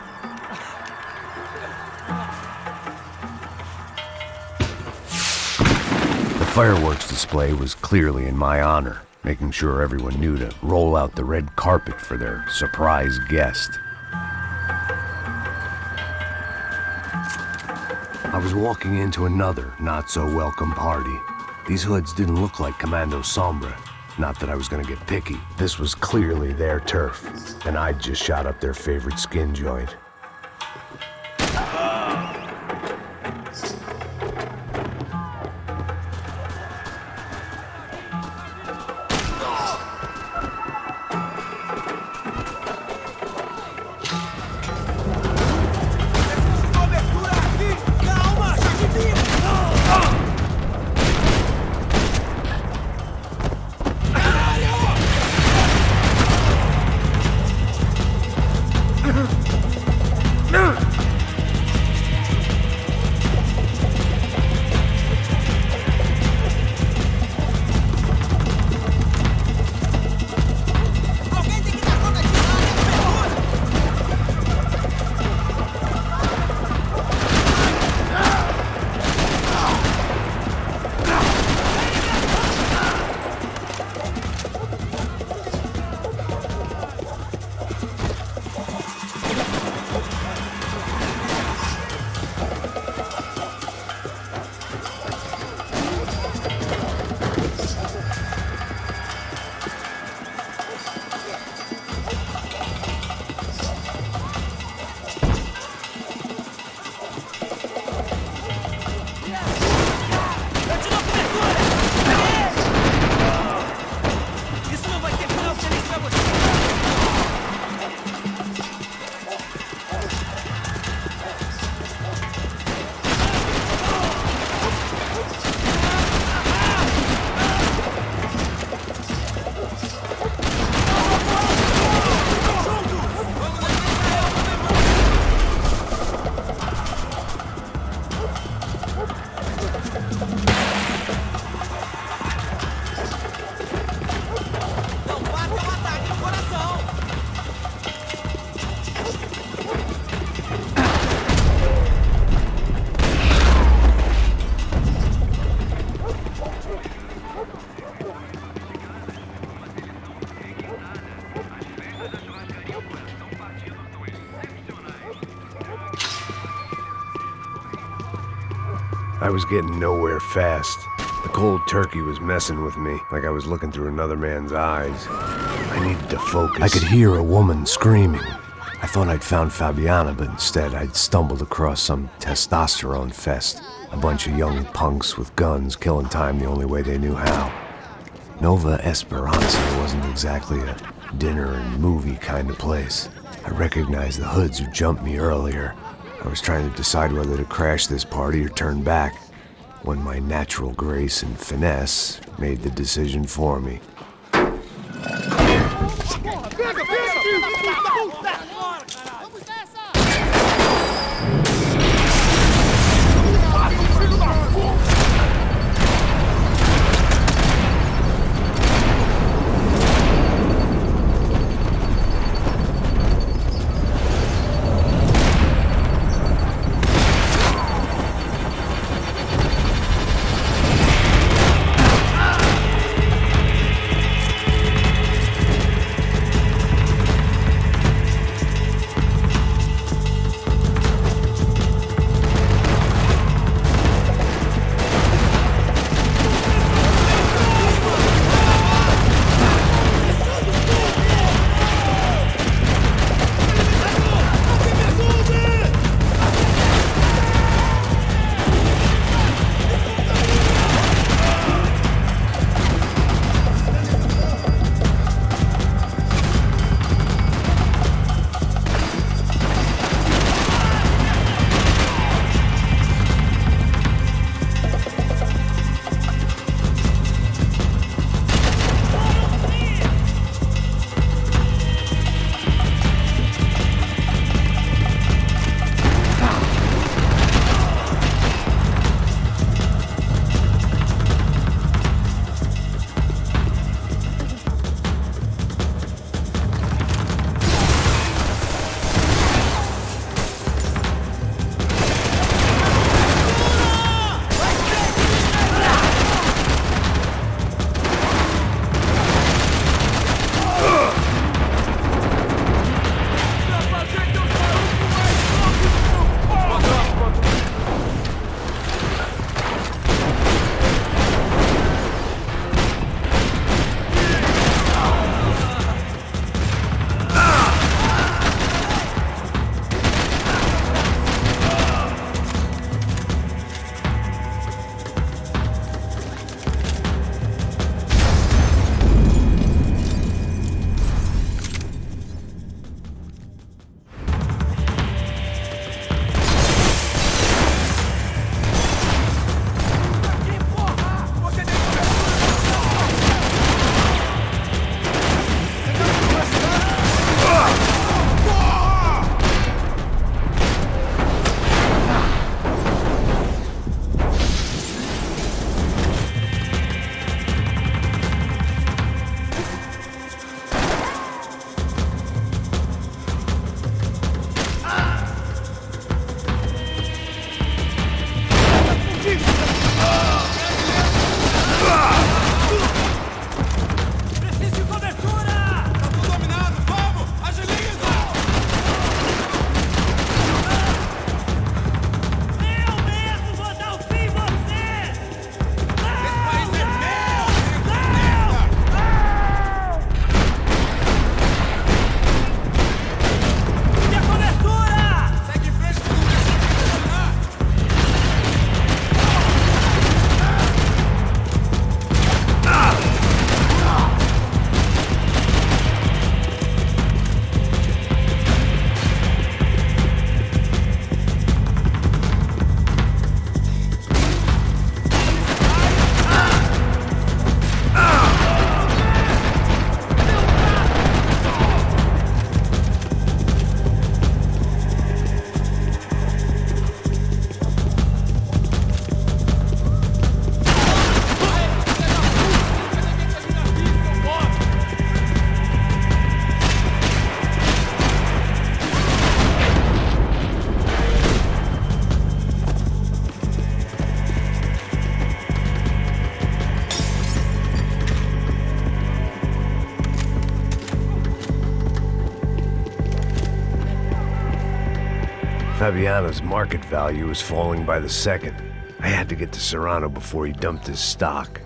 The fireworks display was clearly in my honor, making sure everyone knew to roll out the red carpet for their surprise guest. I was walking into another not-so-welcome party. These hoods didn't look like Commando Sombra. Not that I was gonna get picky. This was clearly their turf, and I'd just shot up their favorite skin joint. I was getting nowhere fast. The cold turkey was messing with me, like I was looking through another man's eyes. I needed to focus. I could hear a woman screaming. I thought I'd found Fabiana, but instead I'd stumbled across some testosterone fest. A bunch of young punks with guns killing time the only way they knew how. Nova Esperanza wasn't exactly a dinner and movie kind of place. I recognized the hoods who jumped me earlier. I was trying to decide whether to crash this party or turn back, when my natural grace and finesse made the decision for me. Fabiano's market value was falling by the second. I had to get to Serrano before he dumped his stock.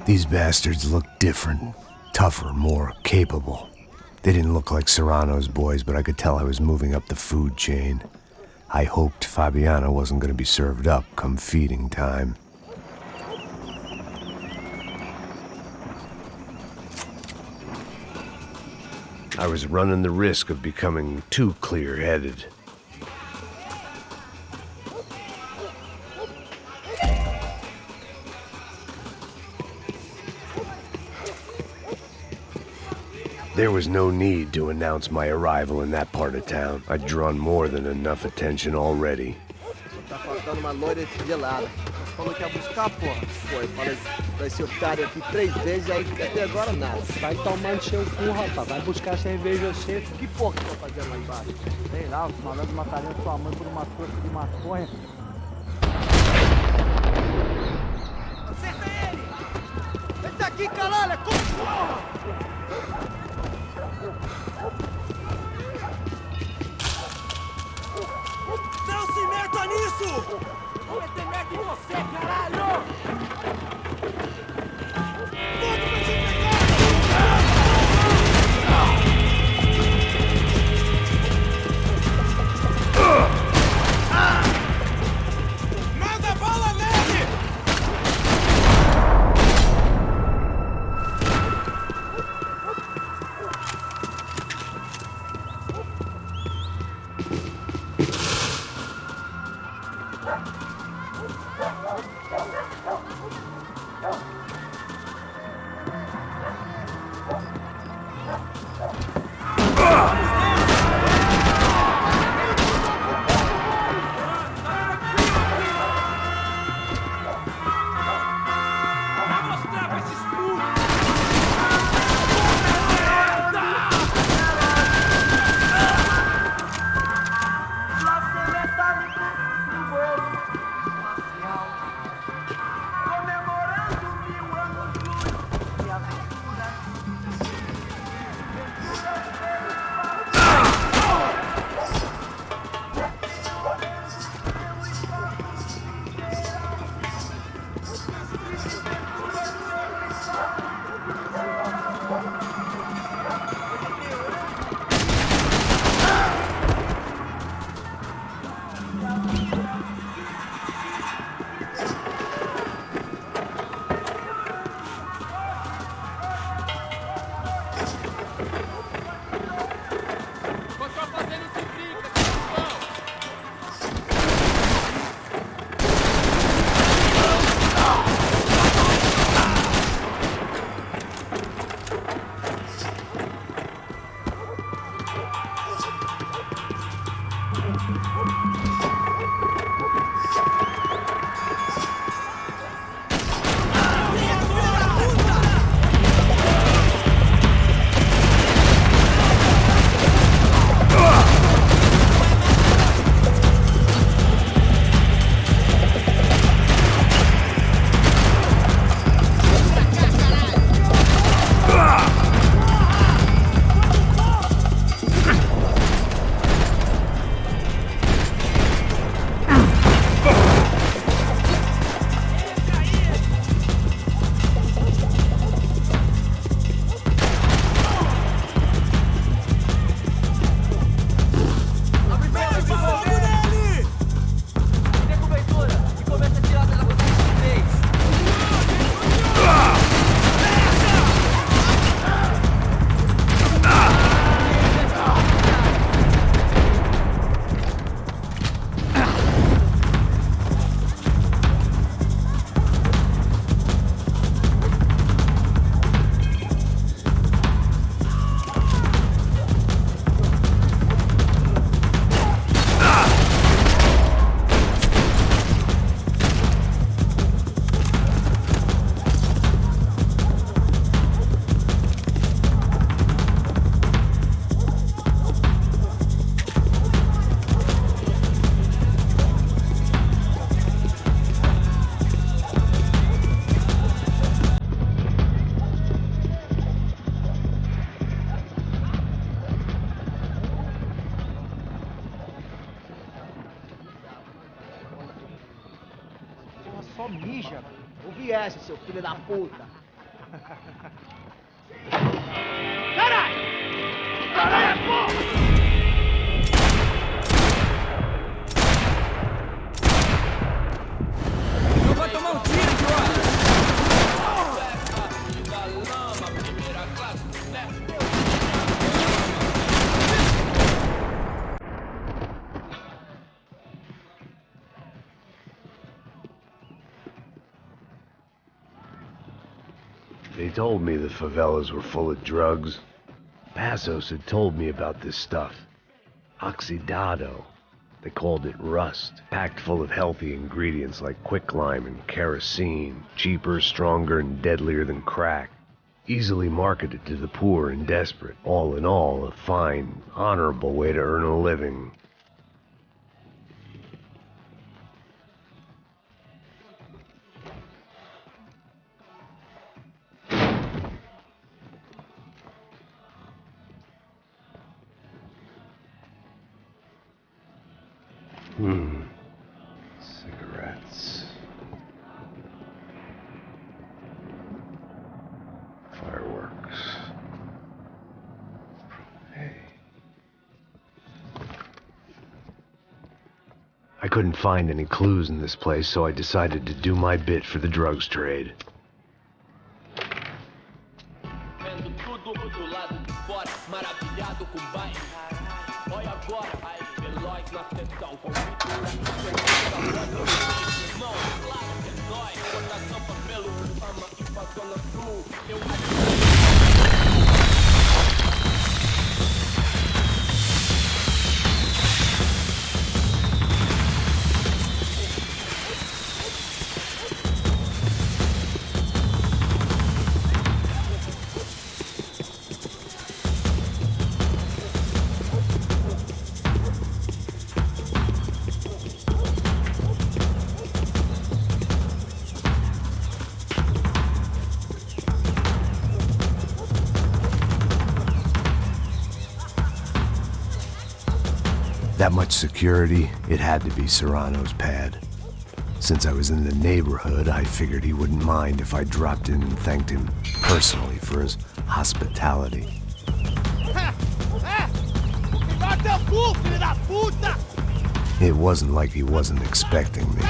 These bastards looked different, tougher, more capable. They didn't look like Serrano's boys, but I could tell I was moving up the food chain. I hoped Fabiano wasn't going to be served up come feeding time. I was running the risk of becoming too clear-headed. There was no need to announce my arrival in that part of town. I'd drawn more than enough attention already. Tá faltando uma loira gelada. Falou que ia buscar, porra. Foi, falei pra esse otário aqui 3 vezes, aí até agora nada. Vai tomar no seu cu, rapaz. Vai buscar cerveja você. Que porra que tá fazendo lá embaixo? Sei lá, os malandros matariam sua mãe por uma coisa de maconha. Acerta ele! Ele tá aqui, caralho! Porra! Não se meta nisso! Vou meter merda em você, caralho! Tudo pra te pegar! Manda bala nele! só mija. Ouvi essa, seu filho da puta. Caralho! Caralho, porra! Não vai tomar um tiro, brother! They told me the favelas were full of drugs. Passos had told me about this stuff. Oxidado. They called it rust, packed full of healthy ingredients like quicklime and kerosene, cheaper, stronger, and deadlier than crack. Easily marketed to the poor and desperate. All in all, a fine, honorable way to earn a living. Cigarettes. Fireworks. Hey. I couldn't find any clues in this place, so I decided to do my bit for the drugs trade. That much security, it had to be Serrano's pad. Since I was in the neighborhood, I figured he wouldn't mind if I dropped in and thanked him personally for his hospitality. It wasn't like he wasn't expecting me.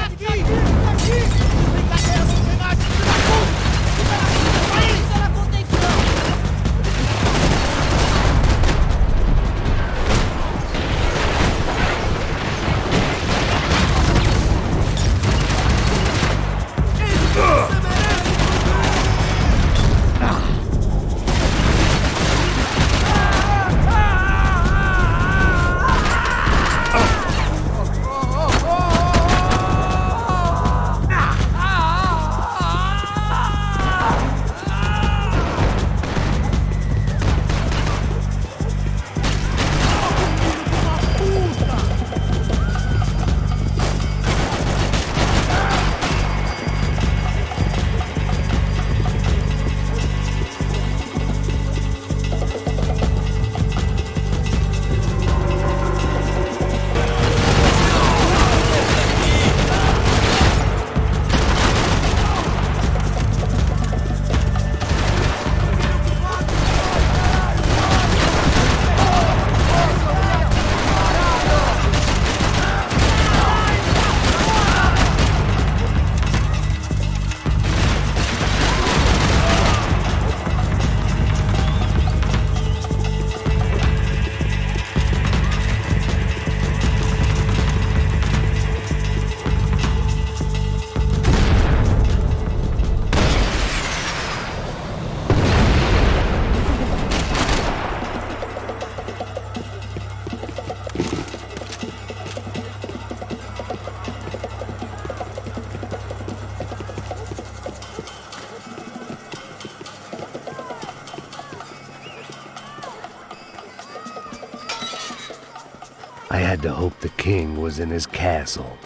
I had to hope the king was in his castle.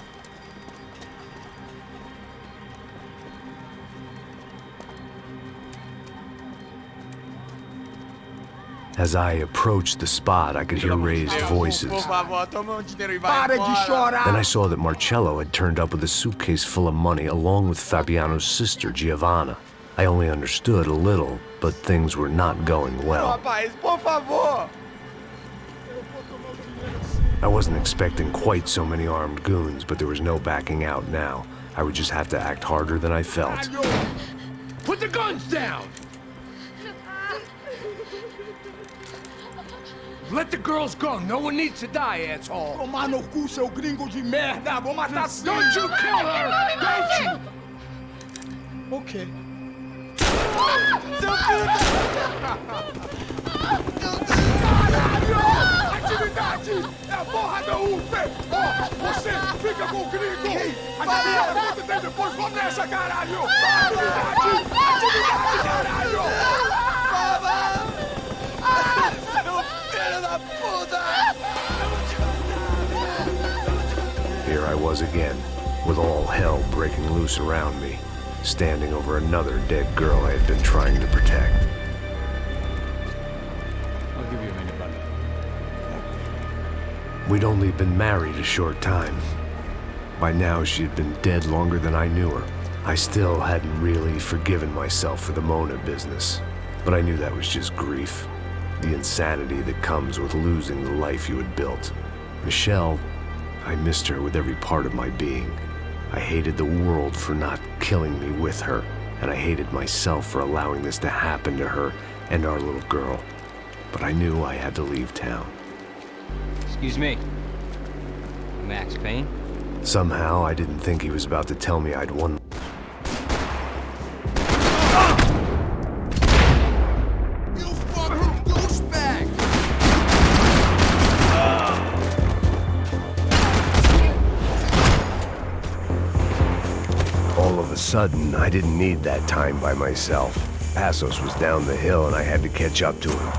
As I approached the spot, I could hear raised voices. Por favor, toma dinheiro e vai Para de embora. chorar! Then I saw that Marcello had turned up with a suitcase full of money along with Fabiano's sister, Giovanna. I only understood a little, but things were not going well. Rapaz, por favor! I wasn't expecting quite so many armed goons, but there was no backing out now. I would just have to act harder than I felt. Put the guns down! Let the girls go. No one needs to die, asshole. Tomar no cu, seu gringo de merda! Vou matar sim! Don't you kill her! Don't you! Ok. Seu filho Caralho! Atividade! É a porra da UP! Você fica com o gringo! A galera conta tem depois, vamos nessa, caralho! Atividade! Atividade, caralho! Seu filho da puta! Here I was again, with all hell breaking loose around me, standing over another dead girl I had been trying to protect. I'll give you a minute, buddy. We'd only been married a short time. By now, she had been dead longer than I knew her. I still hadn't really forgiven myself for the Mona business, but I knew that was just grief. The insanity that comes with losing the life you had built. Michelle, I missed her with every part of my being. I hated the world for not killing me with her, and I hated myself for allowing this to happen to her and our little girl. But I knew I had to leave town. Excuse me. Max Payne? Somehow, I didn't think he was about to tell me I'd won. All of a sudden, I didn't need that time by myself. Passos was down the hill and I had to catch up to him.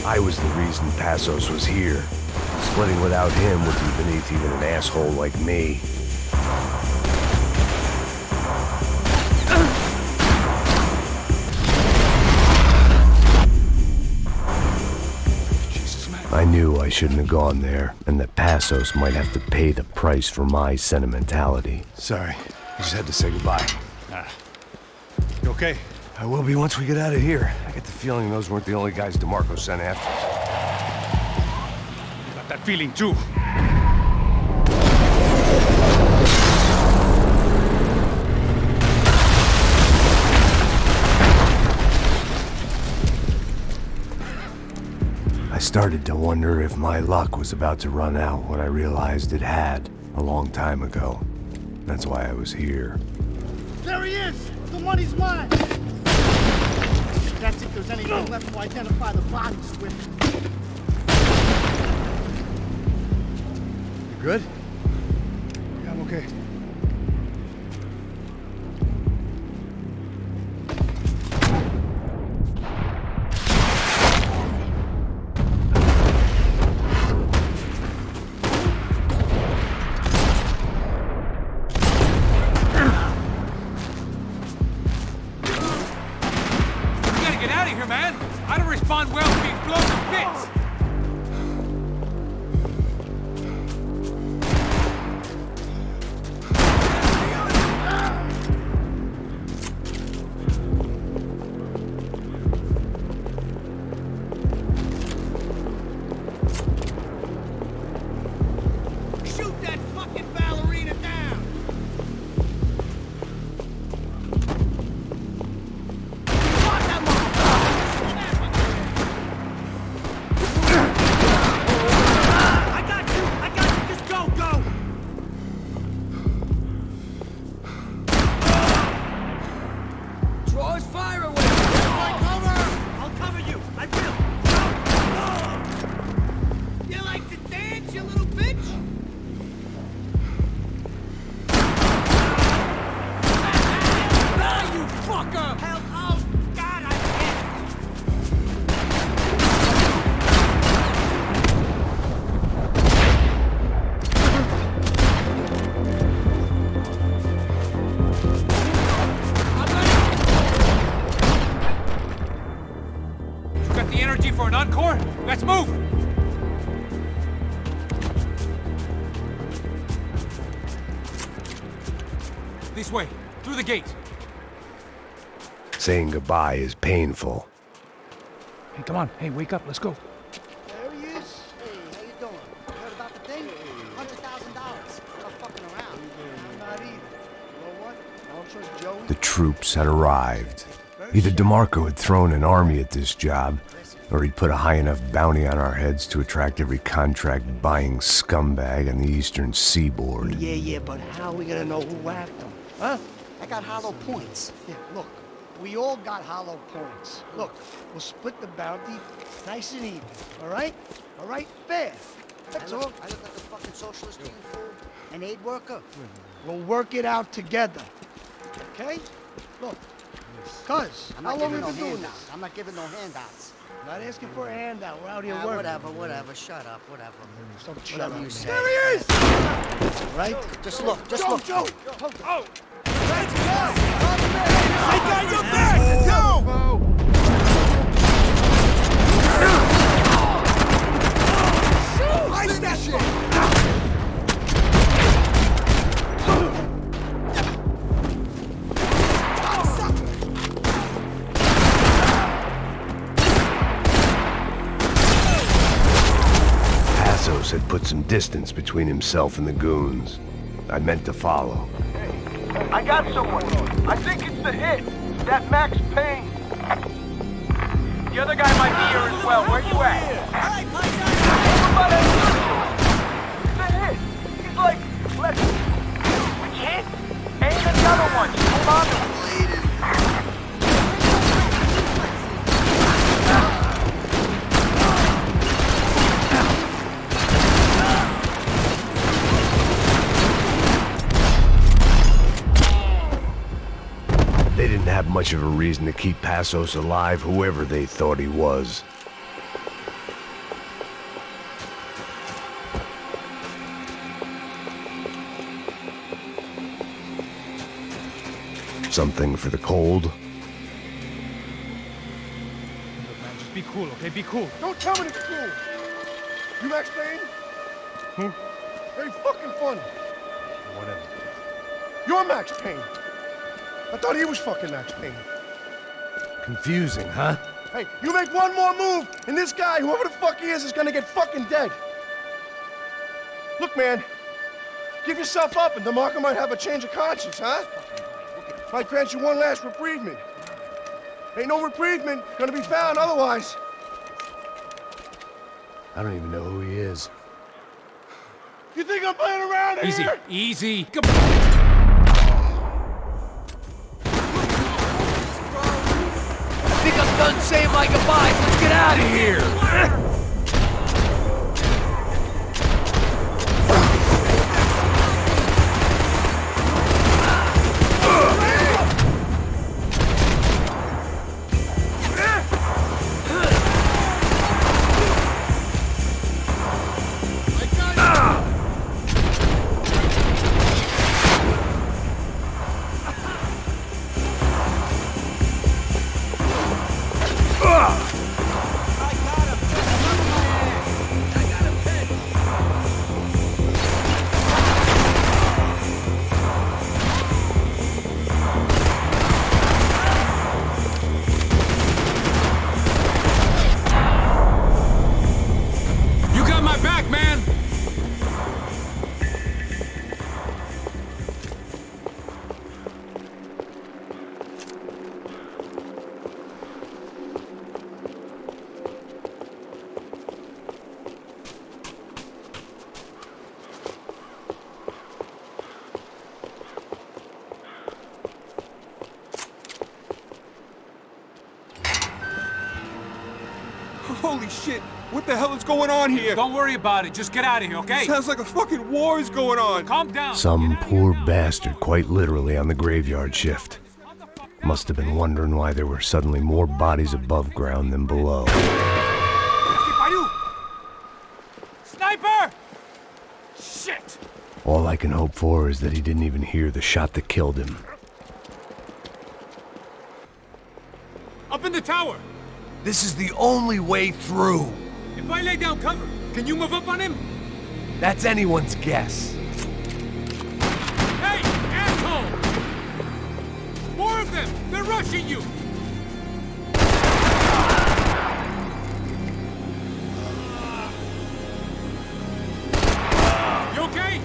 I was the reason Passos was here. Splitting without him would be beneath even an asshole like me. I knew I shouldn't have gone there, and that Passos might have to pay the price for my sentimentality. Sorry, I just had to say goodbye. You okay? I will be once we get out of here. I get the feeling those weren't the only guys DeMarco sent after us. Got that feeling too. I started to wonder if my luck was about to run out when I realized it had a long time ago. That's why I was here. There he is! The money's mine! That's if there's anything left to identify the bodies with. You good? Yeah, I'm okay. This way, through the gate. Saying goodbye is painful. Hey, come on. Hey, wake up. Let's go. There he is. Hey, how you doing? You heard about the thing? $100,000. I'm not fucking around. I'm not either. You know what? I don't trust Joey. The troops had arrived. Either DeMarco had thrown an army at this job, or he'd put a high enough bounty on our heads to attract every contract-buying scumbag on the eastern seaboard. Yeah, but how are we gonna know who whacked him? Huh? I got hollow points. Yeah, look, we all got hollow points. Look, we'll split the bounty nice and even, all right? All right? Fair. That's all. I look like a fucking socialist to you, fool. An aid worker. We'll work it out together. Okay? Look, cuz, how long have we been doing this? I'm not giving no handouts. Not asking for a handout. We're out here working. Whatever. Shut up, whatever. Shut up. You say. There he is! Right? Just look, Joe! Oh! Let's go! I got your back! Go! Ice that shit! Had put some distance between himself and the goons. I meant to follow. I got someone. I think it's the hit. That Max Payne. The other guy might be here as well. Where you at? It's the hit. He's like, which hit? Ain't the other one. Hold on to him. They didn't have much of a reason to keep Passos alive, whoever they thought he was. Something for the cold? Look, man, just be cool, okay? Be cool. Don't tell me to be cool. You Max Payne? Who? Very fucking funny. Whatever. You're Max Payne. I thought he was fucking Max Payne. Confusing, huh? Hey, you make one more move, and this guy, whoever the fuck he is gonna get fucking dead. Look, man, give yourself up, and DeMarco might have a change of conscience, huh? Might grant you one last reprievement. Ain't no reprievement gonna be found otherwise. I don't even know who he is. You think I'm playing around here? Easy. Come I think I'm done saying my goodbyes. Let's get out of here. Holy shit! What the hell is going on here? Don't worry about it. Just get out of here, okay? Sounds like a fucking war is going on. Calm down. Some poor bastard quite literally on the graveyard shift. Must have been wondering why there were suddenly more bodies above ground than below. Sniper! Shit! All I can hope for is that he didn't even hear the shot that killed him. Up in the tower! This is the only way through. If I lay down cover, can you move up on him? That's anyone's guess. Hey, asshole! get you! You okay?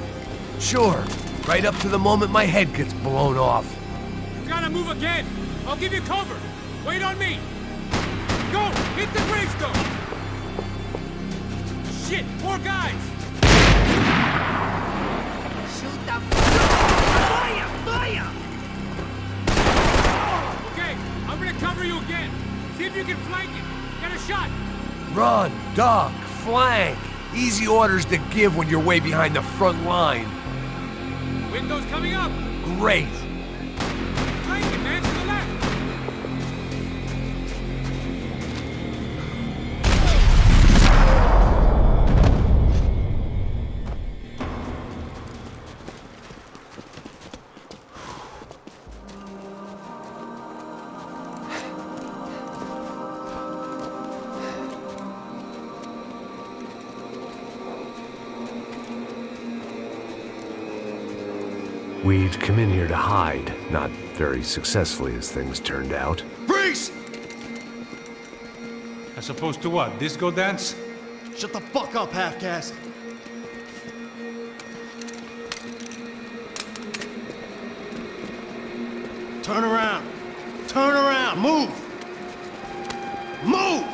Sure. Right up to the moment my head gets blown off. You gotta move again. I'll give you cover. Wait on me. Go! Hit the gravestone! Shit! More guys! Shoot them! Fire! Fire! Okay, I'm gonna cover you again. See if you can flank it. Get a shot. Run, duck, flank. Easy orders to give when you're way behind the front line. Window's coming up. Great. Flank it, man, to the left. We'd come in here to hide, not very successfully as things turned out. Freeze! As opposed to what? Disco dance? Shut the fuck up, half-caste. Turn around. Turn around. Move. Move!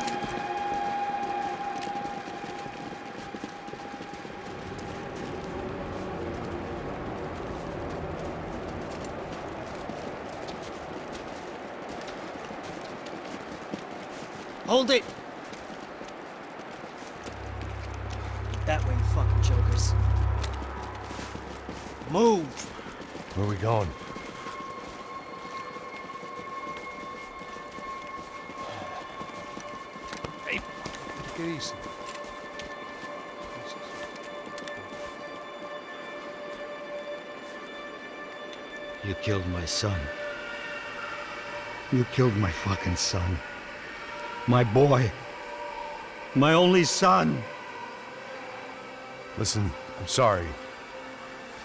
Hold it! That way, you fucking jokers. Move! Where are we going? Hey, take it easy. You killed my son. You killed my fucking son. My boy. My only son. Listen, I'm sorry.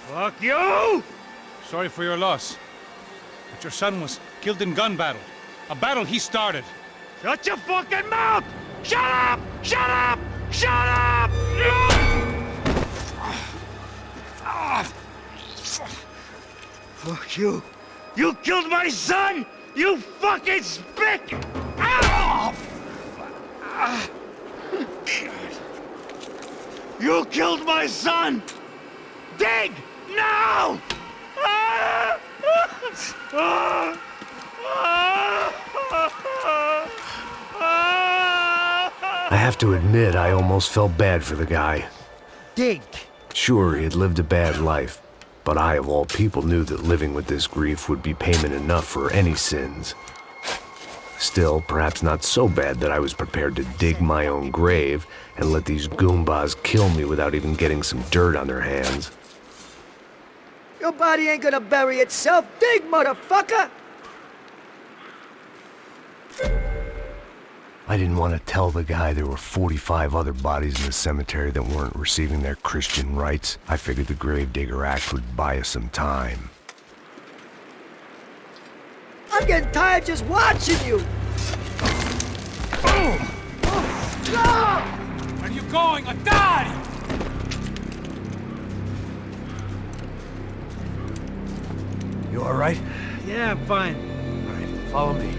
Fuck you! Sorry for your loss. But your son was killed in gun battle. A battle he started. Shut your fucking mouth! Shut up! Shut up! Shut up! Fuck you. You killed my son! You fucking spick! Ow! You killed my son! Dig! Now! I have to admit, I almost felt bad for the guy. Dig! Sure, he had lived a bad life, but I, of all people, knew that living with this grief would be payment enough for any sins. Still, perhaps not so bad that I was prepared to dig my own grave and let these Goombas kill me without even getting some dirt on their hands. Your body ain't gonna bury itself. Dig, motherfucker! I didn't want to tell the guy there were 45 other bodies in the cemetery that weren't receiving their Christian rites. I figured the Gravedigger Act would buy us some time. I'm getting tired just watching you! Where are you going? Atari! You all right? Yeah, I'm fine. All right, follow me.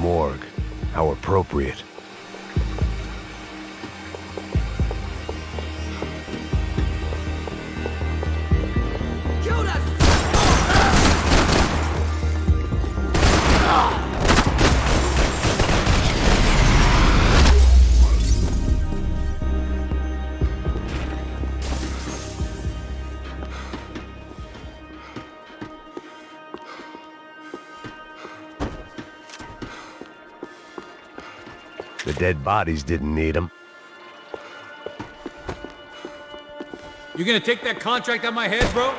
morgue. How appropriate. The dead bodies didn't need them. You gonna take that contract on my head, bro?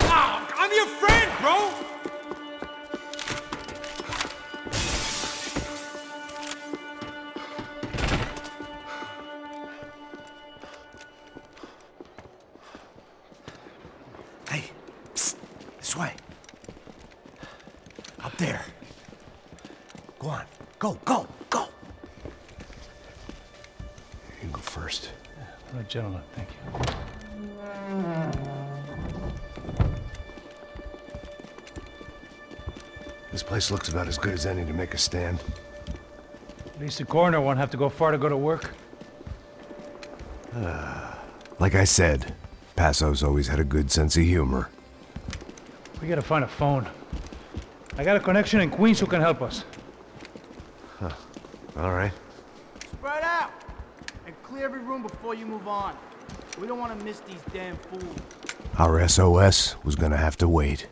Ah, I'm your friend, bro! Hey, psst, this way. Up there. Go on, go, go, go. You can go first. Oh, gentlemen, thank you. This place looks about as good as any to make a stand. At least the coroner won't have to go far to go to work. Like I said, Passo's always had a good sense of humor. We gotta find a phone. I got a connection in Queens who can help us. Huh. All right. Spread out! And clear every room before you move on. We don't want to miss these damn fools. Our SOS was gonna have to wait.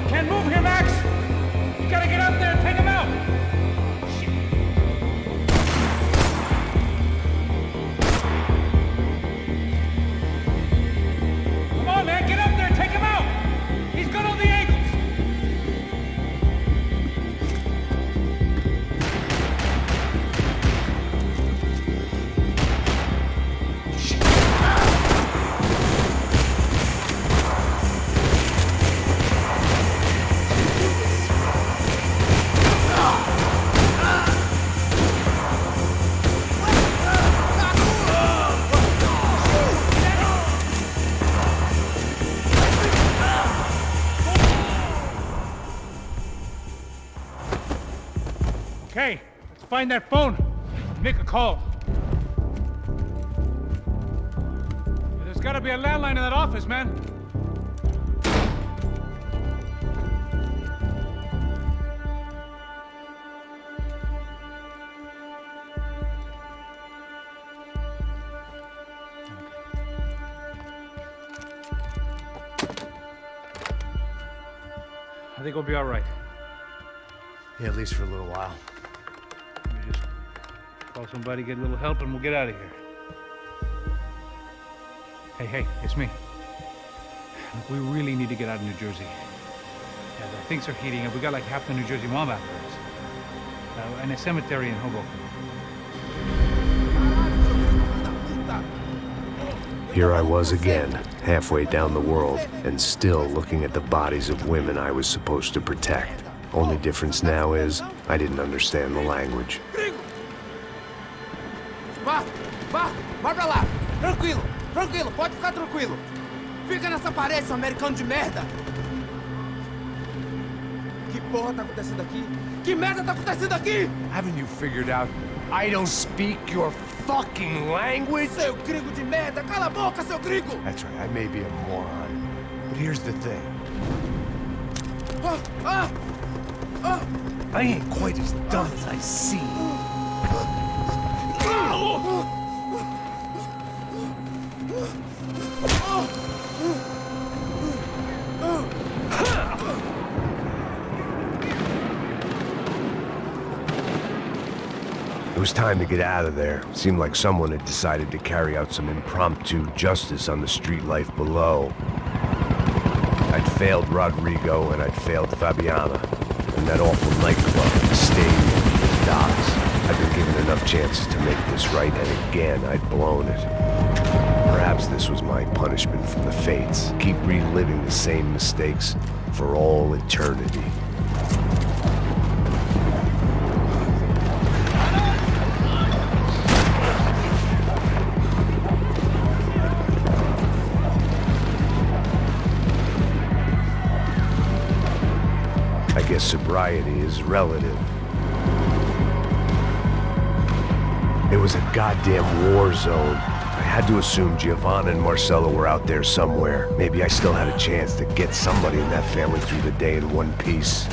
Can't move here, Max! You gotta get up there and take him out! Come on, man, get up there and take him out! He's good on the ankles! Okay, let's find that phone. Make a call. There's gotta be a landline in that office, man. I think we'll be all right. Yeah, at least for a little while. Let me just call somebody, get a little help, and we'll get out of here. Hey, it's me. Look, we really need to get out of New Jersey. Yeah, things are heating up. We got like half the New Jersey mob after us. And a cemetery in Hoboken. Here I was again, halfway down the world, and still looking at the bodies of women I was supposed to protect. Only difference now is, I didn't understand the language. Vai pra lá! Tranquilo, pode ficar tranquilo! Fica nessa parede, seu americano de merda! Que porra tá acontecendo aqui? Que merda tá acontecendo aqui? Haven't you figured out I don't speak your fucking language? Seu gringo de merda! Cala a boca, seu gringo! That's right, I may be a moron, but here's the thing. I ain't quite as dumb as I seem. It was time to get out of there. Seemed like someone had decided to carry out some impromptu justice on the street life below. I'd failed Rodrigo and I'd failed Fabiana. And that awful nightclub, the stadium, the docks. I'd been given enough chances to make this right, and again, I'd blown it. Perhaps this was my punishment from the fates. Keep reliving the same mistakes for all eternity. I guess sobriety is relative. It was a goddamn war zone. I had to assume Giovanna and Marcello were out there somewhere. Maybe I still had a chance to get somebody in that family through the day in one piece.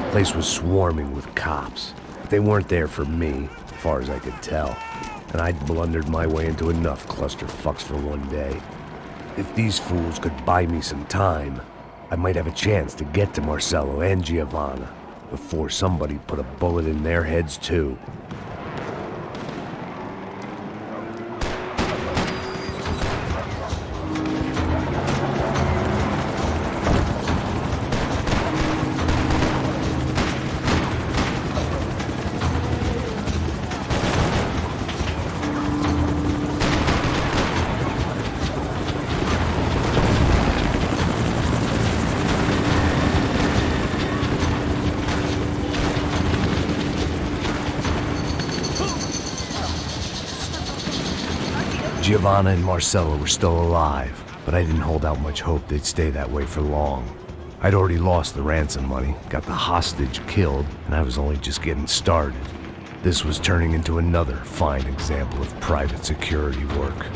The place was swarming with cops, but they weren't there for me, as far as I could tell. And I'd blundered my way into enough clusterfucks for one day. If these fools could buy me some time, I might have a chance to get to Marcello and Giovanna before somebody put a bullet in their heads too. Giovanna and Marcello were still alive, but I didn't hold out much hope they'd stay that way for long. I'd already lost the ransom money, got the hostage killed, and I was only just getting started. This was turning into another fine example of private security work.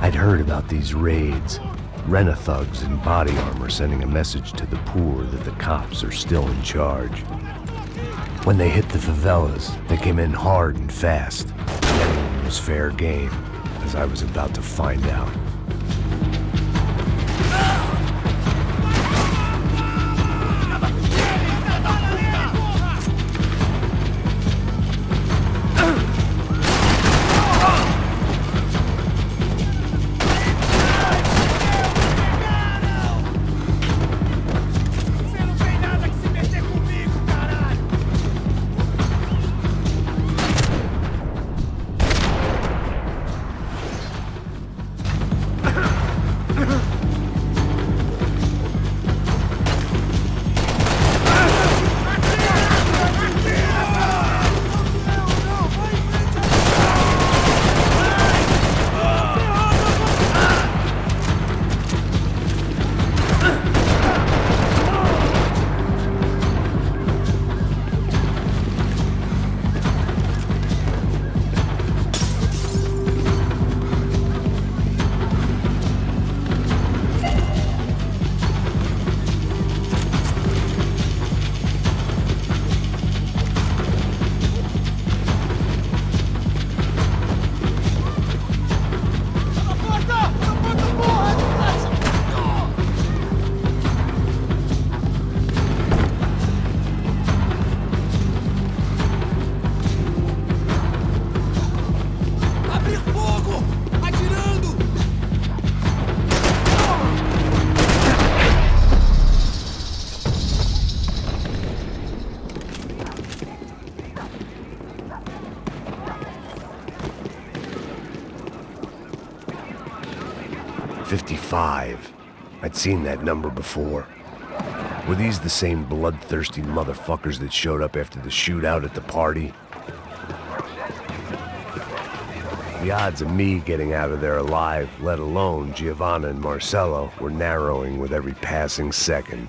I'd heard about these raids. Rent-a-thugs in body armor sending a message to the poor that the cops are still in charge. When they hit the favelas, they came in hard and fast. Anyone was fair game, as I was about to find out. I'd seen that number before. Were these the same bloodthirsty motherfuckers that showed up after the shootout at the party? The odds of me getting out of there alive, let alone Giovanna and Marcello, were narrowing with every passing second.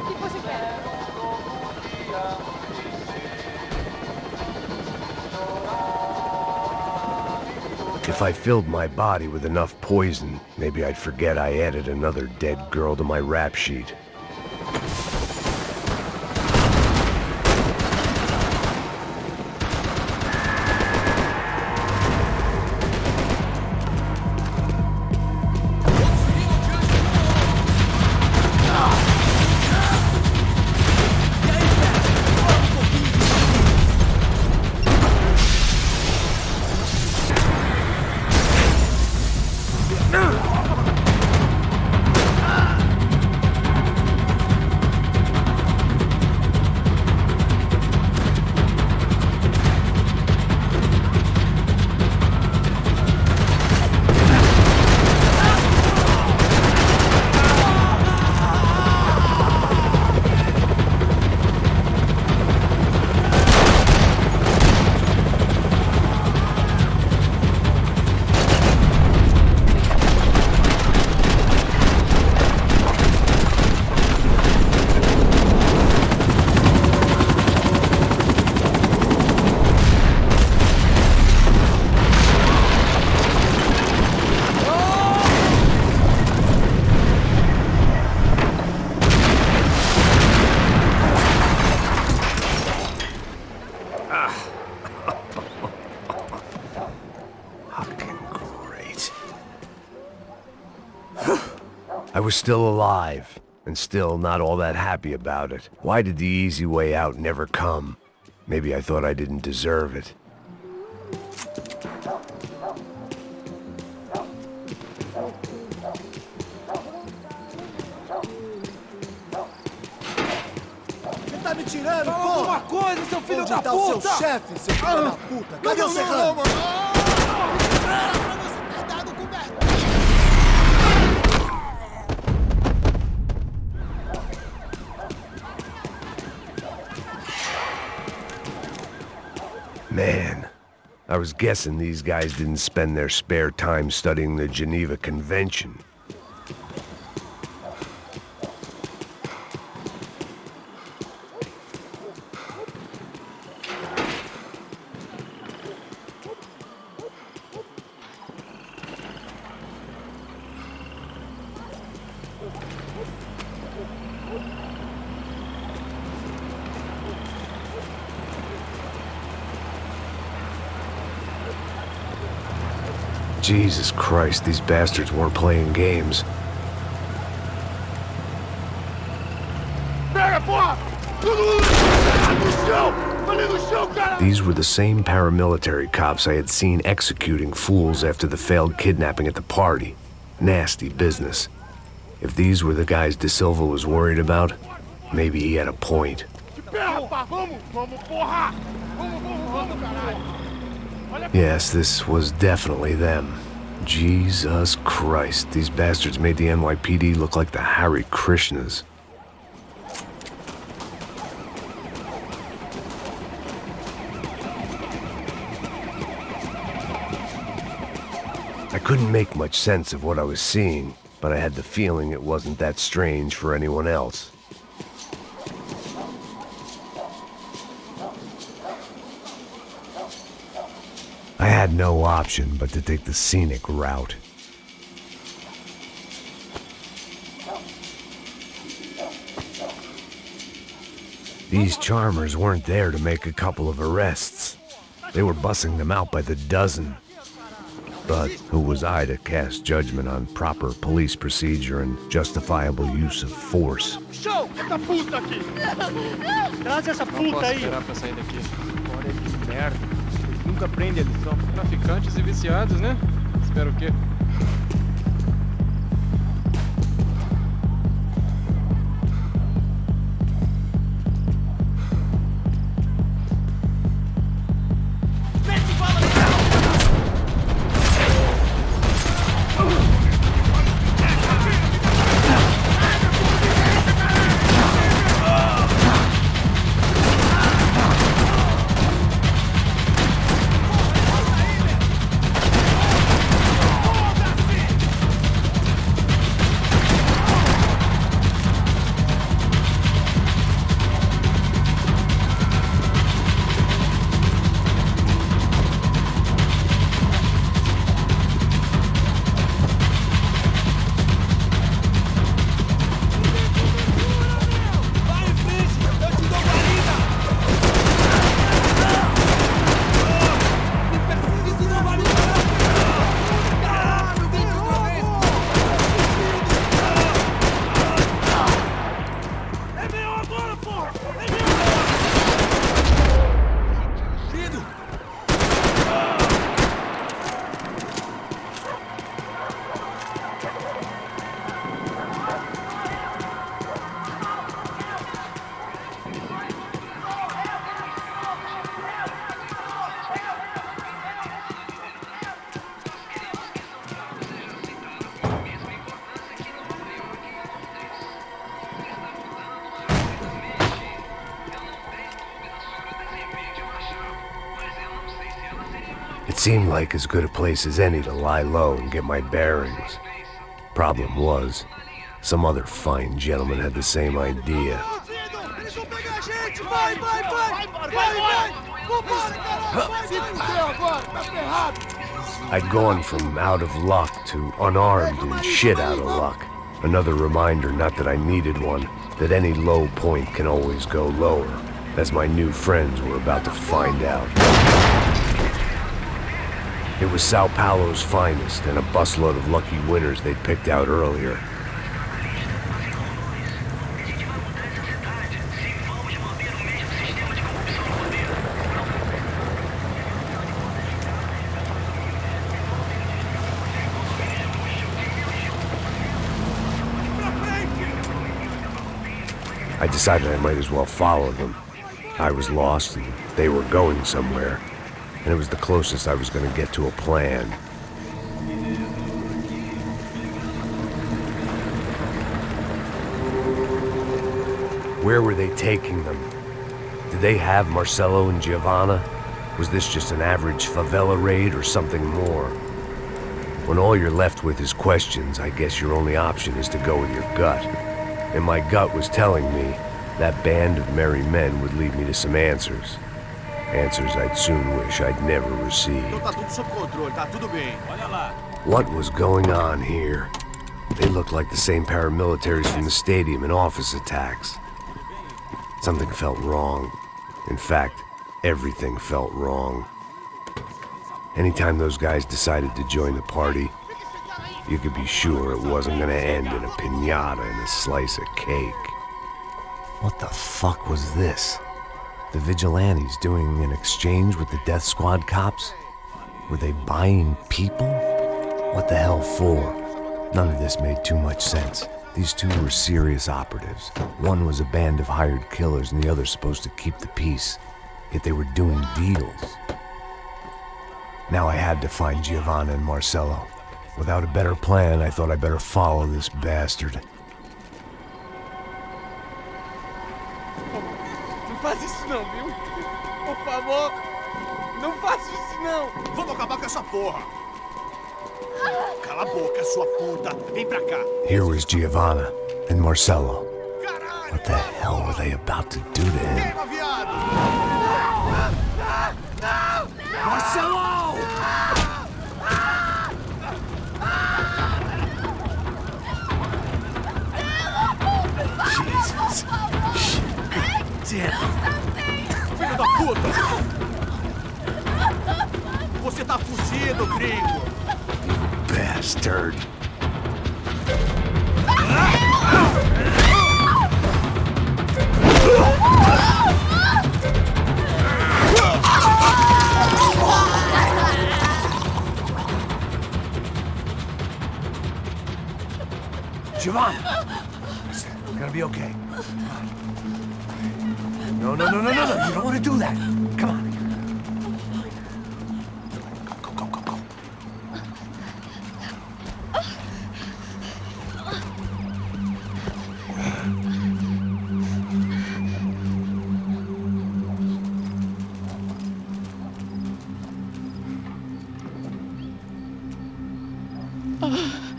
O que você quer? If I filled my body with enough poison, maybe I'd forget I added another dead girl to my rap sheet. I was still alive, and still not all that happy about it. Why did the easy way out never come? Maybe I thought I didn't deserve it. Você tá me tirando, Fala porra? alguma coisa, seu filho Onde da tá puta! o seu chefe, seu filho da puta? Cadê o Serrano? Man, I was guessing these guys didn't spend their spare time studying the Geneva Convention. Jesus Christ, these bastards weren't playing games. These were the same paramilitary cops I had seen executing fools after the failed kidnapping at the party. Nasty business. If these were the guys De Silva was worried about, maybe he had a point. Yes, this was definitely them. Jesus Christ, these bastards made the NYPD look like the Hare Krishnas. I couldn't make much sense of what I was seeing, but I had the feeling it wasn't that strange for anyone else. I had no option but to take the scenic route. These charmers weren't there to make a couple of arrests. They were bussing them out by the dozen. But who was I to cast judgment on proper police procedure and justifiable use of force? Show! Essa puta aqui! Traz essa puta aí! Não posso esperar pra sair daqui. Olha que merda. Eles nunca aprendem a lição. Traficantes e viciados, né? Espero o quê? seemed like as good a place as any to lie low and get my bearings. Problem was, some other fine gentleman had the same idea. I'd gone from out of luck to unarmed and shit out of luck. Another reminder, not that I needed one, that any low point can always go lower, as my new friends were about to find out. It was Sao Paulo's finest and a busload of lucky winners they'd picked out earlier. I decided I might as well follow them. I was lost and they were going somewhere, and it was the closest I was going to get to a plan. Where were they taking them? Did they have Marcelo and Giovanna? Was this just an average favela raid or something more? When all you're left with is questions, I guess your only option is to go with your gut. And my gut was telling me that band of merry men would lead me to some answers. Answers I'd soon wish I'd never received. What was going on here? They looked like the same paramilitaries from the stadium in office attacks. Something felt wrong. In fact, everything felt wrong. Anytime those guys decided to join the party, you could be sure it wasn't gonna end in a piñata and a slice of cake. What the fuck was this? The vigilantes doing an exchange with the death squad cops? Were they buying people? What the hell for? None of this made too much sense. These two were serious operatives. One was a band of hired killers and the other supposed to keep the peace. Yet they were doing deals. Now I had to find Giovanna and Marcelo. Without a better plan, I thought I'd better follow this bastard. Não faz isso não, viu? Por favor, não faça isso não. Vamos acabar com essa porra. Cala a boca, sua puta. Vem pra cá. Here was Giovanna and Marcelo. What the hell were they about to do to him? Marcelo! Jesus. Filho da puta! Você tá fugido, gringo! Bastard. Giovanna! It's gonna be okay. No. You don't want to do that. Come on. Go.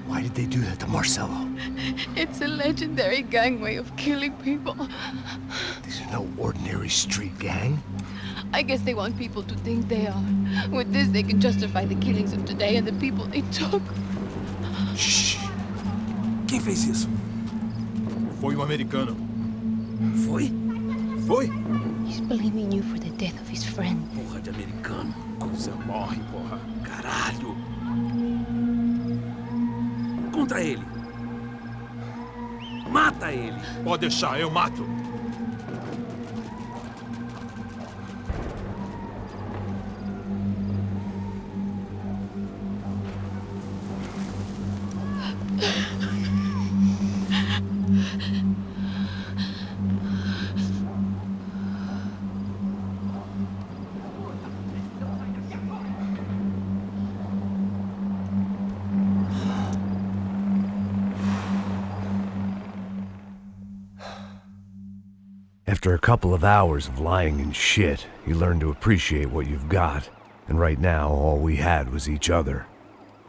Why did they do that to Marcelo? It's a legendary gang way of killing people. These are no ordinary street gang. I guess they want people to think they are. With this, they can justify the killings of today and the people they took. Shh. Quem fez isso? Foi um americano. Foi? He's blaming you for the death of his friend. Porra de americano. Você morre, porra. Caralho. Contra ele. Mata ele. Pode deixar, eu mato. After a couple of hours of lying in shit, you learn to appreciate what you've got. And right now, all we had was each other.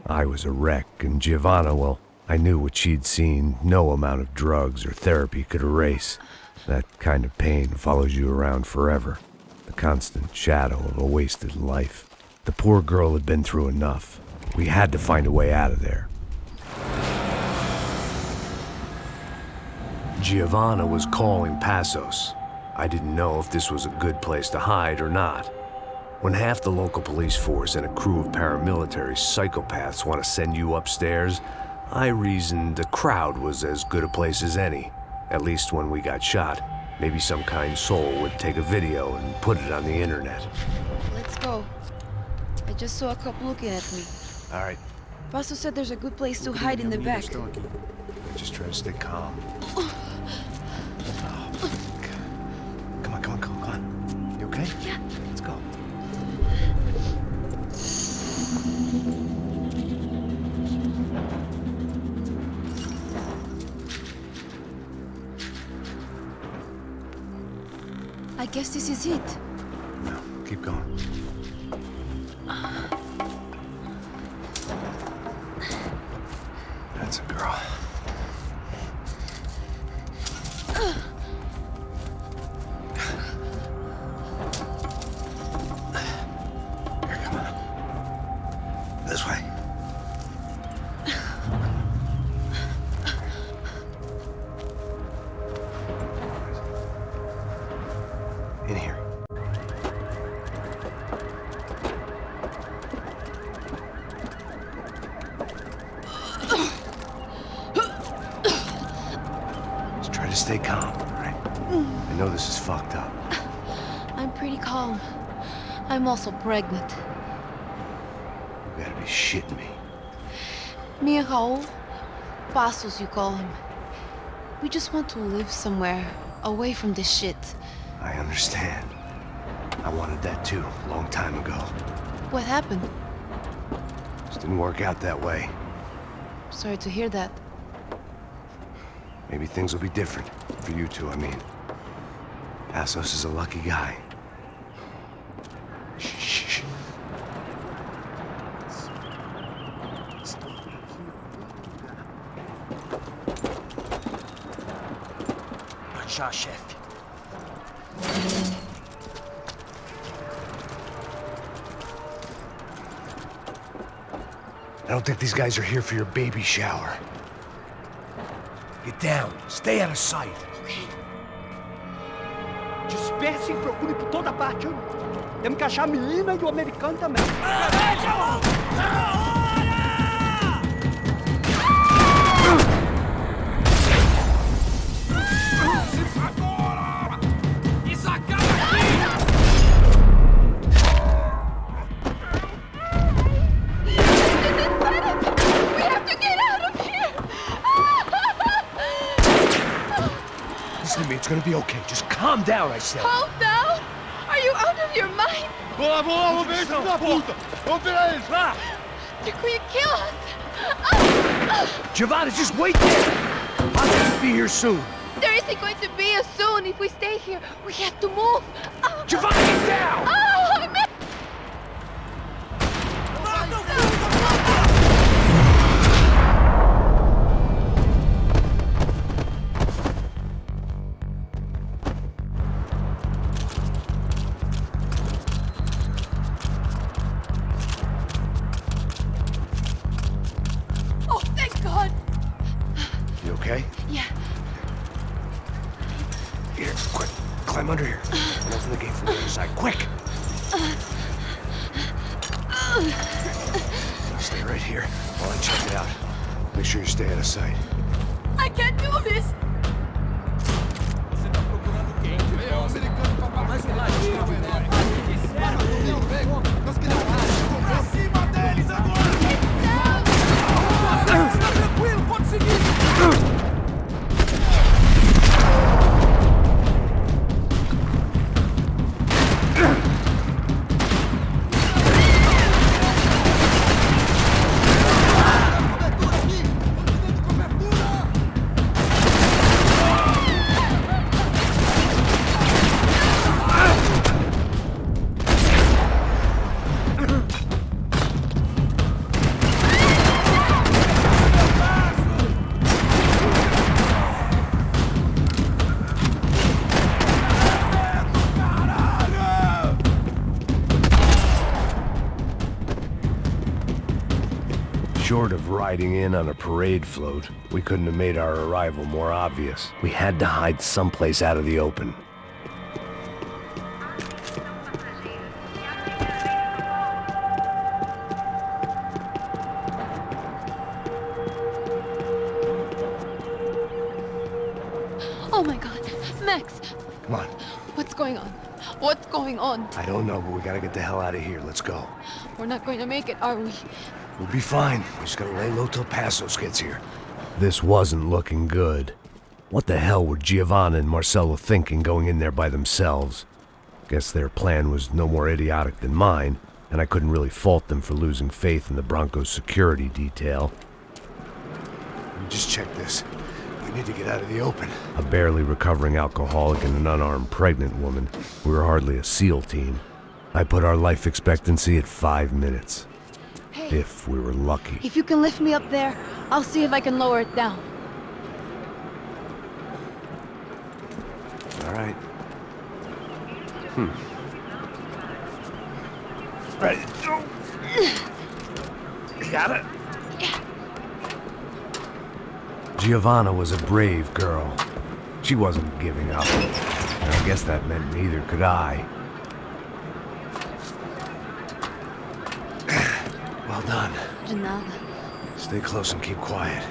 I was a wreck, and Giovanna, well, I knew what she'd seen no amount of drugs or therapy could erase. That kind of pain follows you around forever. The constant shadow of a wasted life. The poor girl had been through enough. We had to find a way out of there. Giovanna was calling Passos. I didn't know if this was a good place to hide or not. When half the local police force and a crew of paramilitary psychopaths want to send you upstairs, I reasoned the crowd was as good a place as any. At least when we got shot. Maybe some kind soul would take a video and put it on the internet. Let's go. I just saw a couple looking at me. All right, Paso said there's a good place to hide in the back. just try to stay calm. Oh, come on. You okay? Yeah. Let's go. I guess this is it. No, keep going. That's a girl. Here, come on. This way. In here. Just try to stay calm, all right? I know this is fucked up. I'm pretty calm. I'm also pregnant. You gotta be shitting me. Me and Raul, Passos you call him. We just want to live somewhere, away from this shit. I understand. I wanted that too, a long time ago. What happened? Just didn't work out that way. Sorry to hear that. Maybe things will be different. For you two, I mean. Passos is a lucky guy. Shh. Good shot, chef. I don't think these guys are here for your baby shower. Get down. Stay out of sight. Disperse e procure por toda parte. Temos que achar a menina e o americano também. Isso acaba aqui! We have to get out of here! Listen to me, it's gonna be okay. Just calm down, I said. Calm down? Are you out of your mind? Vamos ver esse da puta! Vamos virar eles, lá! They're going to kill us! Giovanna, just wait there! I'll be here soon. There isn't going to be a soon if we stay here. We have to move. Giovanna, get down! I'm Oh, thank God. You okay? Yeah. Here, quick. Climb under here. And open the gate from the other side. Quick! Stay right here while I check it out. Make sure you stay out of sight. I can't do this. Tranquilo, pode seguir. Short of riding in on a parade float, we couldn't have made our arrival more obvious. We had to hide someplace out of the open. Oh my god, Max! Come on. What's going on? What's going on? I don't know, but we gotta get the hell out of here. Let's go. We're not going to make it, are we? We'll be fine. We just gotta lay low till Passos gets here. This wasn't looking good. What the hell were Giovanna and Marcello thinking going in there by themselves? Guess their plan was no more idiotic than mine, and I couldn't really fault them for losing faith in the Broncos security detail. Just check this. We need to get out of the open. A barely recovering alcoholic and an unarmed pregnant woman. We were hardly a SEAL team. I put our life expectancy at 5 minutes. Hey. If we were lucky. If you can lift me up there, I'll see if I can lower it down. All right. Ready. You got it? Giovanna was a brave girl. She wasn't giving up. And I guess that meant neither could I. Well done. De nada. Stay close and keep quiet.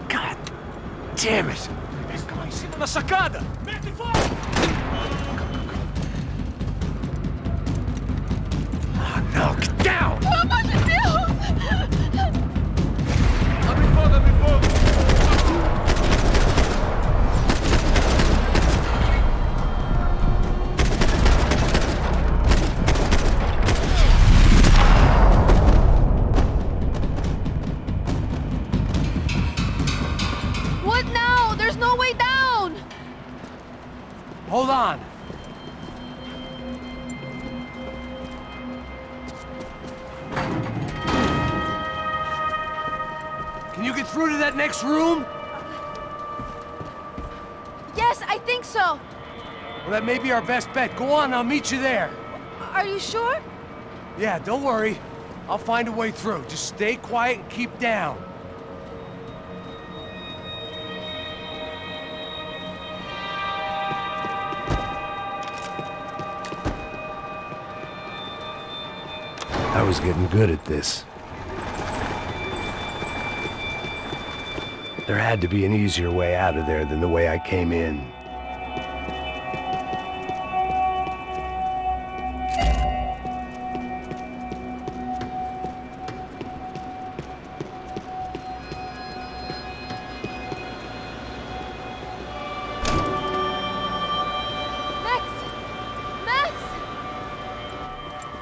God damn it! Na sacada! Oh no, get down! Pelo amor de Deus! Abre fogo, abre fogo! What now? There's no way down! Hold on. Can you get through to that next room? Yes, I think so. Well, that may be our best bet. Go on, I'll meet you there. Are you sure? Yeah, don't worry. I'll find a way through. Just stay quiet and keep down. I was getting good at this. There had to be an easier way out of there than the way I came in.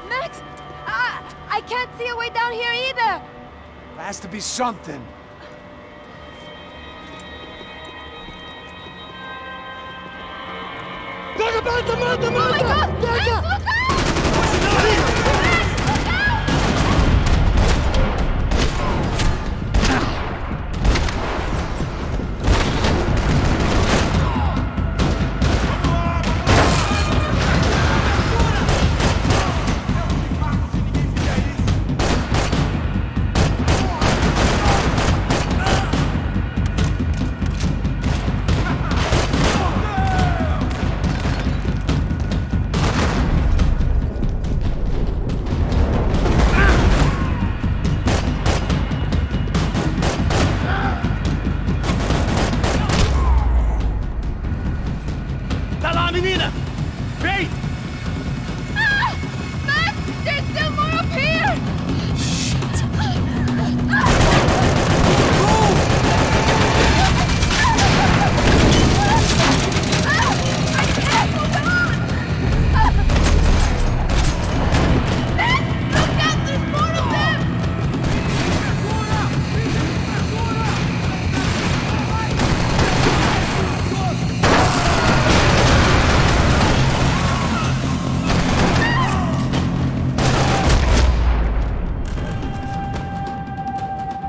Max! I can't see a way down here either! There has to be something. Mata, mata, Oh my God! Max, look out! Tá lá, menina! Vem! Ah! Max, there's still more up here!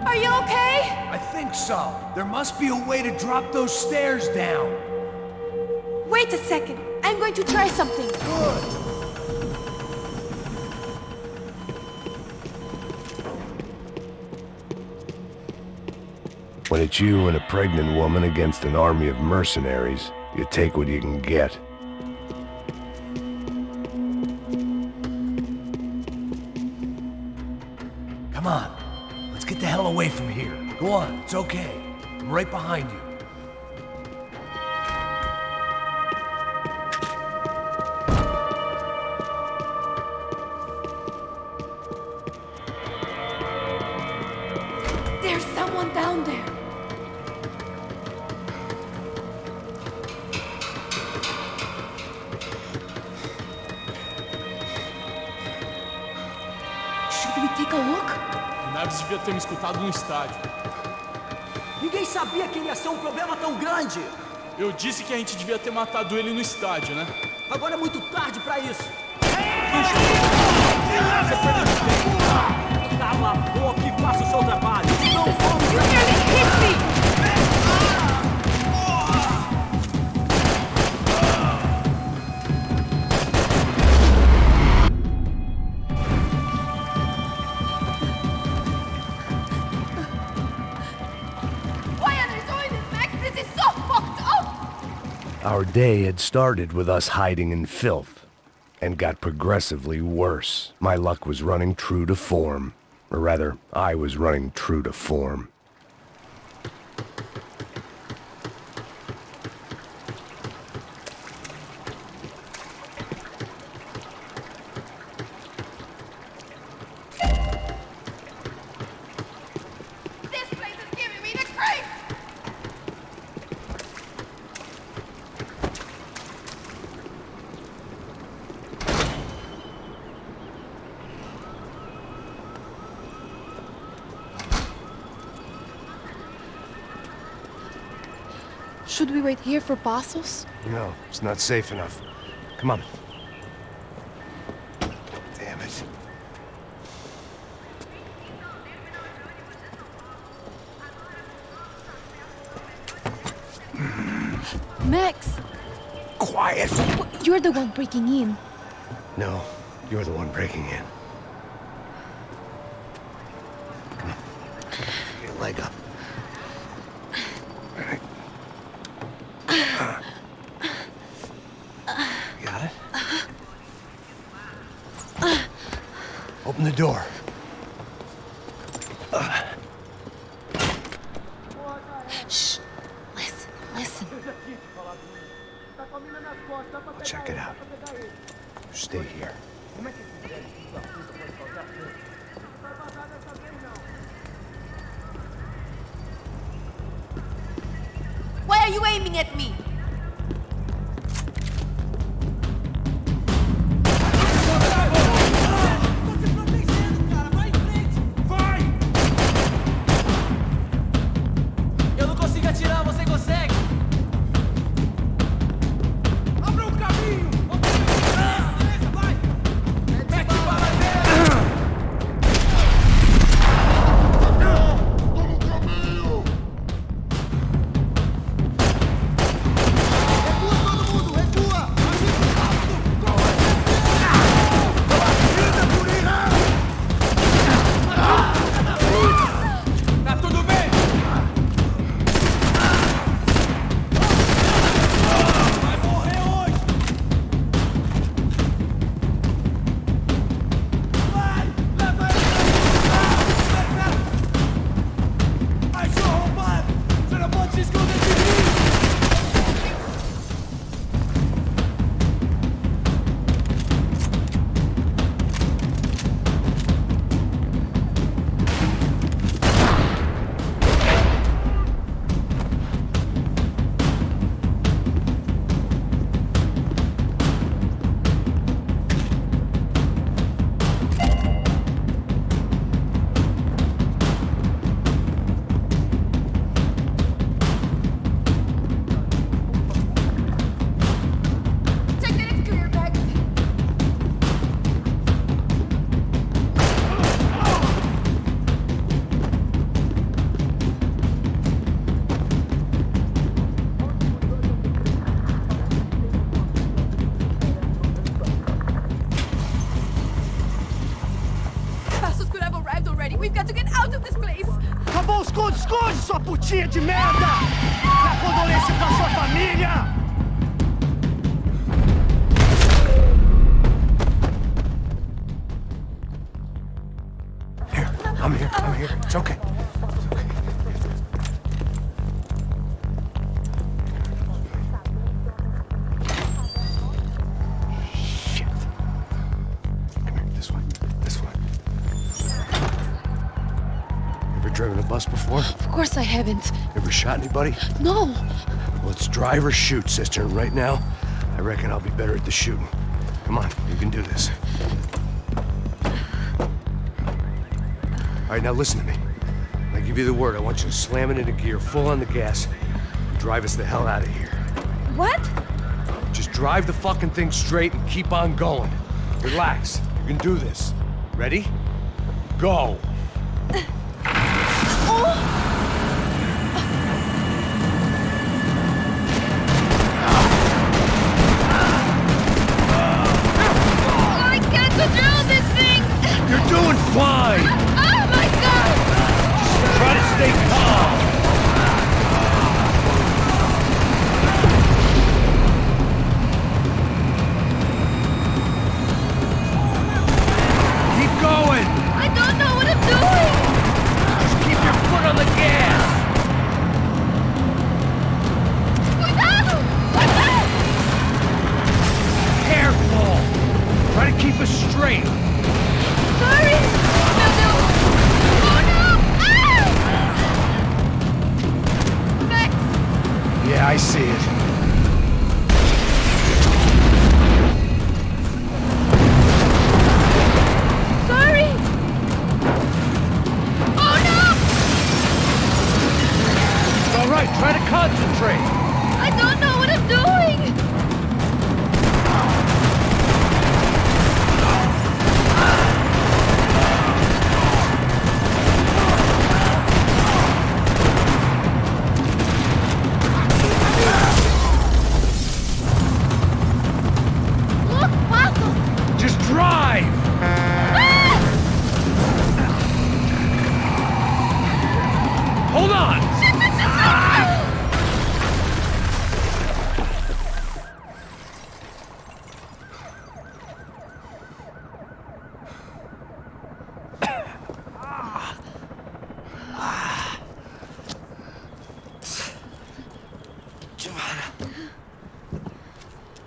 Are you okay? I think so. There must be a way to drop those stairs down. Wait a second. I'm going to try something. Good. When it's you and a pregnant woman against an army of mercenaries, you take what you can get. Come on. Let's get the hell away from here. Go on, it's okay. I'm right behind you. There's someone down there. Should we take a look? Neves devia ter me escutado no estádio. Ninguém sabia que ele ia ser um problema tão grande. Eu disse que a gente devia ter matado ele no estádio, né? Agora é muito tarde pra isso. Cala a boca e faça o seu trabalho. Não vamos... You nearly hit me! Our day had started with us hiding in filth, and got progressively worse. My luck was running true to form. Or rather, I was running true to form. Should we wait here for Passos? No, it's not safe enough. Come on. Damn it. Max! Quiet! You're the one breaking in. No, you're the one breaking in. Come on. Get your leg up. Got it? Open the door. Shh. Listen. I'll check it out. Stay here. Why are you aiming at me? Eu não consigo atirar, você consegue? Abra um caminho! Beleza, vai! Mete bala nele! Toma o caminho! Esconde, esconde, sua putinha de merda! Minha condolência pra sua família! Here, I'm here. It's okay. Driven a bus before? Of course I haven't. Ever shot anybody? No. Well, it's drive or shoot, sister. And right now, I reckon I'll be better at the shooting. Come on, you can do this. All right, now listen to me. When I give you the word, I want you to slam it into gear, full on the gas, and drive us the hell out of here. What? Just drive the fucking thing straight and keep on going. Relax. You can do this. Ready? Go. I can't control this thing! You're doing fine! Oh my god! Just try to stay calm! Keep going! I don't know what I'm doing! Just keep your foot on the gas! Cuidado! Careful! Try to keep us straight! Sorry! Meu Deus! Oh no! Ah! Max! Yeah, I see it. Sorry! Oh no! It's all right, try to concentrate! I don't know what I'm doing! Look, Paco! Just drive! Hold on!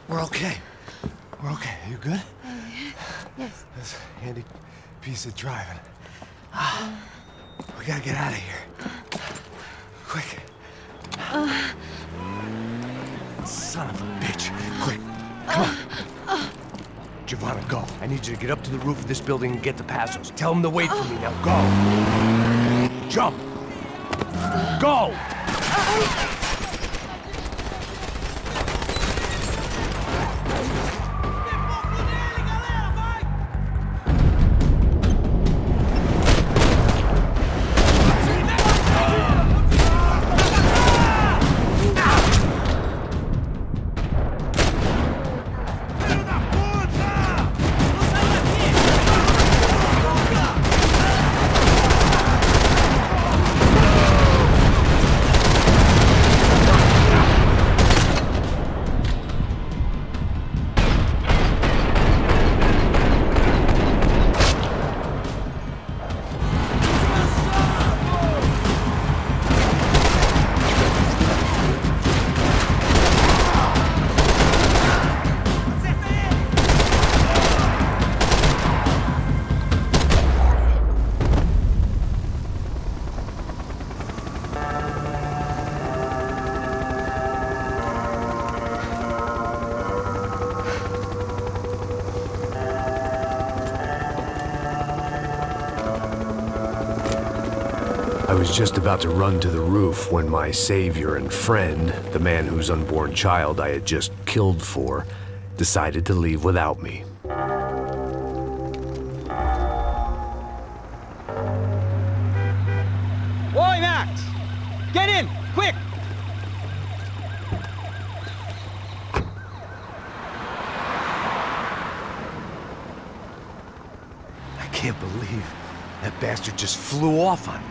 We're okay. We're okay. You good? Yes. That's a handy piece of driving. We gotta get out of here. Quick. Son of a bitch. Quick. Come on. Giovanna, go. I need you to get up to the roof of this building and get the Passos. Tell them to wait for me. Now go. Jump. Go. I was just about to run to the roof when my savior and friend, the man whose unborn child I had just killed for, decided to leave without me. Oi, Max! Get in, quick! I can't believe that bastard just flew off on me.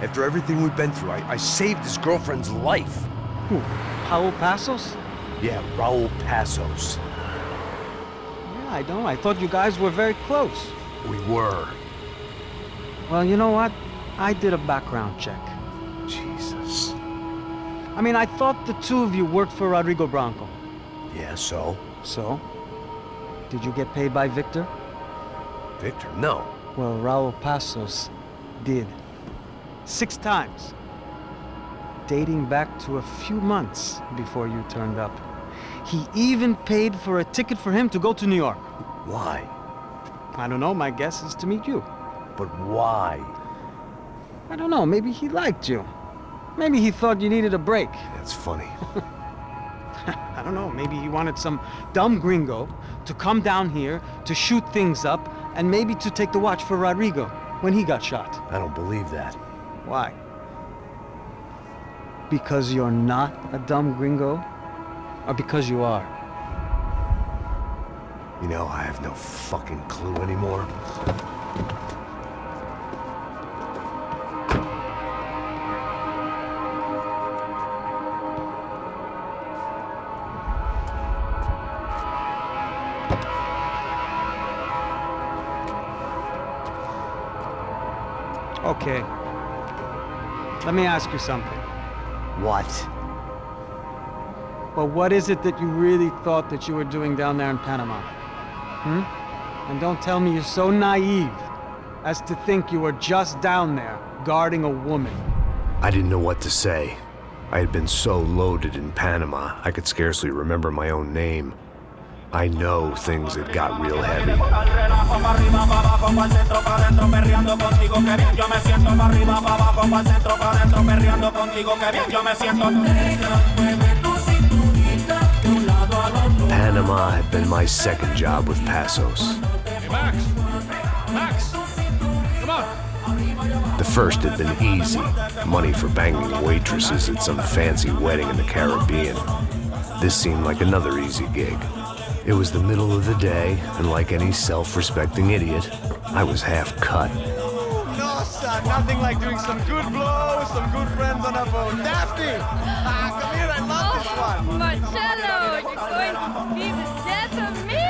After everything we've been through, I saved his girlfriend's life. Who? Raul Passos? Yeah, Raul Passos. Yeah, I know. I thought you guys were very close. We were. Well, you know what? I did a background check. Jesus. I mean, I thought the two of you worked for Rodrigo Branco. Yeah, so? So? Did you get paid by Victor? Victor? No. Well, Raul Passos did. 6 times. Dating back to a few months before you turned up. He even paid for a ticket for him to go to New York. Why? I don't know, my guess is to meet you. But why? I don't know, maybe he liked you. Maybe he thought you needed a break. That's funny. I don't know, maybe he wanted some dumb gringo to come down here to shoot things up and maybe to take the watch for Rodrigo when he got shot. I don't believe that. Why? Because you're not a dumb gringo? Or because you are? You know, I have no fucking clue anymore. Okay. Let me ask you something. What? Well, what is it that you really thought that you were doing down there in Panama? And don't tell me you're so naive as to think you were just down there guarding a woman. I didn't know what to say. I had been so loaded in Panama, I could scarcely remember my own name. I know things had got real heavy. Panama had been my second job with Passos. Hey, Max! Max! Come on! The first had been easy. Money for banging waitresses at some fancy wedding in the Caribbean. This seemed like another easy gig. It was the middle of the day, and like any self-respecting idiot, I was half cut. No, son, nothing like doing some good blows, some good friends on a boat. Daphne! Come here, I love this one. Marcello, you're going to be the death of me?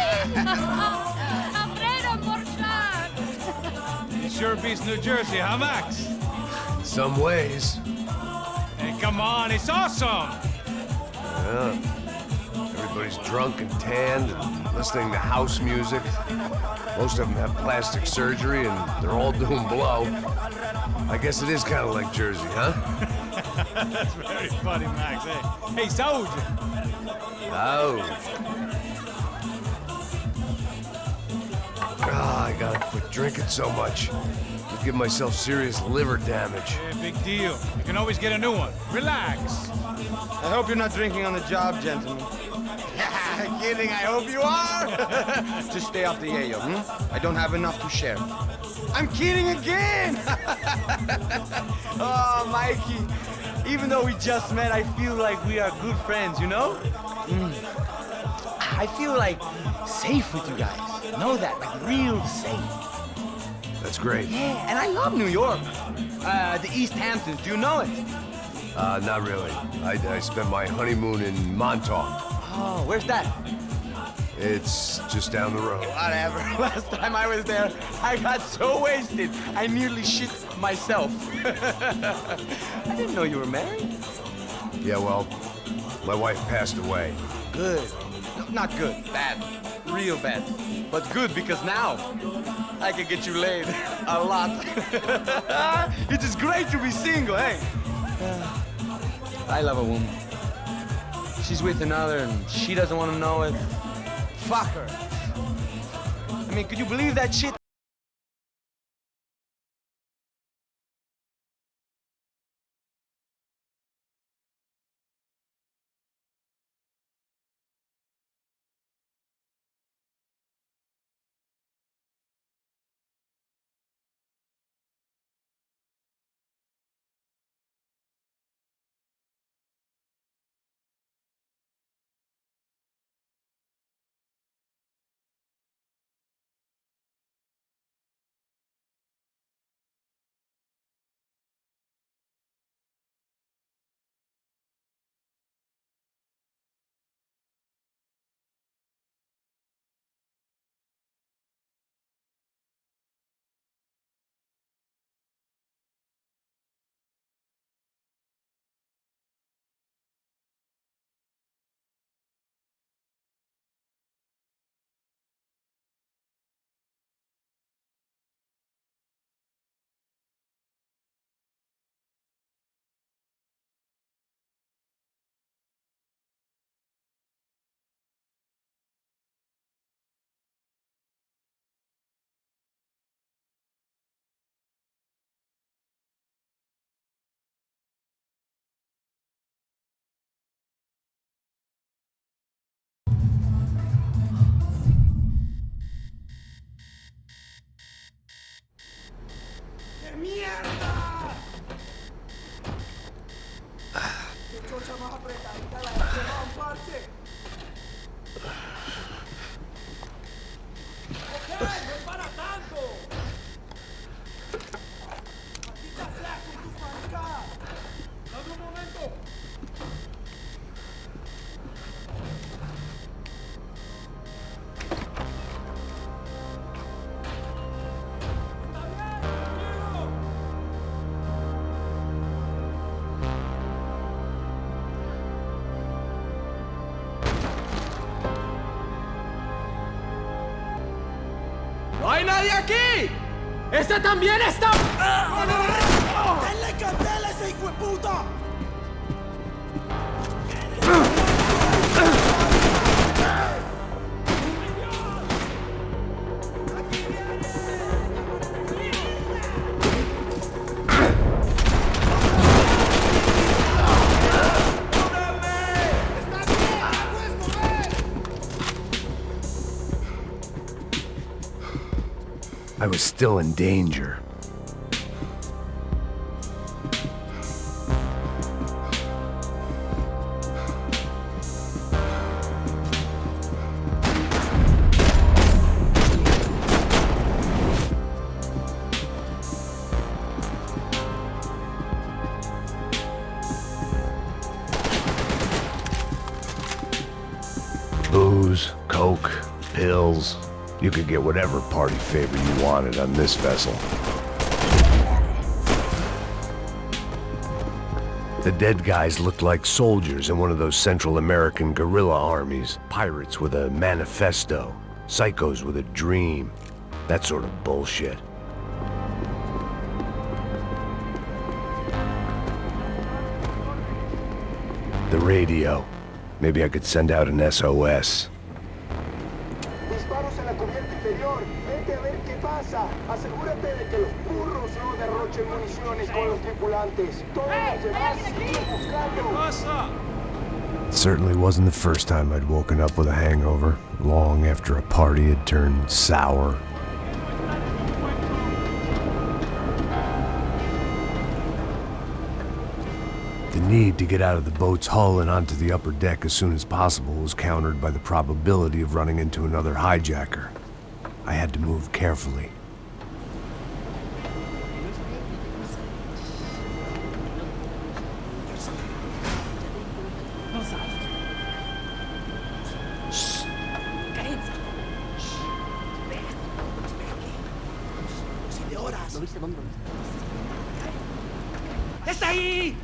Alfredo Morchan! It sure beats New Jersey, huh, Max? Some ways. Hey, come on, it's awesome! Yeah. Everybody's drunk and tanned and listening to house music. Most of them have plastic surgery and they're all doing blow. I guess it is kind of like Jersey, huh? That's very funny, Max. Hey, Saúde! I gotta quit drinking so much. I'll give myself serious liver damage. Yeah, big deal. You can always get a new one. Relax. I hope you're not drinking on the job, gentlemen. Kidding, I hope you are. Just stay off the yayo, I don't have enough to share. I'm kidding again. Oh, Mikey, even though we just met, I feel like we are good friends, you know? I feel like safe with you guys. Know that, like real safe. That's great. Yeah, and I love New York. The East Hamptons, do you know it? Not really. I spent my honeymoon in Montauk. Oh, where's that? It's just down the road. Whatever. Last time I was there, I got so wasted, I nearly shit myself. I didn't know you were married. Yeah, well, my wife passed away. Good. Not good. Bad. Real bad. But good because now I can get you laid a lot. It is great to be single, hey? I love a woman. She's with another and she doesn't want to know it. Fuck her. I mean, could you believe that shit? ¡No hay nadie aquí! ¡Este también está! ¡Denle candela a ese hijo de puta! I was still in danger. Booze, coke, pills. You could get whatever party favor you wanted on this vessel. The dead guys looked like soldiers in one of those Central American guerrilla armies. Pirates with a manifesto. Psychos with a dream. That sort of bullshit. The radio. Maybe I could send out an SOS. Disparos en la cubierta inferior. Vete a ver qué pasa. Asegúrate de que los burros no derrochen municiones con los tripulantes. Todos los demás siguen buscando. It certainly wasn't the first time I'd woken up with a hangover, long after a party had turned sour. The need to get out of the boat's hull and onto the upper deck as soon as possible was countered by the probability of running into another hijacker. I had to move carefully. ¡Está ahí!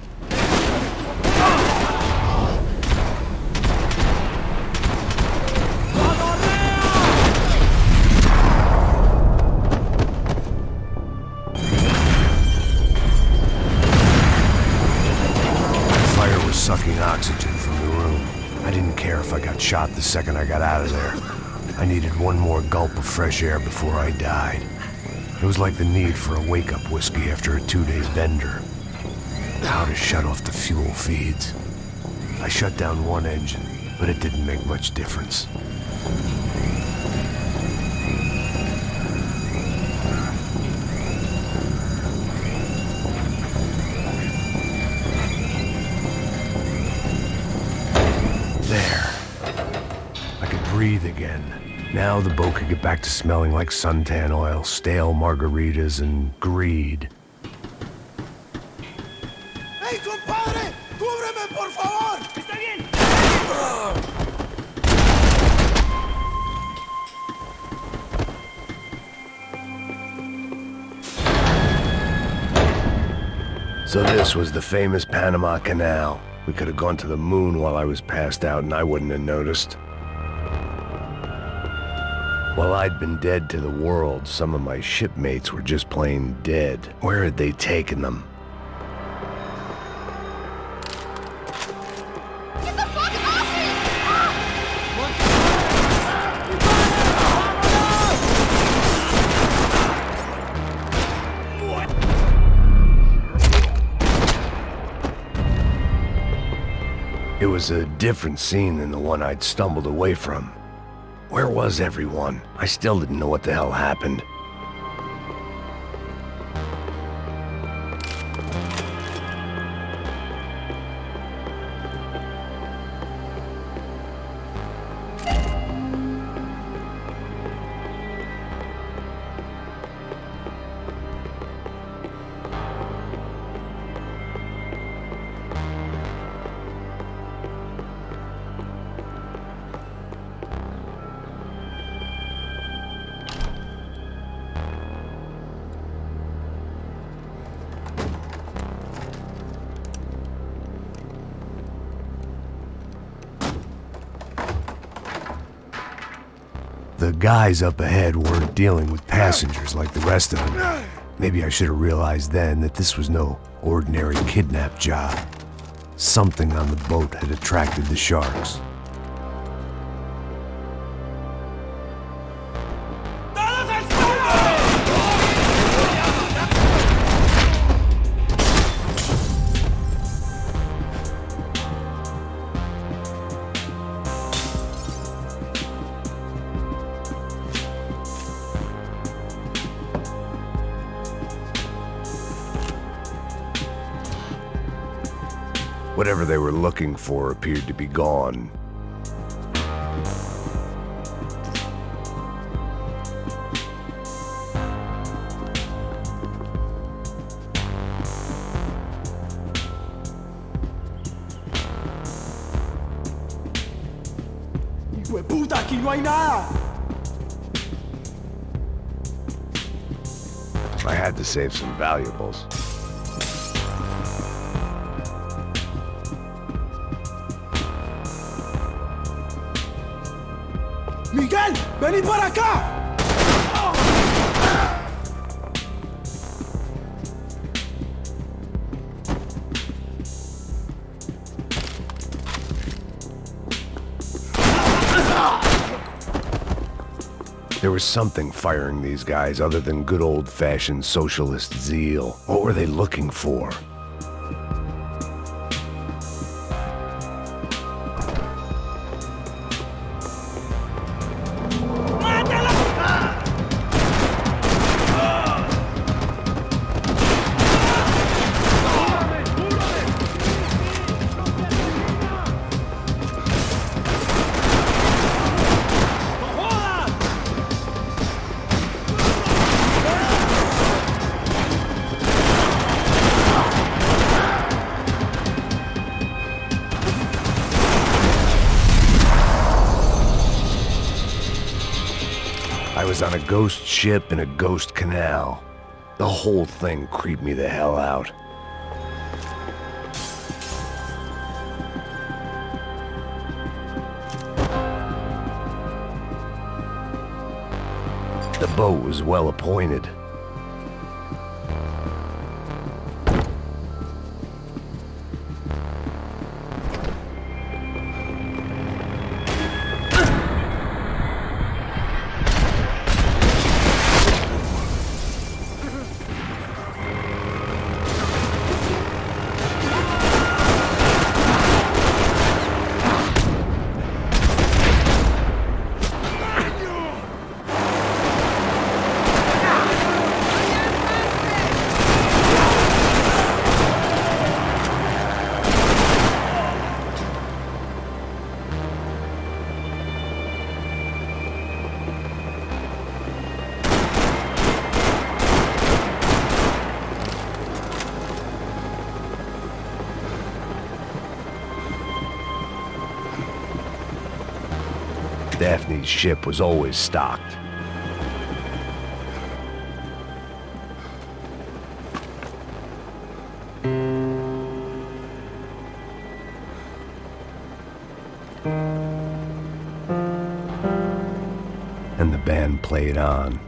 Fire was sucking oxygen from the room. I didn't care if I got shot the second I got out of there. I needed one more gulp of fresh air before I died. It was like the need for a wake-up whiskey after a 2-day bender. How to shut off the fuel feeds. I shut down one engine, but it didn't make much difference. There. I could breathe again. Now the boat could get back to smelling like suntan oil, stale margaritas, and greed. ¡Hey, compadre! ¡Cúbreme, por favor! ¡Está bien! So this was the famous Panama Canal. We could have gone to the moon while I was passed out and I wouldn't have noticed. While I'd been dead to the world, some of my shipmates were just plain dead. Where had they taken them? Get the fuck off me! It was a different scene than the one I'd stumbled away from. Where was everyone? I still didn't know what the hell happened. The guys up ahead weren't dealing with passengers like the rest of them. Maybe I should have realized then that this was no ordinary kidnap job. Something on the boat had attracted the sharks. Whatever they were looking for appeared to be gone. Hijo de puta, aquí no hay nada. I had to save some valuables. Miguel, vení para acá. There was something firing these guys other than good old-fashioned socialist zeal. What were they looking for? I was on a ghost ship in a ghost canal. The whole thing creeped me the hell out. The boat was well appointed. Daphne's ship was always stocked. And the band played on.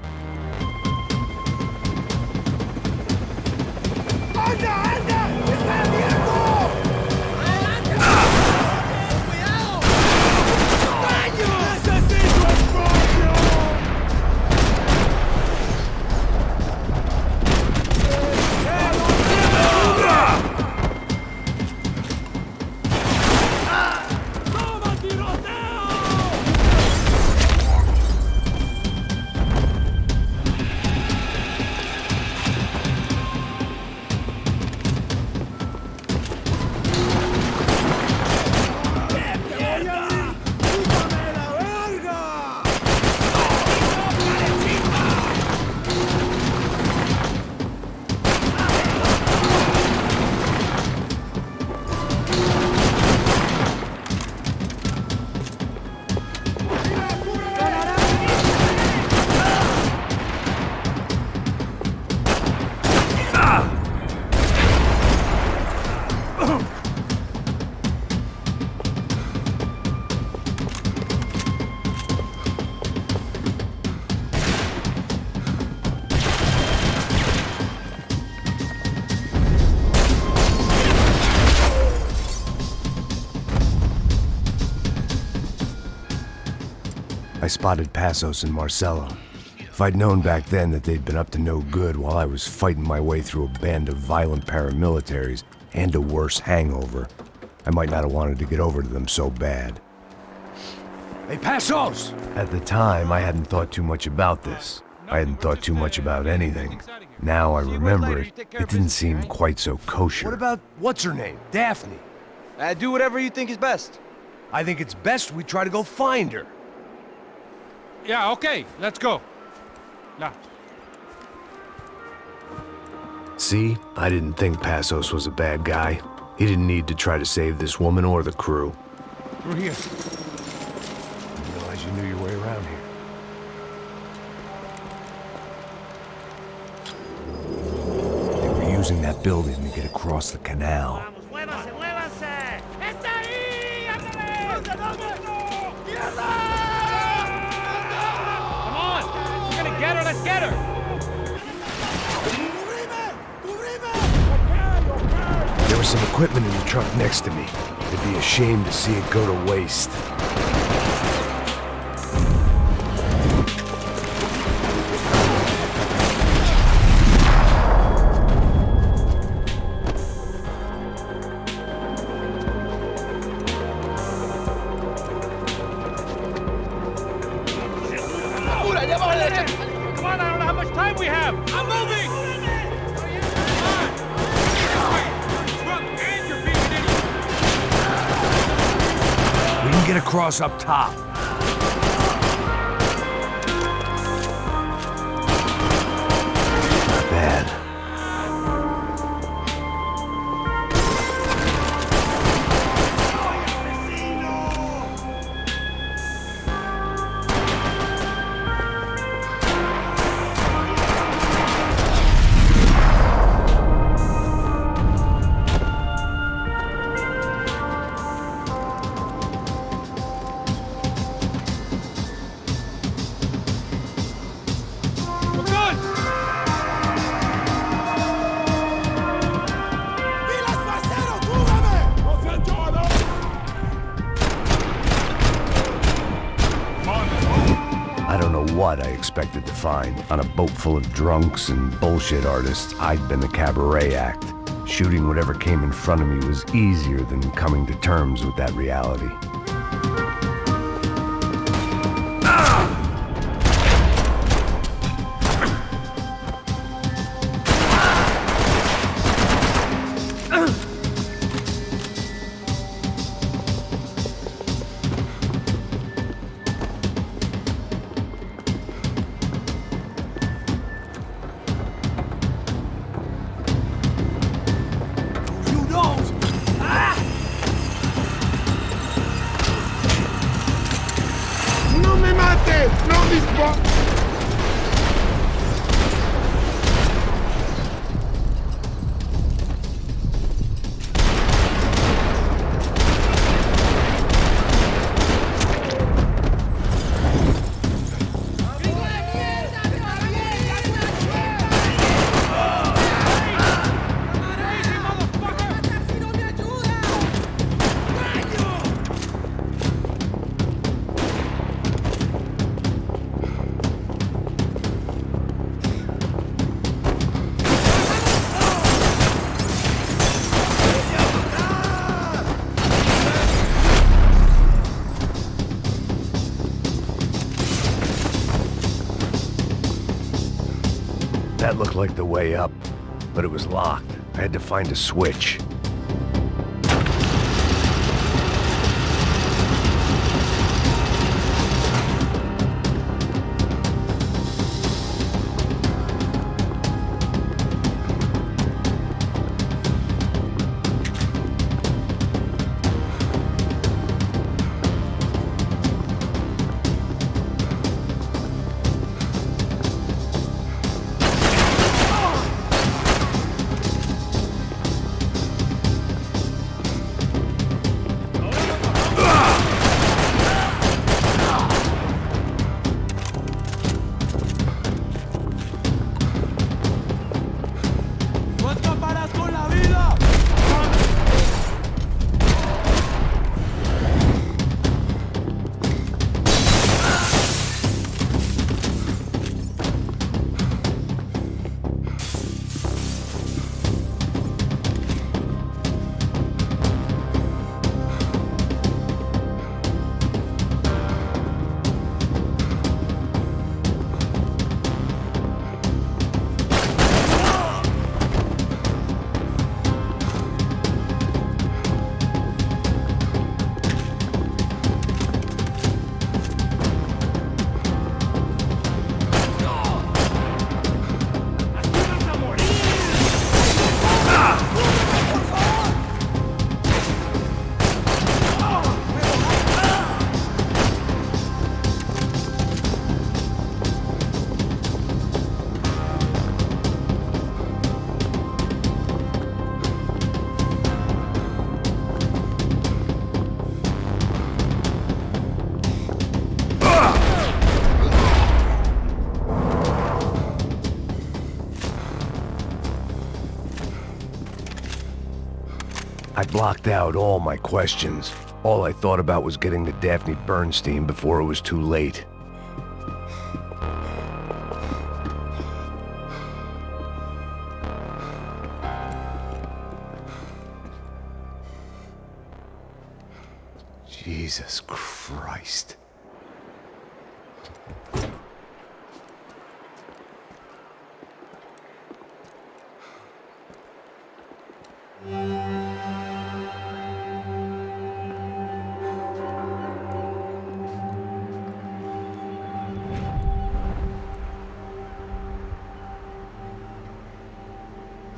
I spotted Passos and Marcelo. If I'd known back then that they'd been up to no good while I was fighting my way through a band of violent paramilitaries and a worse hangover, I might not have wanted to get over to them so bad. Hey, Passos! At the time, I hadn't thought too much about this. I hadn't thought too much about anything. Now I remember it, it didn't seem quite so kosher. What about, what's her name? Daphne? Do whatever you think is best. I think it's best we try to go find her. Yeah, okay, let's go. Now. See, I didn't think Passos was a bad guy. He didn't need to try to save this woman or the crew. We're here. I didn't realize you knew your way around here. They were using that building to get across the canal. ¡Muévanse, muévanse! ¡Está ahí! ¡Ándale! Come on! We're gonna get her, let's get her! There was some equipment in the truck next to me. It'd be a shame to see it go to waste. Come on, I don't know how much time we have! I'm moving! We can get across up top. Not bad. I don't know what I expected to find. On a boat full of drunks and bullshit artists, I'd been the cabaret act. Shooting whatever came in front of me was easier than coming to terms with that reality. That looked like the way up, but it was locked. I had to find a switch. blocked out all my questions. All I thought about was getting to Daphne Bernstein before it was too late. Jesus Christ.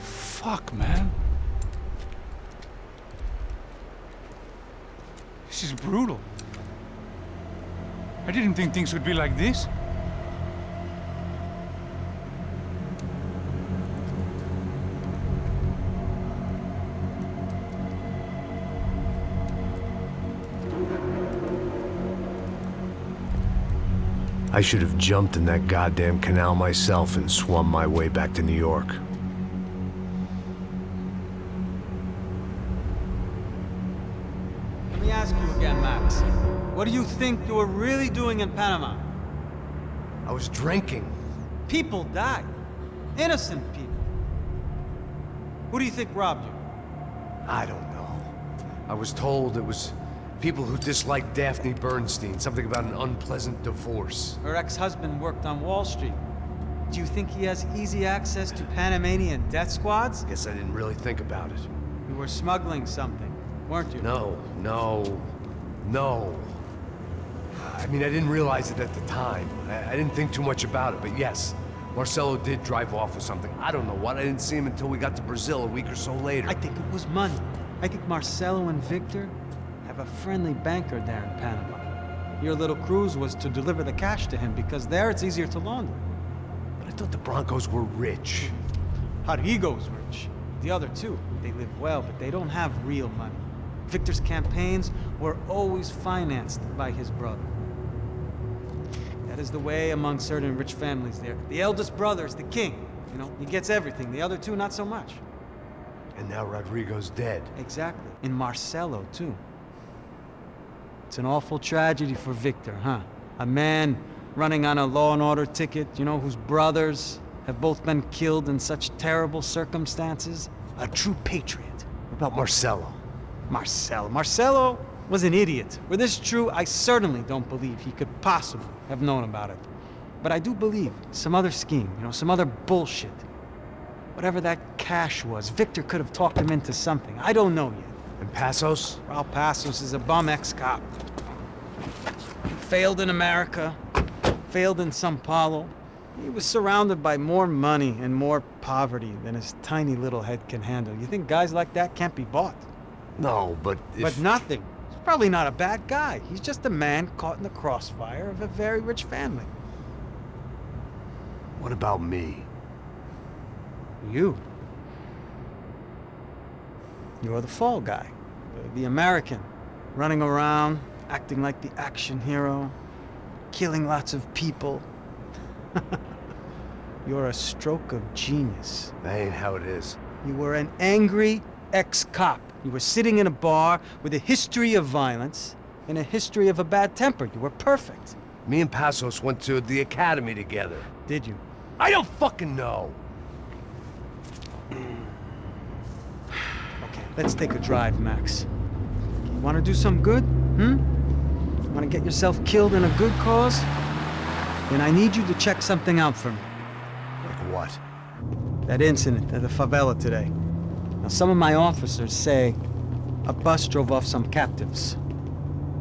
Fuck, man. This is brutal. I didn't think things would be like this. I should have jumped in that goddamn canal myself and swum my way back to New York. Let me ask you again, Max. What do you think you were really doing in Panama? I was drinking. People died. Innocent people. Who do you think robbed you? I don't know. I was told it was people who disliked Daphne Bernstein, something about an unpleasant divorce. Her ex-husband worked on Wall Street. Do you think he has easy access to Panamanian death squads? Guess I didn't really think about it. You were smuggling something, weren't you? No. I mean, I didn't realize it at the time. I didn't think too much about it, but yes, Marcelo did drive off with something. I don't know what. I didn't see him until we got to Brazil a week or so later. I think it was money. I think Marcelo and Victor have a friendly banker there in Panama. Your little cruise was to deliver the cash to him because there it's easier to launder. But I thought the Broncos were rich. Rodrigo's rich. The other two, they live well, but they don't have real money. Victor's campaigns were always financed by his brother. That is the way among certain rich families there. The eldest brother is the king. You know, he gets everything. The other two, not so much. And now Rodrigo's dead. Exactly. And Marcelo, too. It's an awful tragedy for Victor, huh? A man running on a law and order ticket, you know, whose brothers have both been killed in such terrible circumstances. A true patriot. What about Marcelo? Marcelo was an idiot. Were this true, I certainly don't believe he could possibly have known about it. But I do believe some other scheme, you know, some other bullshit. Whatever that cash was, Victor could have talked him into something. I don't know yet. And Passos? Raul Passos is a bum ex-cop. Failed in America, failed in Sao Paulo. He was surrounded by more money and more poverty than his tiny little head can handle. You think guys like that can't be bought? No, but But nothing. He's probably not a bad guy. He's just a man caught in the crossfire of a very rich family. What about me? You. You're the fall guy. The American. Running around, acting like the action hero. Killing lots of people. You're a stroke of genius. That ain't how it is. You were an angry ex-cop. You were sitting in a bar with a history of violence and a history of a bad temper. You were perfect. Me and Passos went to the academy together. Did you? I don't fucking know. Okay, let's take a drive, Max. You want to do some good? Want to get yourself killed in a good cause? Then I need you to check something out for me. Like what? That incident at the Favela today. Now, some of my officers say a bus drove off some captives.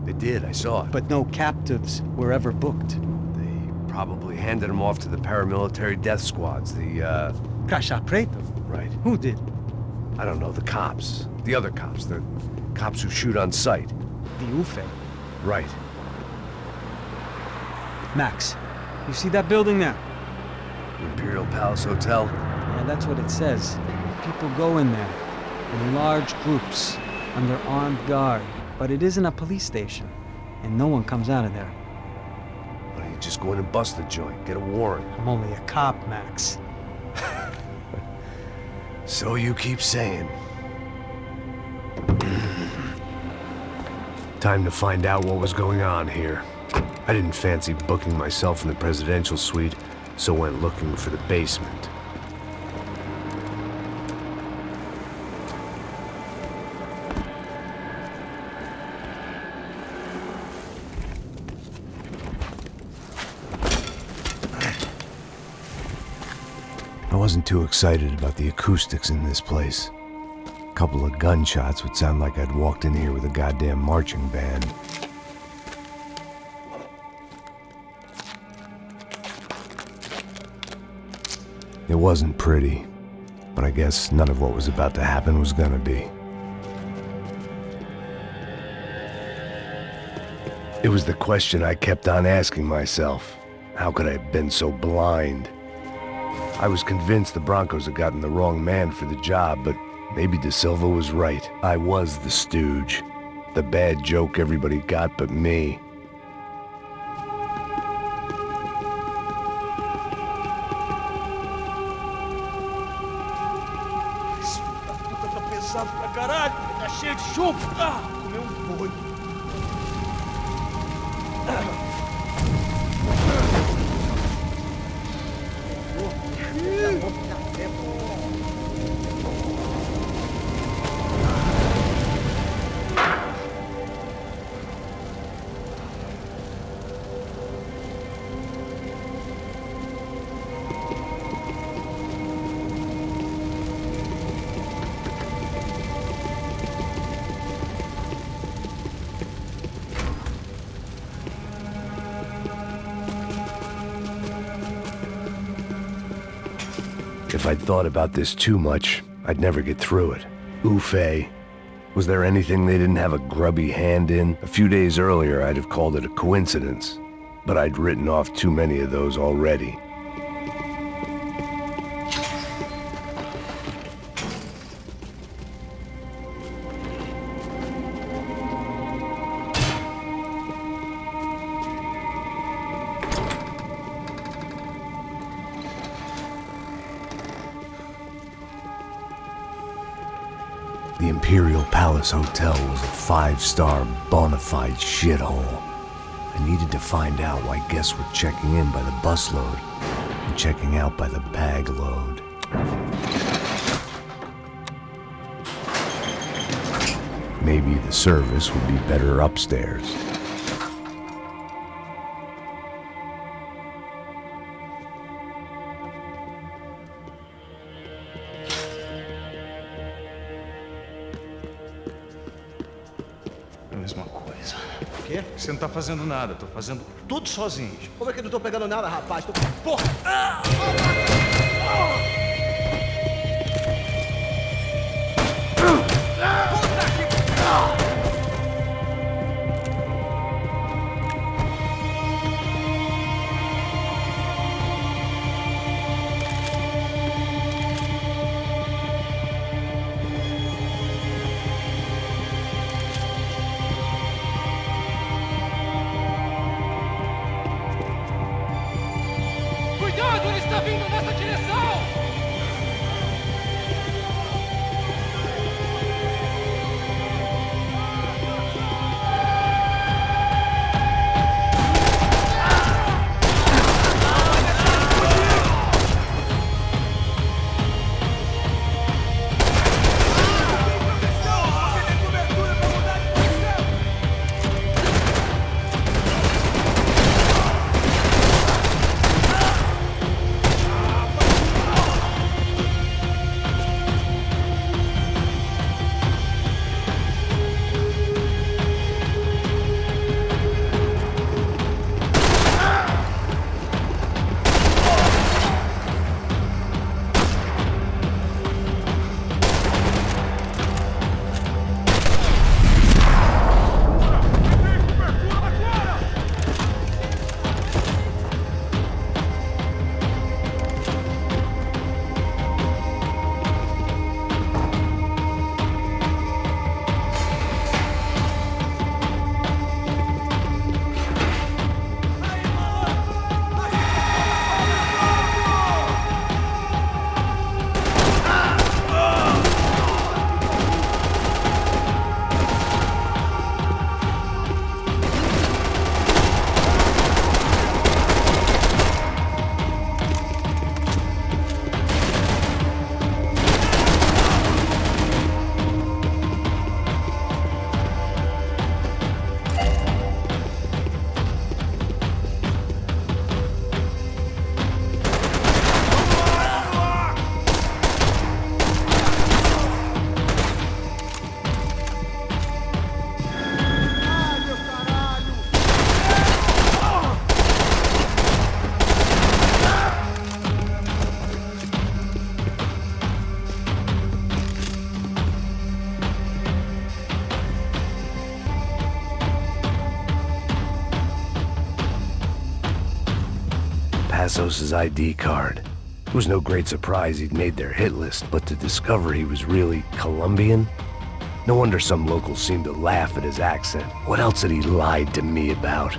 They did, I saw it. But no captives were ever booked. They probably handed them off to the paramilitary death squads, the, Caixa Preta? Right. Who did? I don't know, the cops. The other cops, the cops who shoot on sight. The UFE. Right. Max, you see that building there? Imperial Palace Hotel? Yeah, that's what it says. People go in there, in large groups, under armed guard. But it isn't a police station, and no one comes out of there. Why don't you just go in and bust the joint, get a warrant? I'm only a cop, Max. So you keep saying. Time to find out what was going on here. I didn't fancy booking myself in the presidential suite, so went looking for the basement. I wasn't too excited about the acoustics in this place. A couple of gunshots would sound like I'd walked in here with a goddamn marching band. It wasn't pretty, but I guess none of what was about to happen was gonna be. It was the question I kept on asking myself. How could I have been so blind? I was convinced the Broncos had gotten the wrong man for the job, but maybe De Silva was right. I was the stooge. The bad joke everybody got but me. Puta, tá pesado pra caralho. Tá cheio de chumbo. Comeu boi. If I'd thought about this too much, I'd never get through it. Oofay. Was there anything they didn't have a grubby hand in? A few days earlier, I'd have called it a coincidence, but I'd written off too many of those already. The Imperial Palace Hotel was a 5-star, bona fide shithole. I needed to find out why guests were checking in by the busload and checking out by the bag load. Maybe the service would be better upstairs. Mesma coisa. O quê? Você não tá fazendo nada, tô fazendo tudo sozinho. Como é que eu não tô pegando nada, rapaz? Porra! Cuidado, ele está vindo nessa direção! Passos' ID card. It was no great surprise he'd made their hit list, but to discover he was really Colombian? No wonder some locals seemed to laugh at his accent. What else had he lied to me about?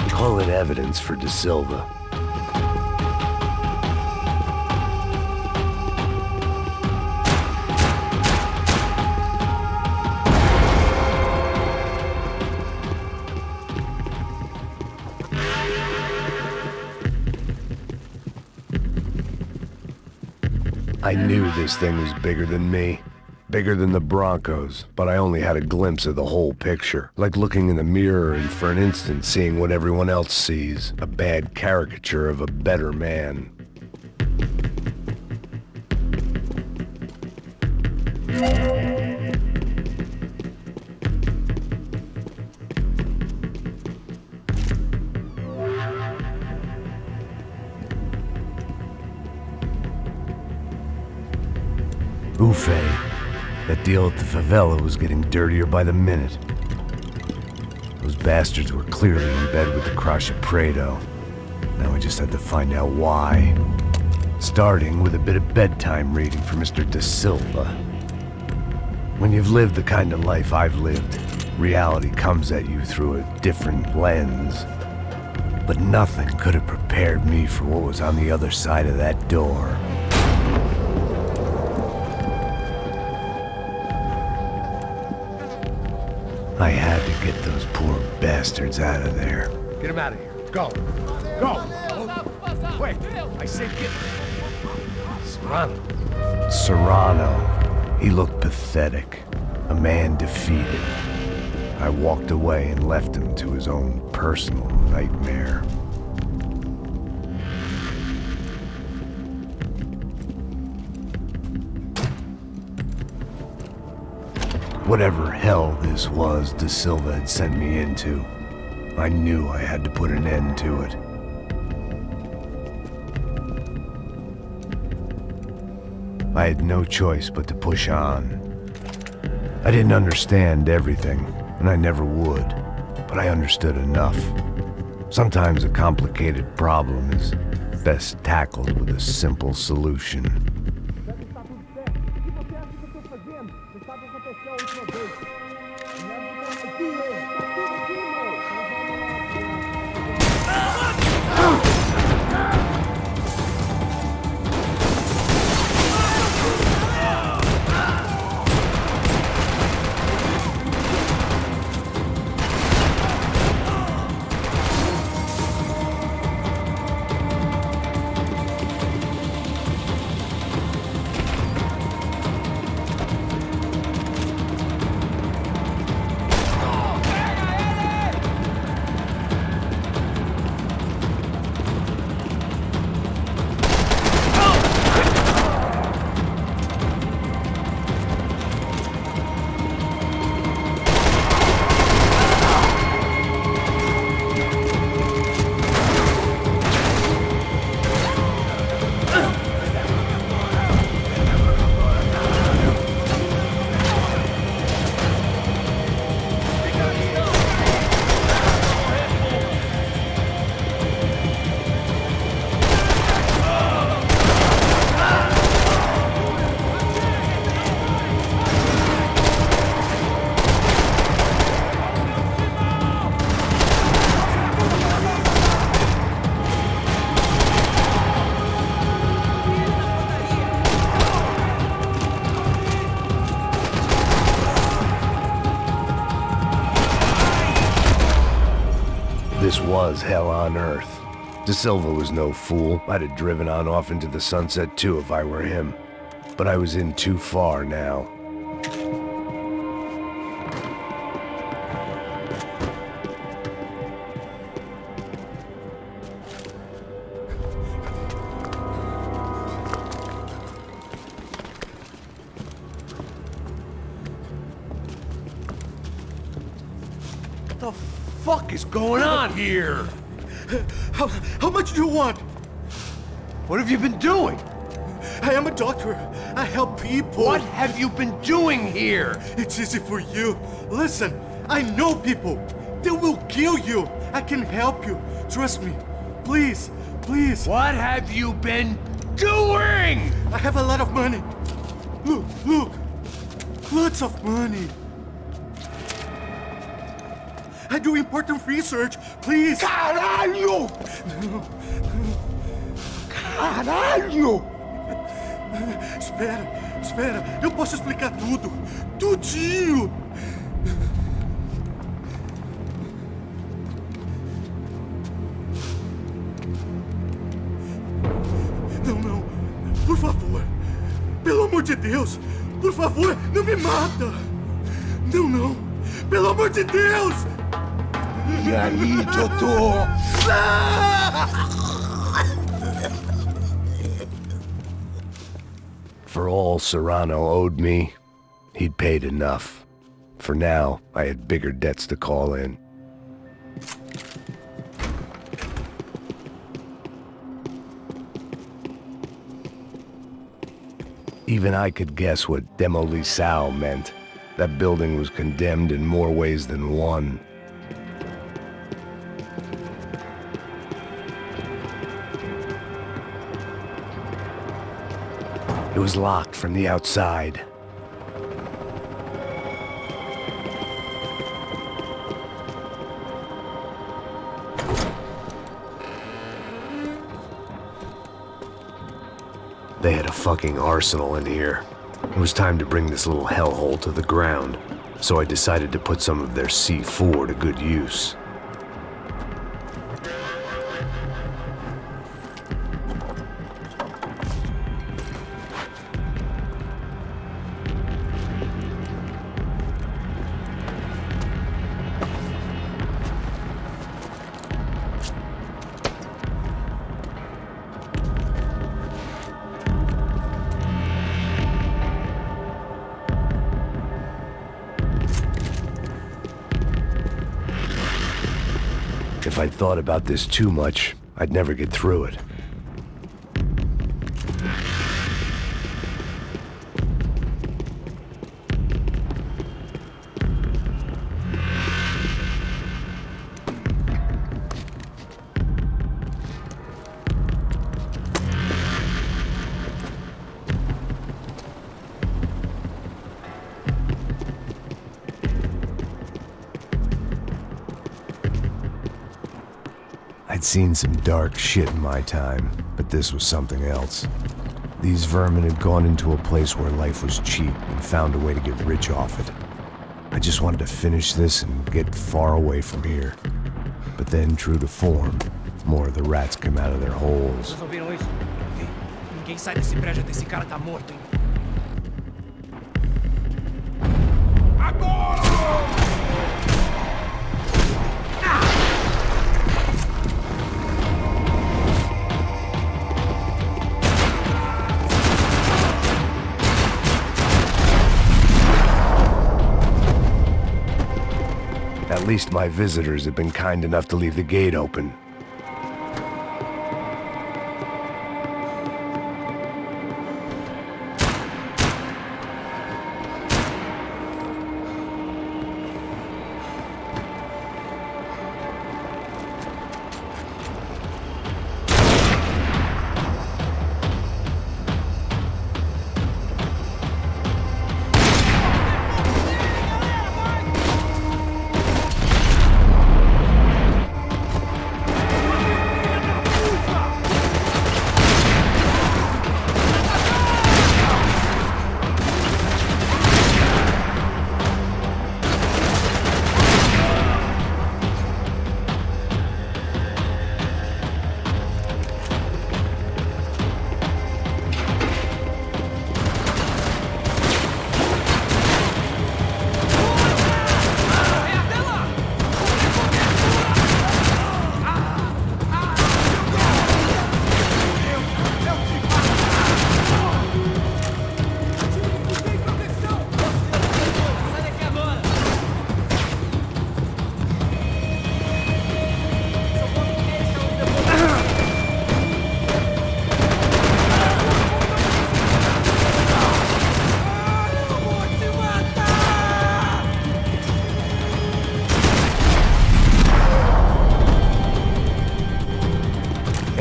Call it evidence for De Silva. I knew this thing was bigger than me. Bigger than the Broncos, but I only had a glimpse of the whole picture. Like looking in the mirror and for an instant seeing what everyone else sees. A bad caricature of a better man. Buffet. That deal at the Favela was getting dirtier by the minute. Those bastards were clearly in bed with the Crusher Prado. Now I just had to find out why. Starting with a bit of bedtime reading for Mr. De Silva. When you've lived the kind of life I've lived, reality comes at you through a different lens. But nothing could have prepared me for what was on the other side of that door. I had to get those poor bastards out of there. Get him out of here. Go. Go. Wait. I said get... Serrano. Serrano. He looked pathetic. A man defeated. I walked away and left him to his own personal nightmare. Whatever hell this was De Silva had sent me into, I knew I had to put an end to it. I had no choice but to push on. I didn't understand everything, and I never would, but I understood enough. Sometimes a complicated problem is best tackled with a simple solution. This was hell on earth. De Silva was no fool. I'd have driven on off into the sunset too if I were him. But I was in too far now. the fuck is going on here? How much do you want? What have you been doing? I am a doctor. I help people. What have you been doing here? It's easy for you. Listen, I know people. They will kill you. I can help you. Trust me. Please, please. What have you been doing? I have a lot of money. Look, look. Lots of money. I do important research. Please. Caralho! Caralho! Espera, espera. Eu posso explicar tudo. Tudinho. Não, não. Por favor. Pelo amor de Deus. Por favor, não me mata. Não, não. Pelo amor de Deus. E aí, doutor? For all Serrano owed me, he'd paid enough. For now, I had bigger debts to call in. Even I could guess what Demolishing meant. That building was condemned in more ways than one. It was locked from the outside. They had a fucking arsenal in here. It was time to bring this little hellhole to the ground, so I decided to put some of their C4 to good use. If I'd thought about this too much, I'd never get through it. I'd seen some dark shit in my time, but this was something else. These vermin had gone into a place where life was cheap and found a way to get rich off it. I just wanted to finish this and get far away from here. But then, true to form, more of the rats came out of their holes. Vocês ouviram isso? Ninguém sai desse prédio até esse cara tá morto, hein? At least my visitors had been kind enough to leave the gate open.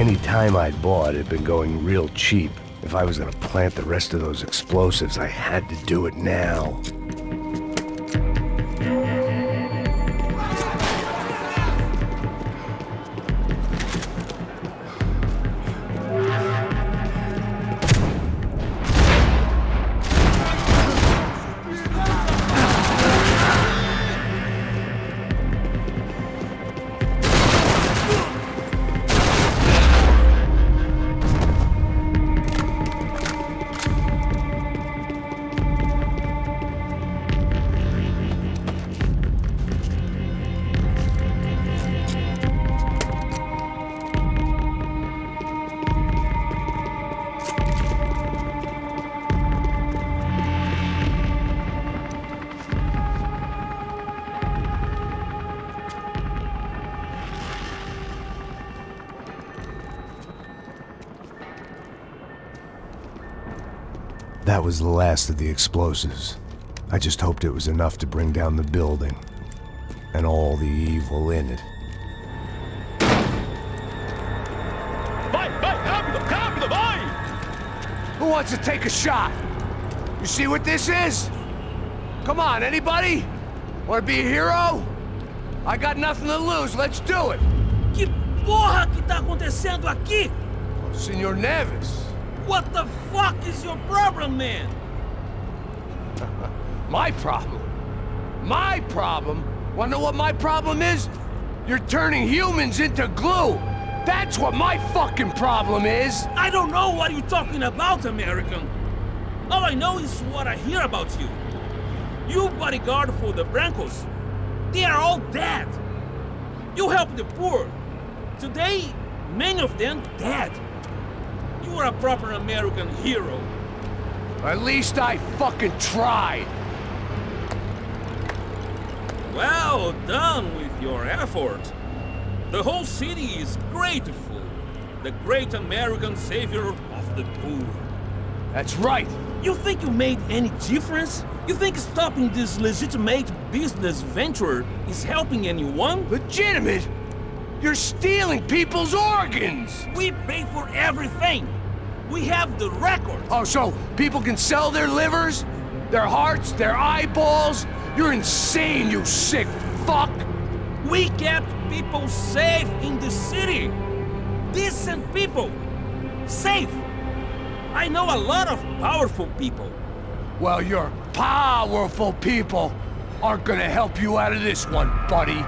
Any time I'd bought had been going real cheap. If I was gonna plant the rest of those explosives, I had to do it now. That was the last of the explosives. I just hoped it was enough to bring down the building. And all the evil in it. Vai, rápido, rápido, vai! Who wants to take a shot? You see what this is? Come on, anybody? Want to be a hero? I got nothing to lose, let's do it! Que porra que tá acontecendo aqui? Senor Neves. What the fuck is your problem, man? My problem? My problem? Wanna know what my problem is? You're turning humans into glue! That's what my fucking problem is! I don't know what you're talking about, American. All I know is what I hear about you. You bodyguard for the Brancos. They are all dead. You help the poor. Today, many of them dead. You are a proper American hero. At least I fucking tried. Well done with your effort. The whole city is grateful. The great American savior of the poor. That's right. You think you made any difference? You think stopping this legitimate business venture is helping anyone? Legitimate? You're stealing people's organs! We pay for everything! We have the record! Oh, so people can sell their livers? Their hearts? Their eyeballs? You're insane, you sick fuck! We kept people safe in the city! Decent people! Safe! I know a lot of powerful people. Well, your powerful people aren't gonna help you out of this one, buddy.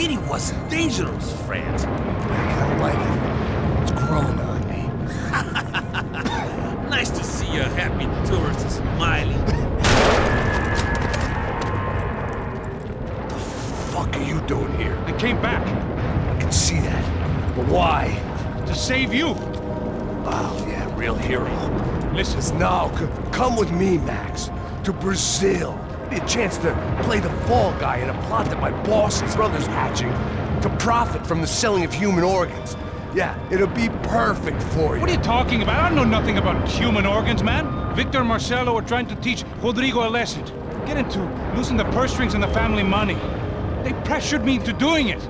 city was dangerous, friend. I kinda like it. It's growing on me. Nice to see a happy tourist smiling. What the fuck are you doing here? I came back. I can see that. But why? To save you. Oh, yeah, real hero. Listen. Now, come with me, Max. To Brazil. Be a chance to play the fall guy in a plot that my boss's brother's hatching to profit from the selling of human organs. Yeah, it'll be perfect for you. What are you talking about? I know nothing about human organs, man. Victor and Marcelo are trying to teach Rodrigo a lesson. Get into losing the purse strings and the family money. They pressured me into doing it.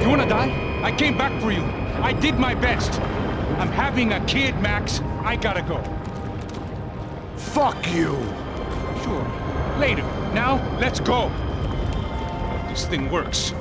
You wanna die? I came back for you. I did my best. I'm having a kid, Max. I gotta go. Fuck you! Sure. Later. Now, let's go. This thing works.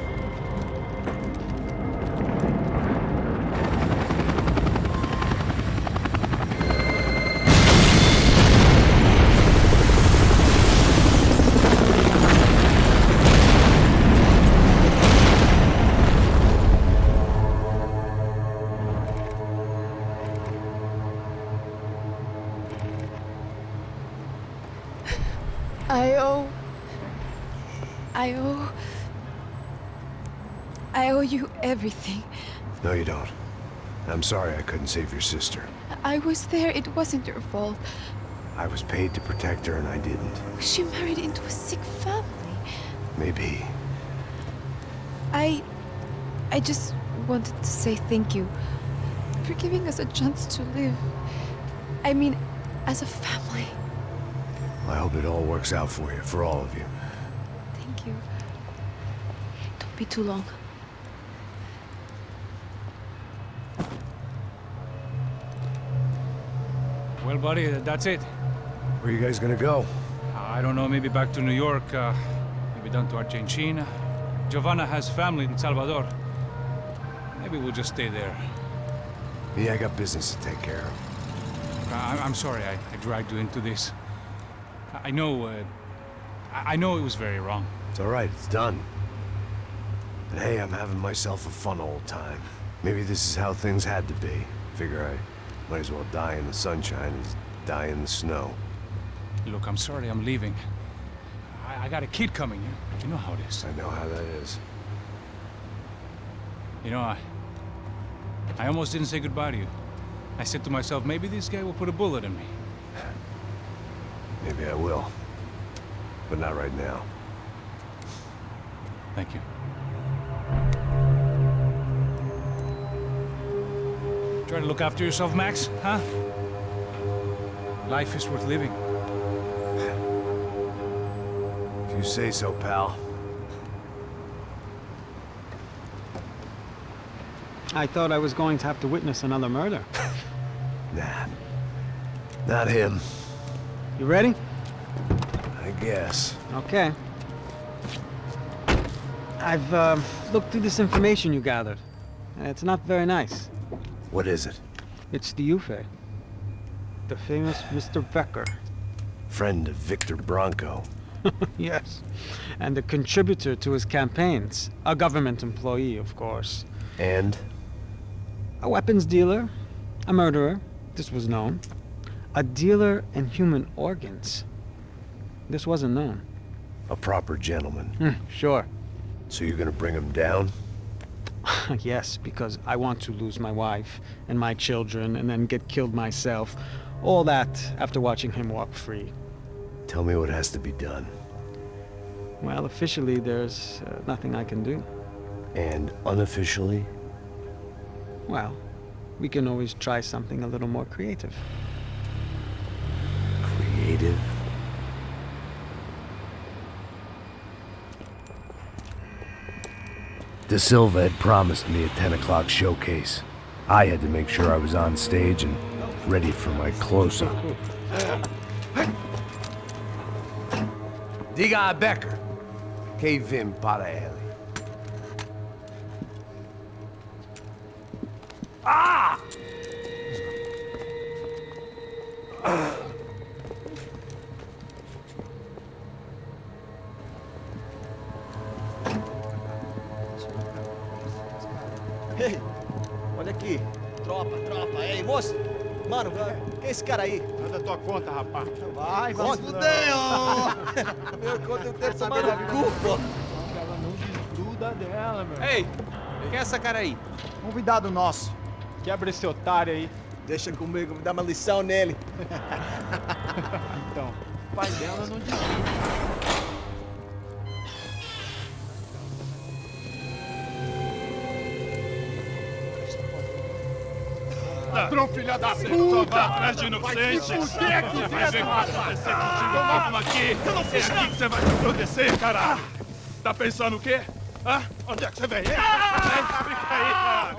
I owe you everything. No, you don't. I'm sorry I couldn't save your sister. I was there. It wasn't your fault. I was paid to protect her and I didn't. She married into a sick family. Maybe. I just wanted to say thank you for giving us a chance to live. I mean, as a family. I hope it all works out for you, for all of you. Thank you. Don't be too long. Well, buddy, that's it. Where are you guys gonna go? I don't know, maybe back to New York, maybe down to Argentina. Giovanna has family in Salvador. Maybe we'll just stay there. Me, I got business to take care of. I'm sorry I dragged you into this. I know it was very wrong. It's all right, it's done. And hey, I'm having myself a fun old time. Maybe this is how things had to be. Figure I might as well die in the sunshine as die in the snow. Look, I'm sorry I'm leaving. I got a kid coming. You know how it is. I know how that is. You know, I almost didn't say goodbye to you. I said to myself, maybe this guy will put a bullet in me. Maybe I will. But not right now. Thank you. Try to look after yourself, Max, huh? Life is worth living. If you say so, pal. I thought I was going to have to witness another murder. Nah. Not him. You ready? I guess. Okay. I've looked through this information you gathered. It's not very nice. What is it? It's the Ufe. The famous Mr. Becker. Friend of Victor Bronco. Yes. And a contributor to his campaigns. A government employee, of course. And? A weapons dealer. A murderer. This was known. A dealer in human organs. This wasn't known. A proper gentleman. Sure. So you're gonna bring him down? Yes, because I want to lose my wife and my children and then get killed myself. All that after watching him walk free. Tell me what has to be done. Well, officially, there's nothing I can do. And unofficially? Well, we can always try something a little more creative. Creative? De Silva had promised me a 10 o'clock showcase. I had to make sure I was on stage and ready for my close-up. Diga a Becker. Que vim para ele. Ah! Ei, olha aqui. Tropa. Ei, moço. Mano, quem é esse cara aí? Manda tua conta, rapaz. Vai fudeu! Meu conta eu quero tomar no cu, pô. Ela não desgruda dela, meu. Ei, quem é essa cara aí? Convidado nosso. Quebra esse otário aí. Deixa comigo, me dá uma lição nele. Então, o pai dela não desgruda. Ladrão, filha da puta! Vai atrás de inocentes! Vai ver o que vai acontecer contigo mesmo aqui! Eu não fiz nada! Que você vai se proteger, caralho! Tá pensando o quê? Hã? Onde é que você vem? Fica aí, caralho!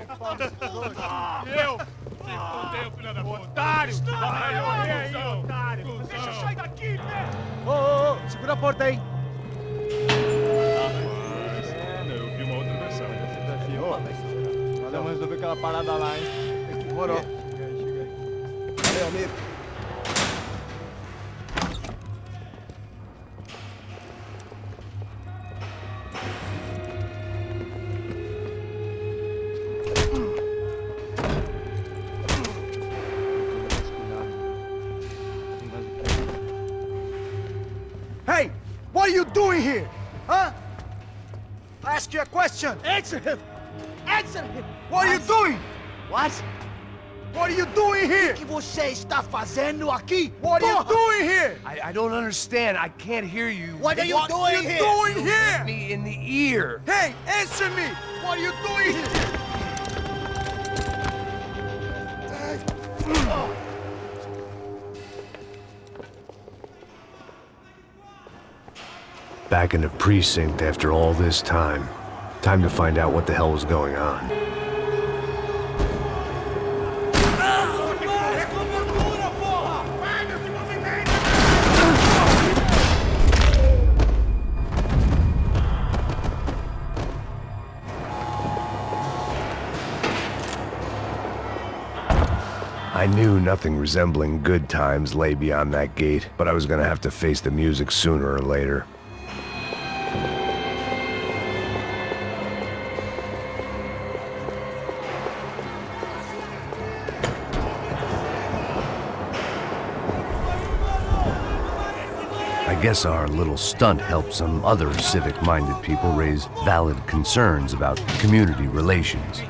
Eu? Se fodeu, filha da puta! Otário! Vai, aí, otário! Deixa eu sair daqui, né? Ô, segura a porta aí! Eu vi uma outra versão. Vamos resolver aquela parada lá, hein? Demorou. Chega aí. Valeu, amigo. Hey! What are you doing here? Huh? I ask you a question. Answer him! Answer him! What are you doing? What? What are you doing here? O que você está fazendo aqui? What are you doing here? I don't understand. I can't hear you. What are you doing here? What are you doing here? Hit me in the ear. Hey, answer me! What are you doing here? Back in the precinct after all this time. Time to find out what the hell was going on. I knew nothing resembling good times lay beyond that gate, but I was gonna have to face the music sooner or later. I guess our little stunt helped some other civic-minded people raise valid concerns about community relations.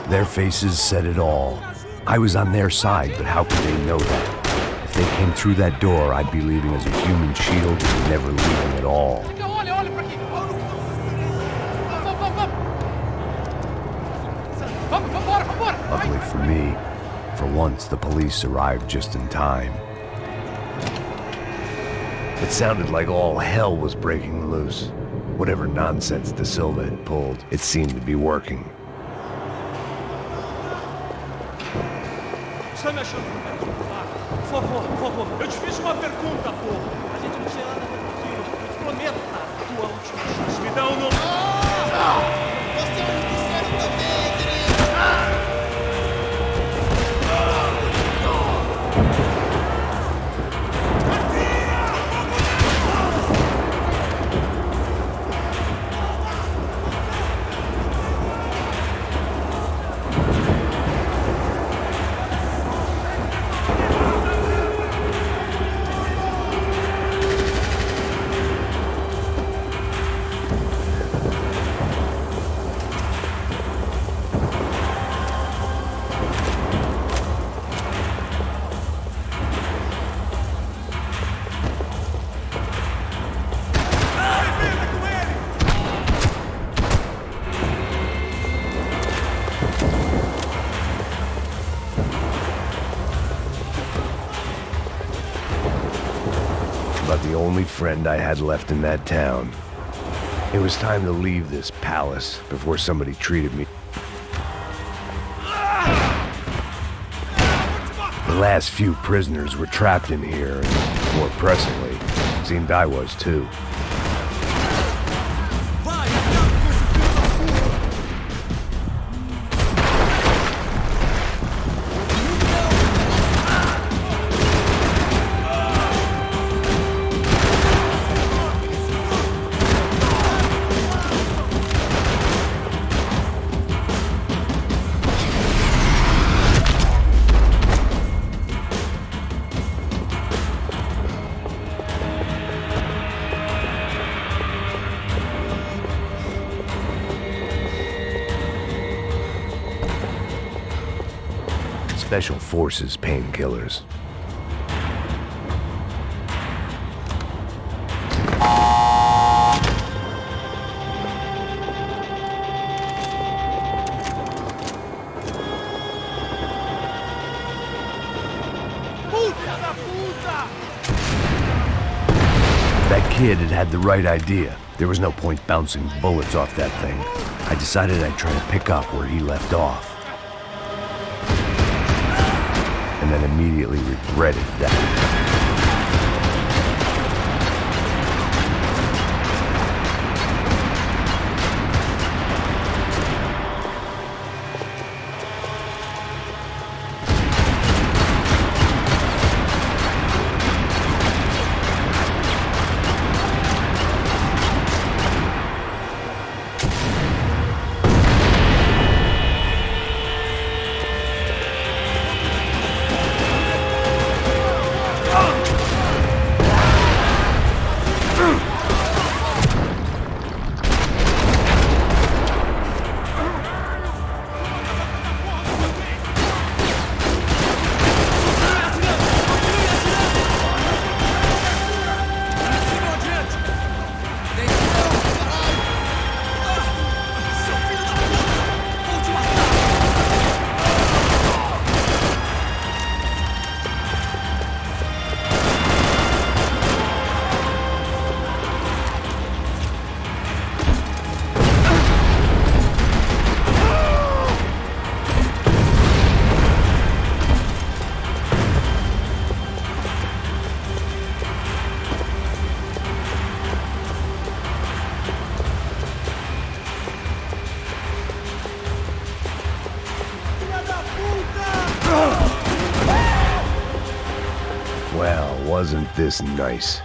Their faces said it all. I was on their side, but how could they know that? If they came through that door, I'd be leaving as a human shield and never leaving at all. Luckily for me, for once the police arrived just in time. It sounded like all hell was breaking loose. Whatever nonsense De Silva had pulled, it seemed to be working. Está me achando por favor, eu te fiz uma pergunta, porra. A gente não tinha nada a ver contigo. Eu te prometo, cara, tua última chance. Me dá um nome. Você é um inferno também, querido. About the only friend I had left in that town. It was time to leave this palace before somebody treated me. The last few prisoners were trapped in here, and more pressingly, it seemed I was too. Special Forces painkillers. That kid had the right idea. There was no point bouncing bullets off that thing. I decided I'd try to pick up where he left off. And then immediately regretted that. Well, wasn't this nice?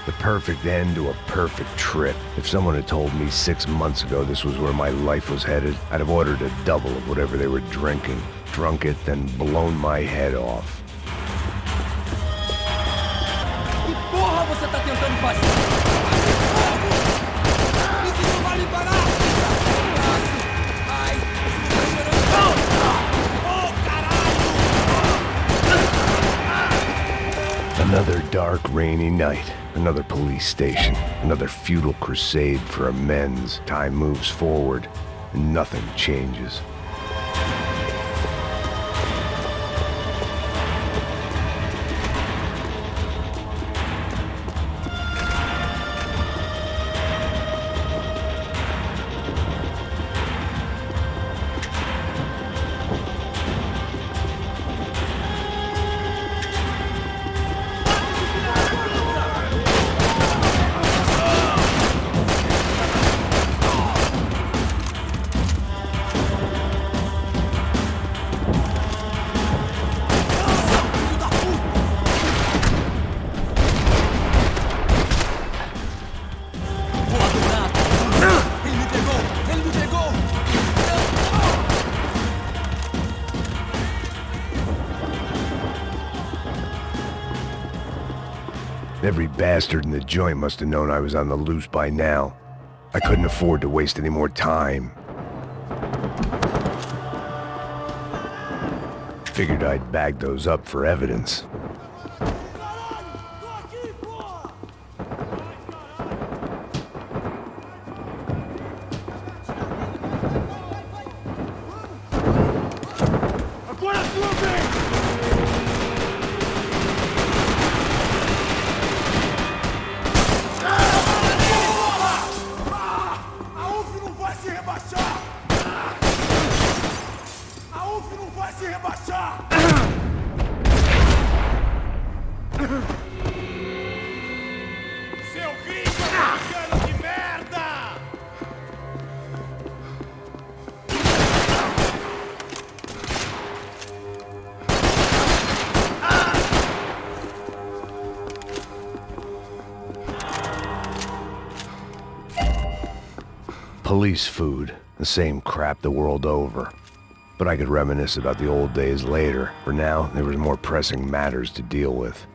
The perfect end to a perfect trip. If someone had told me 6 months ago this was where my life was headed, I'd have ordered a double of whatever they were drinking, drunk it, then blown my head off. Que porra você tá tentando fazer? Isso não vai me parar! Ai! Oh, caralho! Another dark, rainy night. Another police station. Another futile crusade for amends. Time moves forward, and nothing changes. Every bastard in the joint must have known I was on the loose by now. I couldn't afford to waste any more time. Figured I'd bag those up for evidence. Police food, the same crap the world over. But I could reminisce about the old days later. For now, there was more pressing matters to deal with.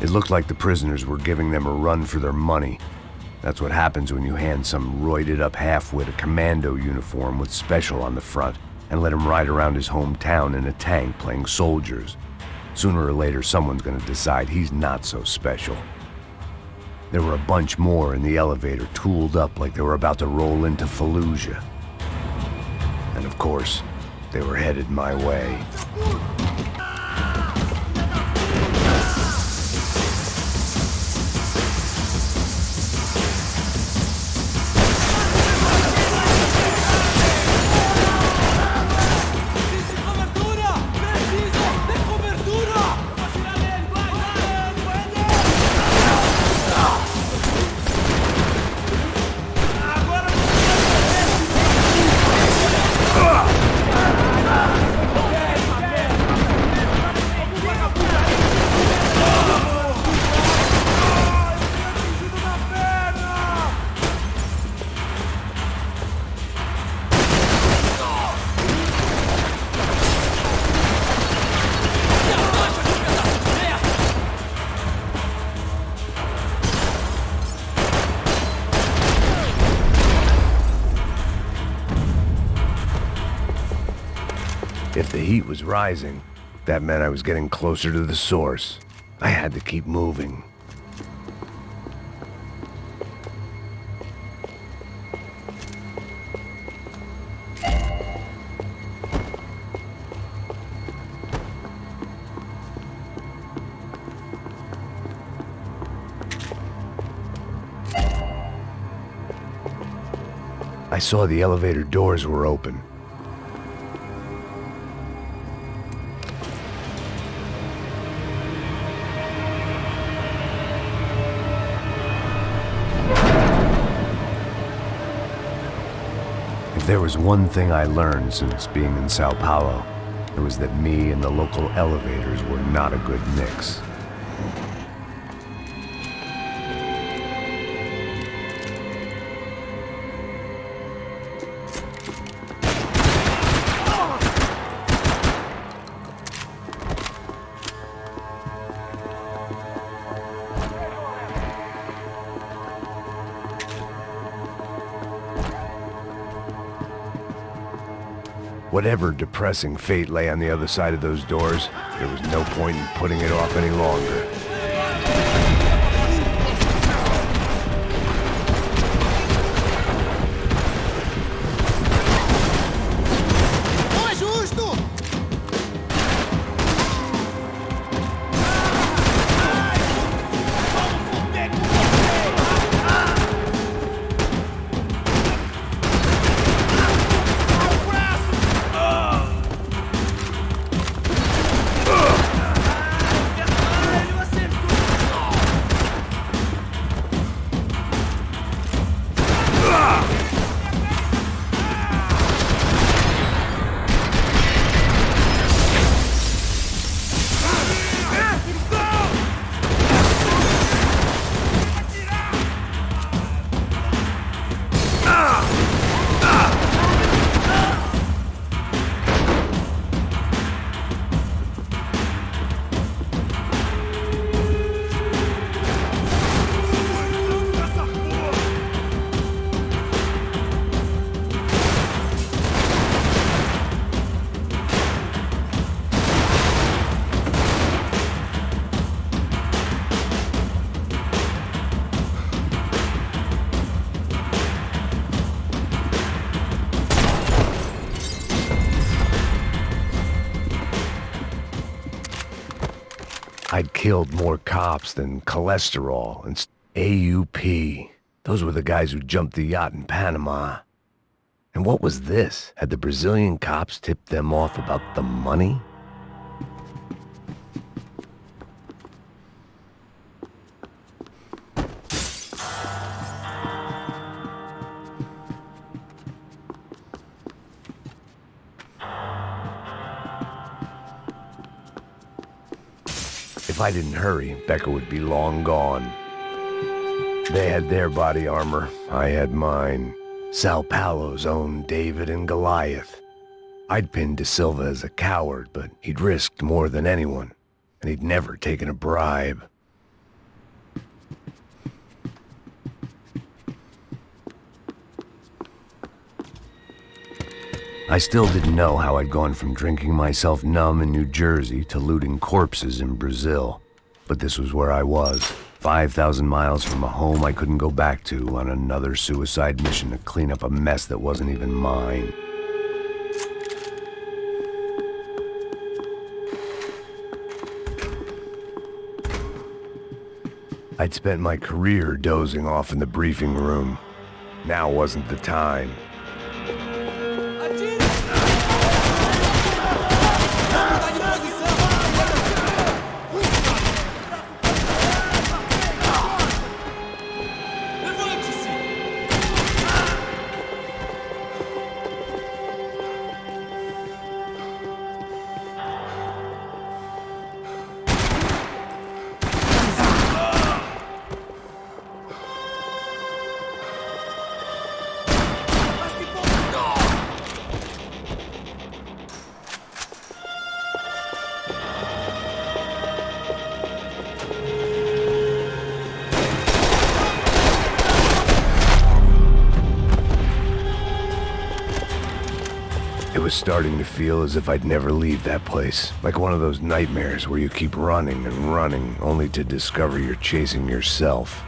It looked like the prisoners were giving them a run for their money. That's what happens when you hand some roided-up halfwit a commando uniform with special on the front and let him ride around his hometown in a tank playing soldiers. Sooner or later, someone's gonna decide he's not so special. There were a bunch more in the elevator, tooled up like they were about to roll into Fallujah. And of course, they were headed my way. If the heat was rising, that meant I was getting closer to the source. I had to keep moving. I saw the elevator doors were open. If there was one thing I learned since being in Sao Paulo, it was that me and the local elevators were not a good mix. Whatever depressing fate lay on the other side of those doors, there was no point in putting it off any longer. I'd killed more cops than cholesterol and AUP. Those were the guys who jumped the yacht in Panama. And what was this? Had the Brazilian cops tipped them off about the money? If I didn't hurry, Becca would be long gone. They had their body armor, I had mine. Sao Paulo's own David and Goliath. I'd pinned De Silva as a coward, but he'd risked more than anyone, and he'd never taken a bribe. I still didn't know how I'd gone from drinking myself numb in New Jersey to looting corpses in Brazil. But this was where I was, 5,000 miles from a home I couldn't go back to, on another suicide mission to clean up a mess that wasn't even mine. I'd spent my career dozing off in the briefing room. Now wasn't the time. It was starting to feel as if I'd never leave that place. Like one of those nightmares where you keep running and running, only to discover you're chasing yourself.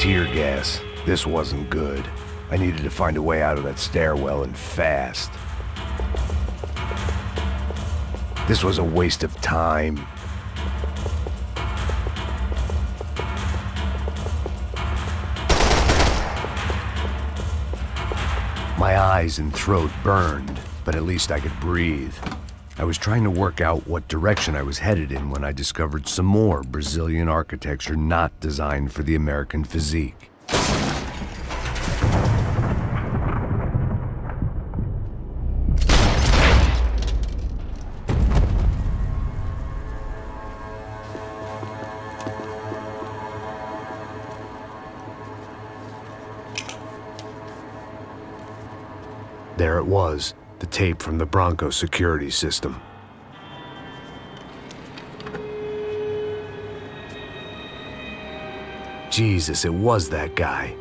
Tear gas. This wasn't good. I needed to find a way out of that stairwell, and fast. This was a waste of time. My eyes and throat burned, but at least I could breathe. I was trying to work out what direction I was headed in when I discovered some more Brazilian architecture not designed for the American physique. There it was, the tape from the Bronco security system. Jesus, it was that guy.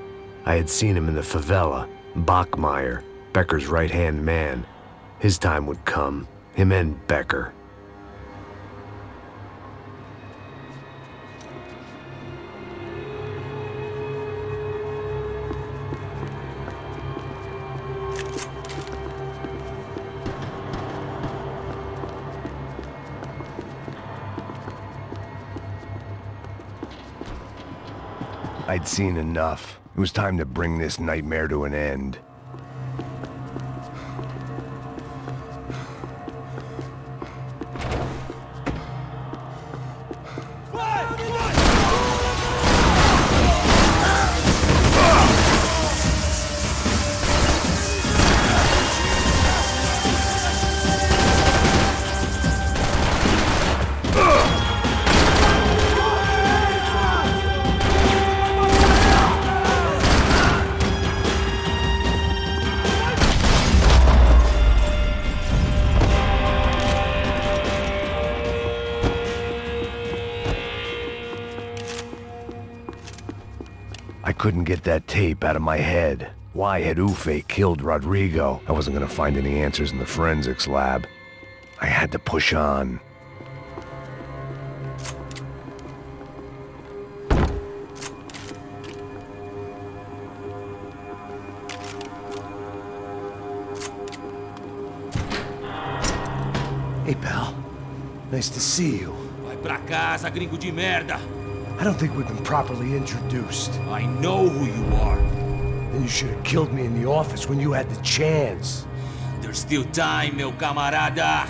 I had seen him in the Favela, Bachmeyer, Becker's right-hand man. His time would come, him and Becker. I'd seen enough. It was time to bring this nightmare to an end. I couldn't get that tape out of my head. Why had Ufe killed Rodrigo? I wasn't gonna find any answers in the forensics lab. I had to push on. Hey, pal. Nice to see you. Vai pra casa, gringo de merda. I don't think we've been properly introduced. I know who you are. Then you should have killed me in the office when you had the chance. There's still time, meu camarada.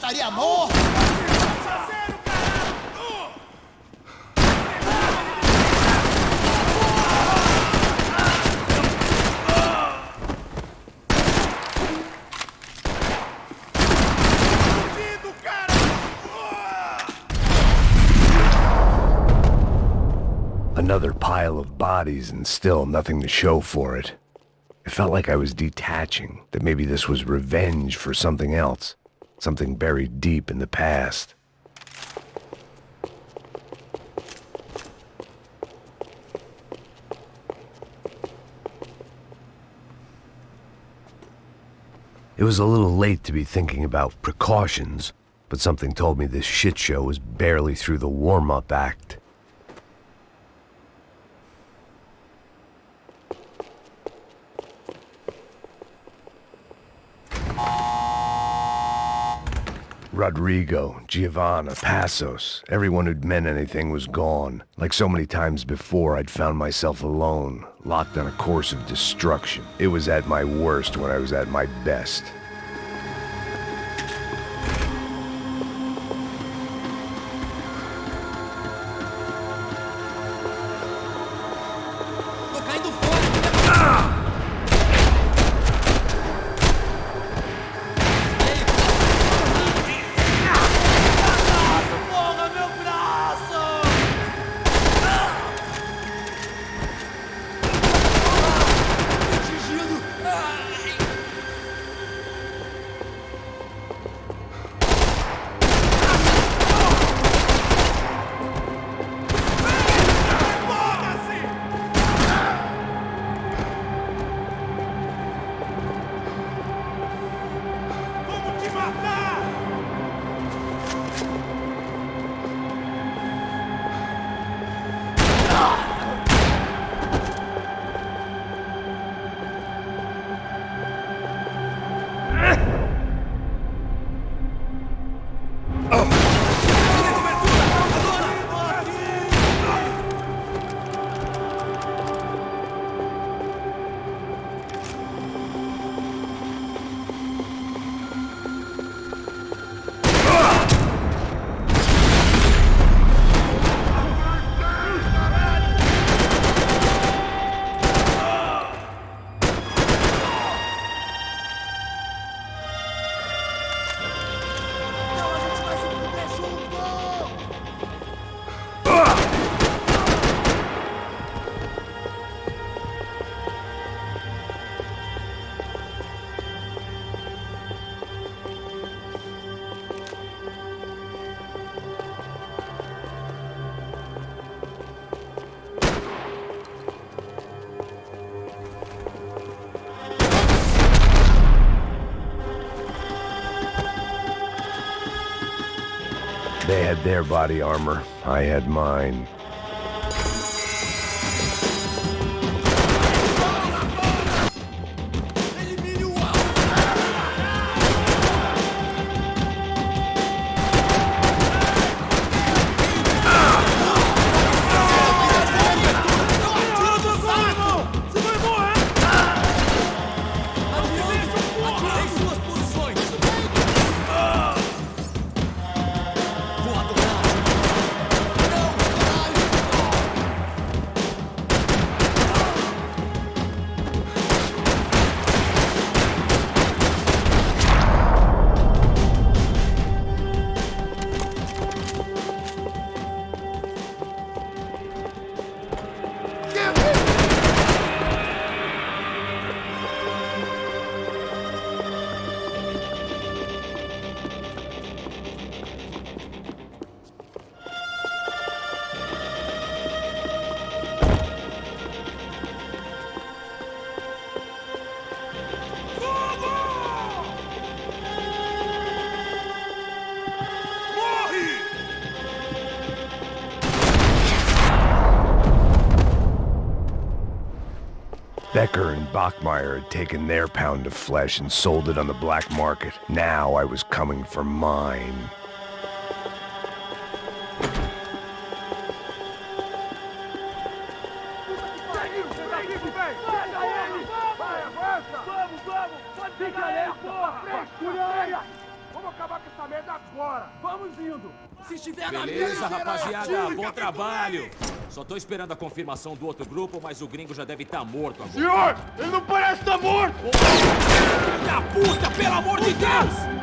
estaria morto! Another pile of bodies and still nothing to show for it. It felt like I was detaching, that maybe this was revenge for something else, something buried deep in the past. It was a little late to be thinking about precautions, but something told me this shit show was barely through the warm-up act. Rodrigo, Giovanna, Passos, everyone who'd meant anything was gone. Like so many times before, I'd found myself alone, locked on a course of destruction. It was at my worst when I was at my best. They had their body armor, I had mine. Becker and Bachmeyer had taken their pound of flesh and sold it on the black market. Now I was coming for mine. Vamos acabar com essa merda agora! Vamos indo! Se estiver na Beleza, minha, rapaziada, bom trabalho. Só tô esperando a confirmação do outro grupo, mas o gringo já deve estar morto agora. Senhor, ele não parece estar morto! Filho da puta, pelo amor de Deus!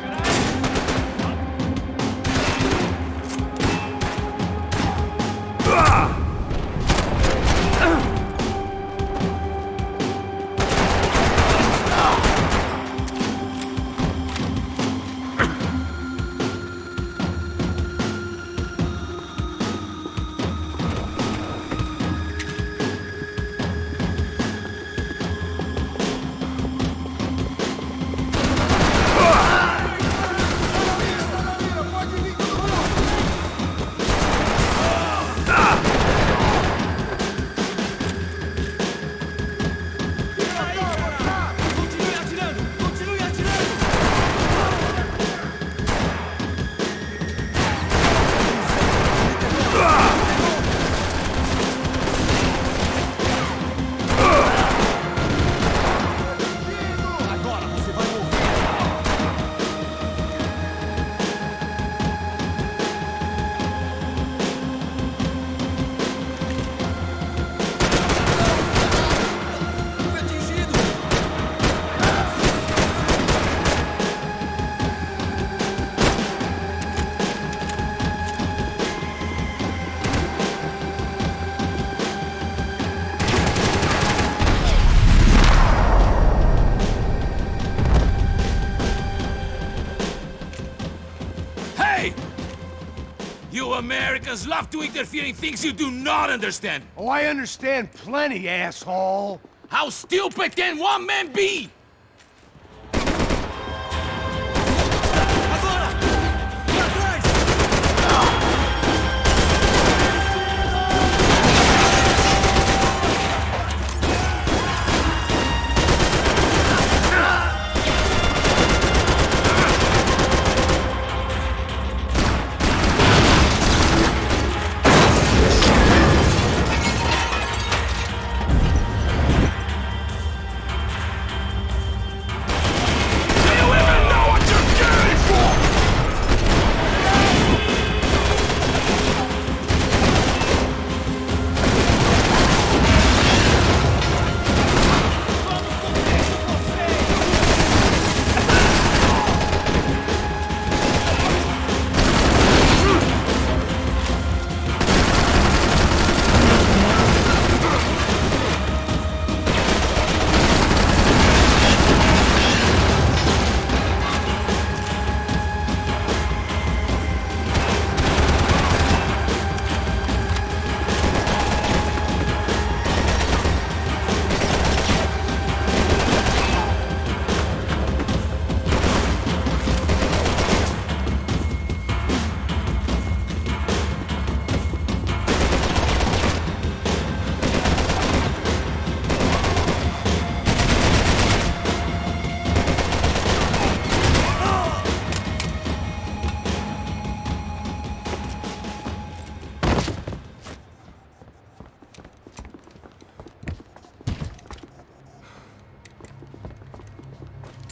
You Americans love to interfere in things you do not understand. Oh, I understand plenty, asshole. How stupid can one man be?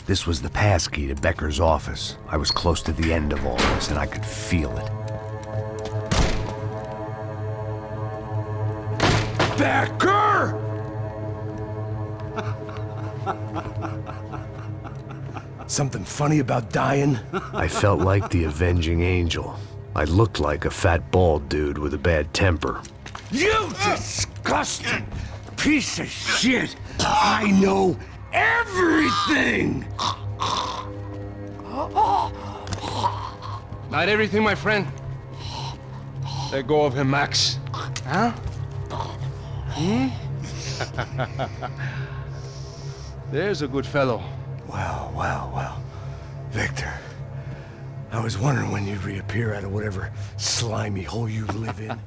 This was the passkey to Becker's office. I was close to the end of all this, and I could feel it. Becker! Something funny about dying? I felt like the avenging angel. I looked like a fat bald dude with a bad temper. You disgusting piece of shit! I know everything! Not everything, my friend. Let go of him, Max. Huh? Hmm? There's a good fellow. Well, well, well. Victor, I was wondering when you'd reappear out of whatever slimy hole you live in.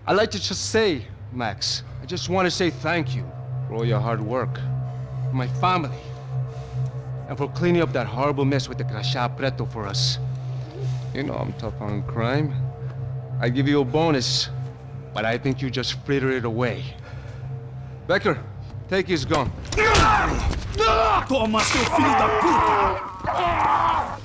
I'd like to just say, Max, I just want to say thank you for all your hard work, for my family, and for cleaning up that horrible mess with the Crachá Preto for us. You know I'm tough on crime. I give you a bonus, but I think you just fritter it away. Becker, take his gun. Toma, seu filho da puta!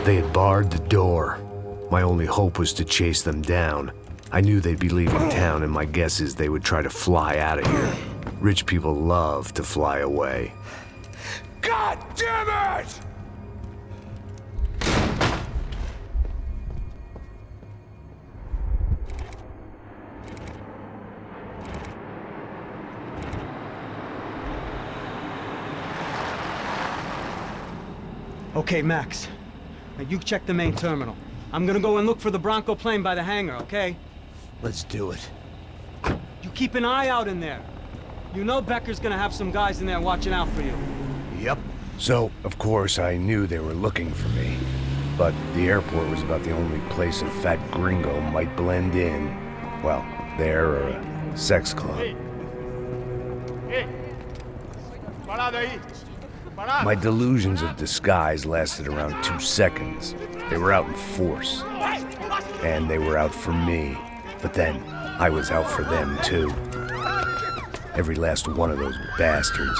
They had barred the door. My only hope was to chase them down. I knew they'd be leaving town, and my guess is they would try to fly out of here. Rich people love to fly away. God damn it! Okay, Max. Now you check the main terminal. I'm gonna go and look for the Bronco plane by the hangar, okay? Let's do it. You keep an eye out in there. You know Becker's gonna have some guys in there watching out for you. Yep. So, of course, I knew they were looking for me. But the airport was about the only place a fat gringo might blend in. Well, there or a sex club. My delusions of disguise lasted around 2 seconds. They were out in force. And they were out for me. But then, I was out for them too. Every last one of those bastards.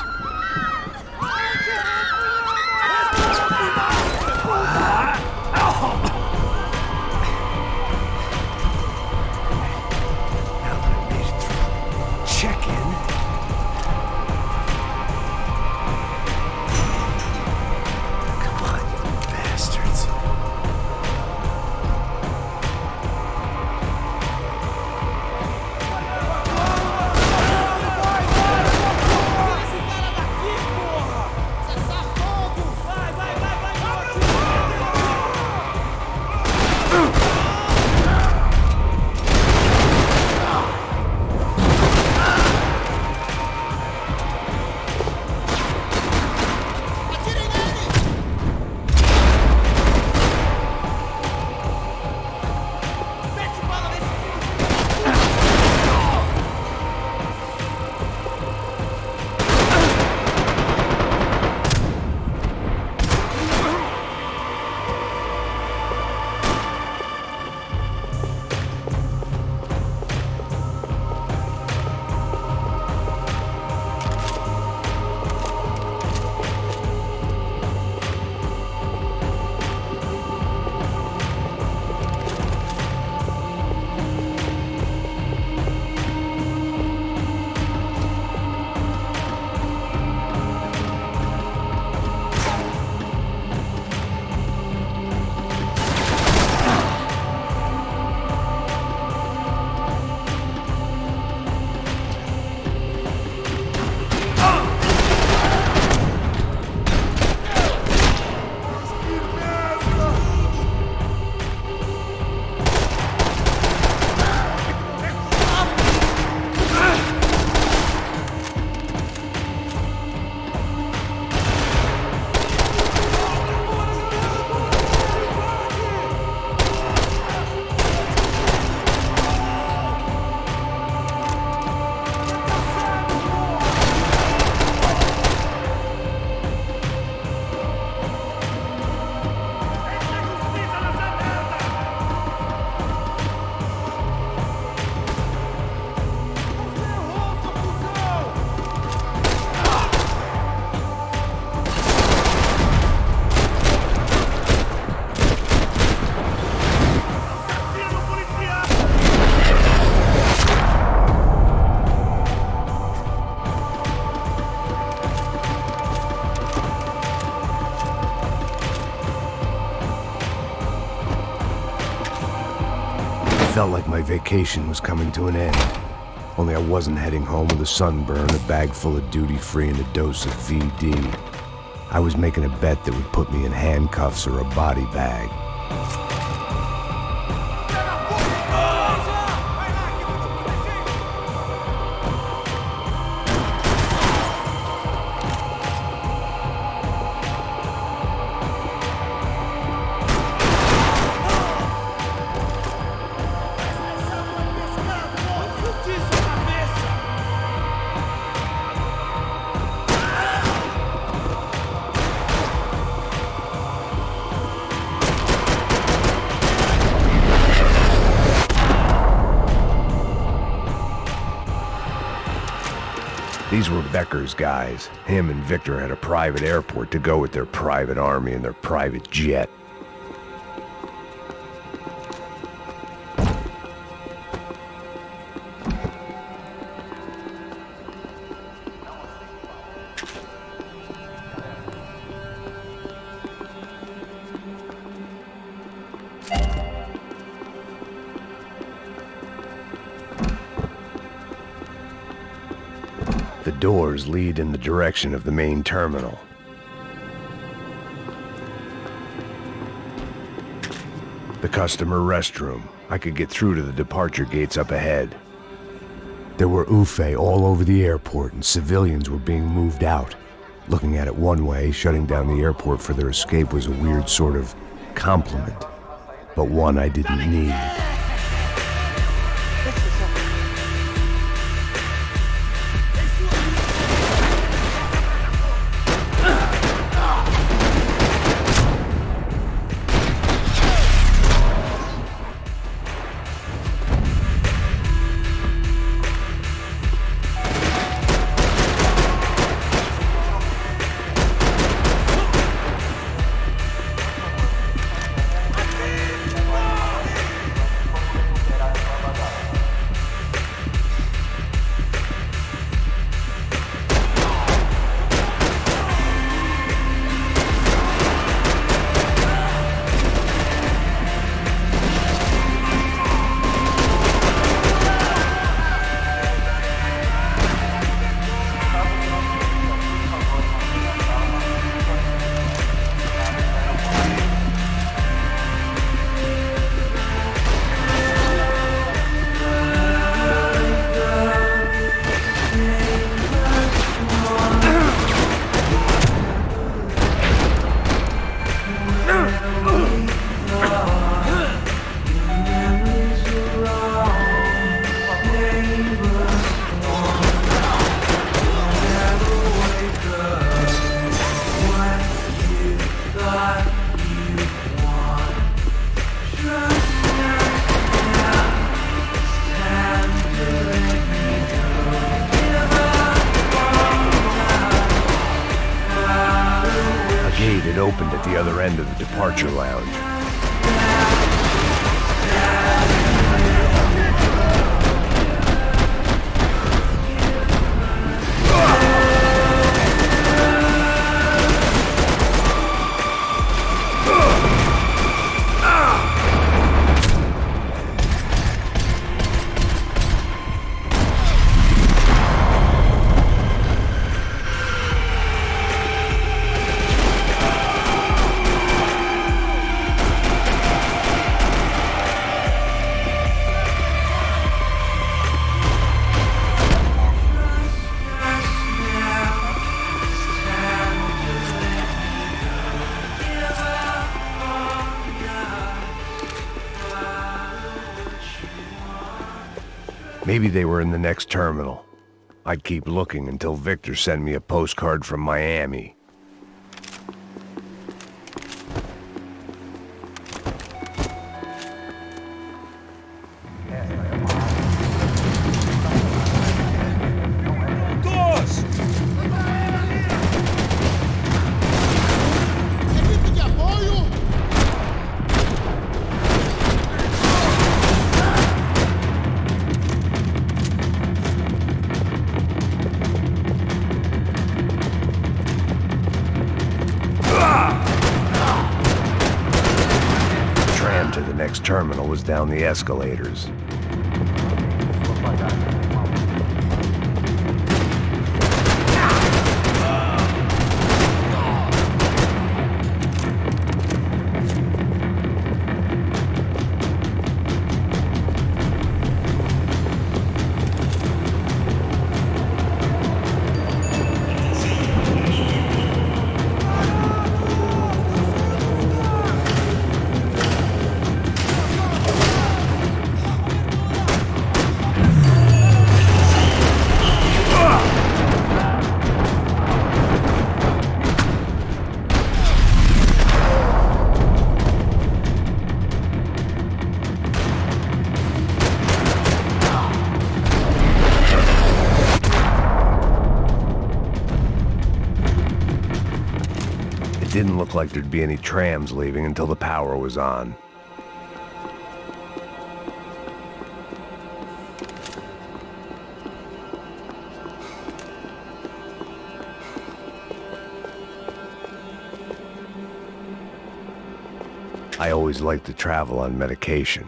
Felt like my vacation was coming to an end. Only I wasn't heading home with a sunburn, a bag full of duty-free, and a dose of VD. I was making a bet that would put me in handcuffs or a body bag. These were Becker's guys. Him and Victor had a private airport to go with their private army and their private jet. The doors lead in the direction of the main terminal. The customer restroom. I could get through to the departure gates up ahead. There were UFE all over the airport and civilians were being moved out. Looking at it one way, shutting down the airport for their escape was a weird sort of compliment, but one I didn't need. It opened at the other end of the departure lounge. Maybe they were in the next terminal. I'd keep looking until Victor sent me a postcard from Miami. Terminal was down the escalators. Didn't look like there'd be any trams leaving until the power was on. I always liked to travel on medication.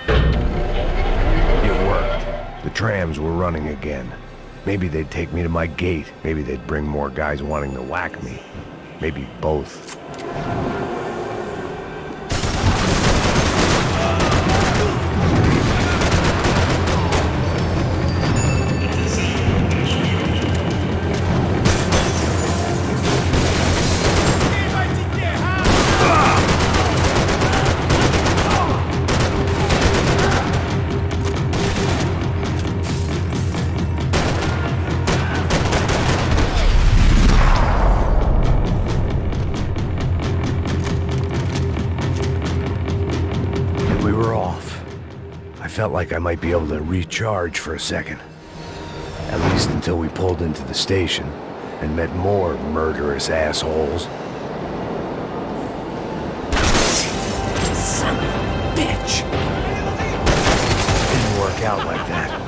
It worked. The trams were running again. Maybe they'd take me to my gate. Maybe they'd bring more guys wanting to whack me. Maybe both. Felt like I might be able to recharge for a second. At least until we pulled into the station and met more murderous assholes. Son of a bitch! Didn't work out like that.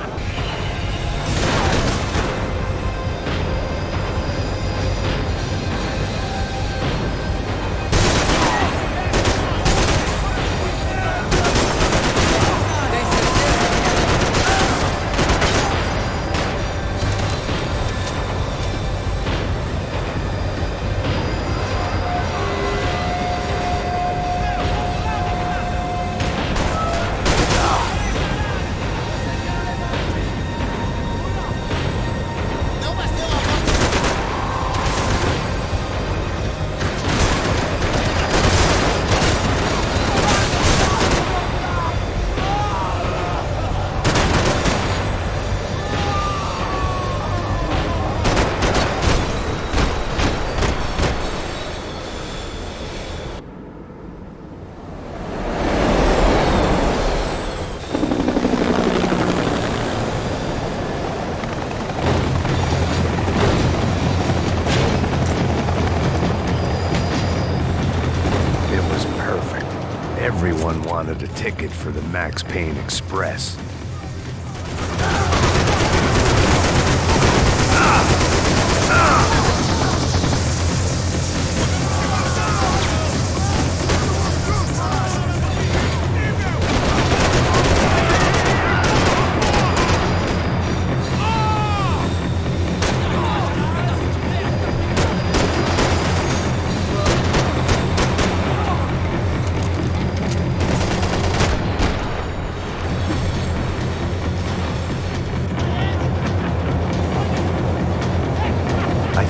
Everyone wanted a ticket for the Max Payne Express.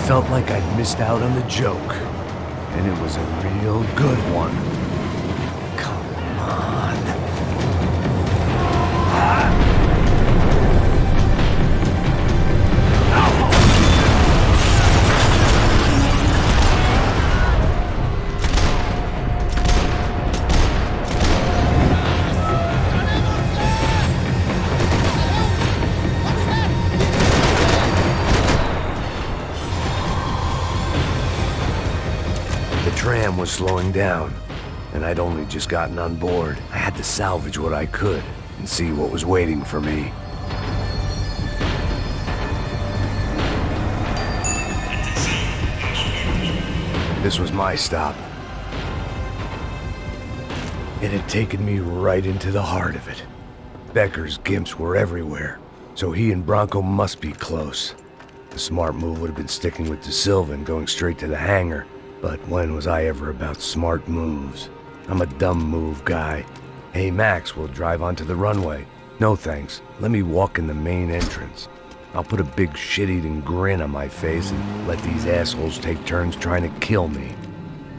Felt like I'd missed out on the joke, and it was a real good one. Come on. The tram was slowing down, and I'd only just gotten on board. I had to salvage what I could and see what was waiting for me. This was my stop. It had taken me right into the heart of it. Becker's gimps were everywhere, so he and Bronco must be close. The smart move would have been sticking with De Silva and going straight to the hangar. But when was I ever about smart moves? I'm a dumb move guy. Hey Max, we'll drive onto the runway. No thanks, let me walk in the main entrance. I'll put a big shit-eating grin on my face and let these assholes take turns trying to kill me.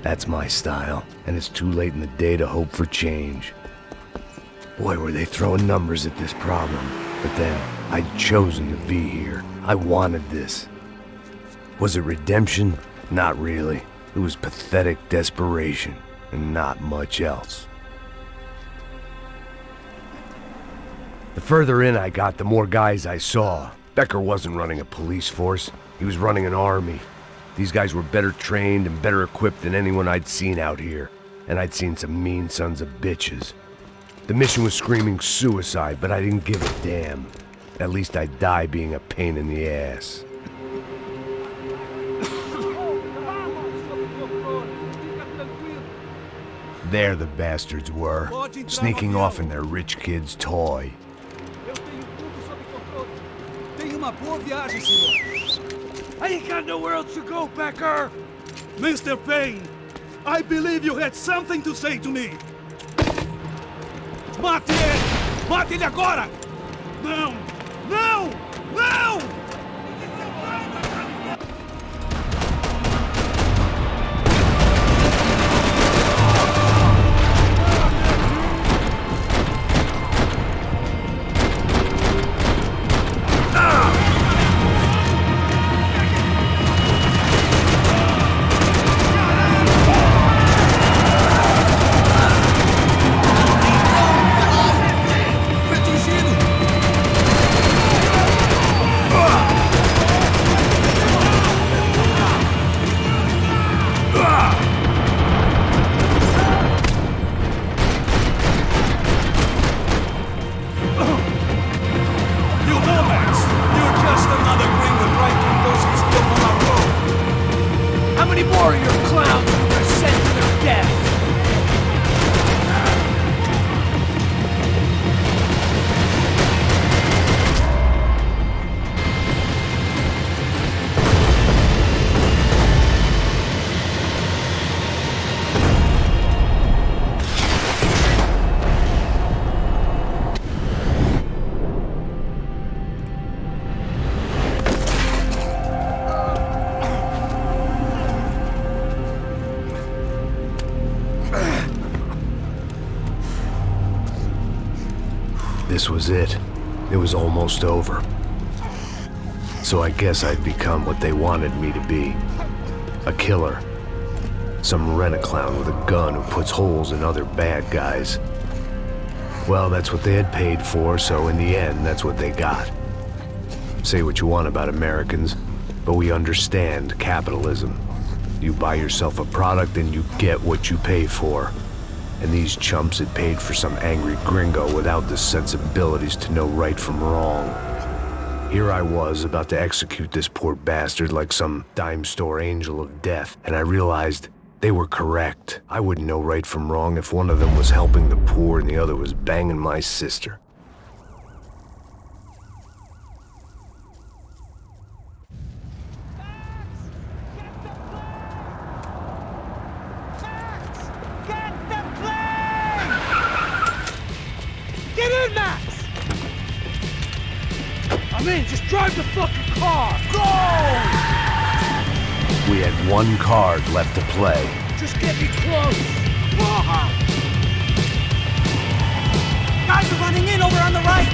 That's my style, and it's too late in the day to hope for change. Boy, were they throwing numbers at this problem. But then, I'd chosen to be here. I wanted this. Was it redemption? Not really. It was pathetic desperation, and not much else. The further in I got, the more guys I saw. Becker wasn't running a police force. He was running an army. These guys were better trained and better equipped than anyone I'd seen out here. And I'd seen some mean sons of bitches. The mission was screaming suicide, but I didn't give a damn. At least I'd die being a pain in the ass. There the bastards were, sneaking off in their rich kid's toy. I ain't got nowhere else to go, Becker! Mr. Payne, I believe you had something to say to me. Mate ele! Mate ele agora! Não! Não! Não! This was it. It was almost over. So I guess I'd become what they wanted me to be. A killer. Some rent-a-clown with a gun who puts holes in other bad guys. Well, that's what they had paid for, so in the end, that's what they got. Say what you want about Americans, but we understand capitalism. You buy yourself a product and you get what you pay for. And these chumps had paid for some angry gringo without the sensibilities to know right from wrong. Here I was, about to execute this poor bastard like some dime store angel of death, and I realized they were correct. I wouldn't know right from wrong if one of them was helping the poor and the other was banging my sister. Get in, Max! I'm in, just drive the fucking car! Go! We had one card left to play. Just get me close! Whoa. Guys are running in over on the right!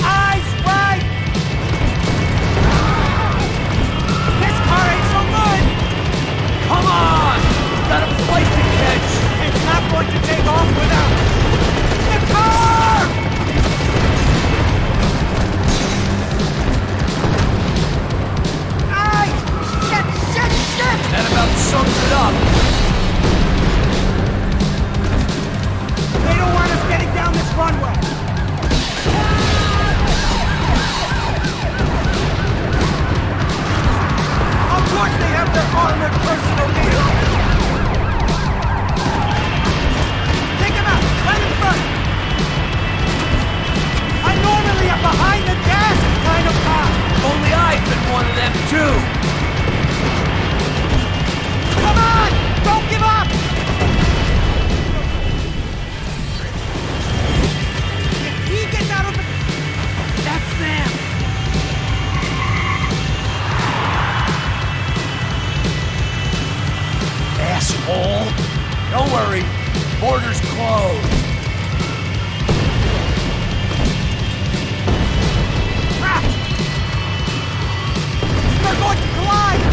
Eyes right! This car ain't so good! Come on! Got a flight to catch! It's not going to take off without the car! Ay! Shit! That about sums it up. They don't want us getting down this runway. Of course they have their armored personal vehicle. Take them out, right in front. I'm normally a behind the desk kind of cop. Only I've been one of them too. Come on! Don't give up! If he gets out of the... That's them! Asshole! Don't worry, border's closed. They're going to collide!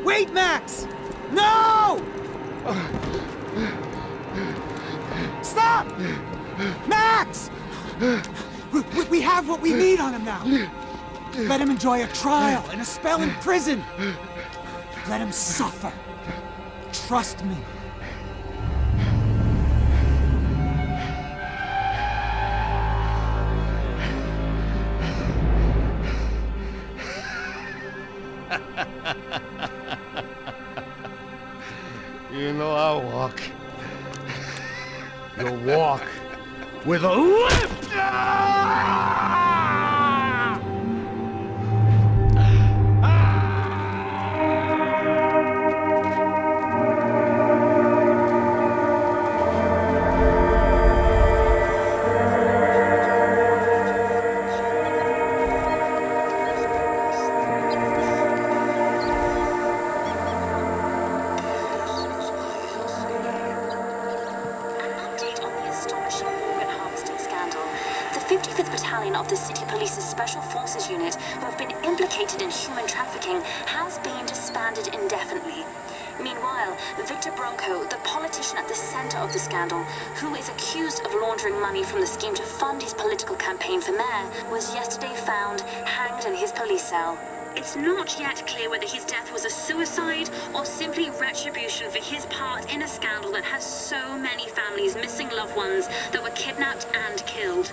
Wait, Max! No! Stop! Max! We have what we need on him now. Let him enjoy a trial and a spell in prison. Let him suffer. Trust me. You know I walk. You'll walk with a limp! Of the City Police's Special Forces Unit, who have been implicated in human trafficking, has been disbanded indefinitely. Meanwhile, Victor Bronco, the politician at the center of the scandal, who is accused of laundering money from the scheme to fund his political campaign for mayor, was yesterday found hanged in his police cell. It's not yet clear whether his death was a suicide or simply retribution for his part in a scandal that has so many families missing loved ones that were kidnapped and killed.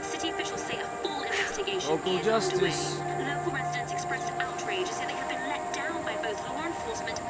City officials say a full investigation Local is justice. underway. Local residents expressed outrage, say they have been let down by both law enforcement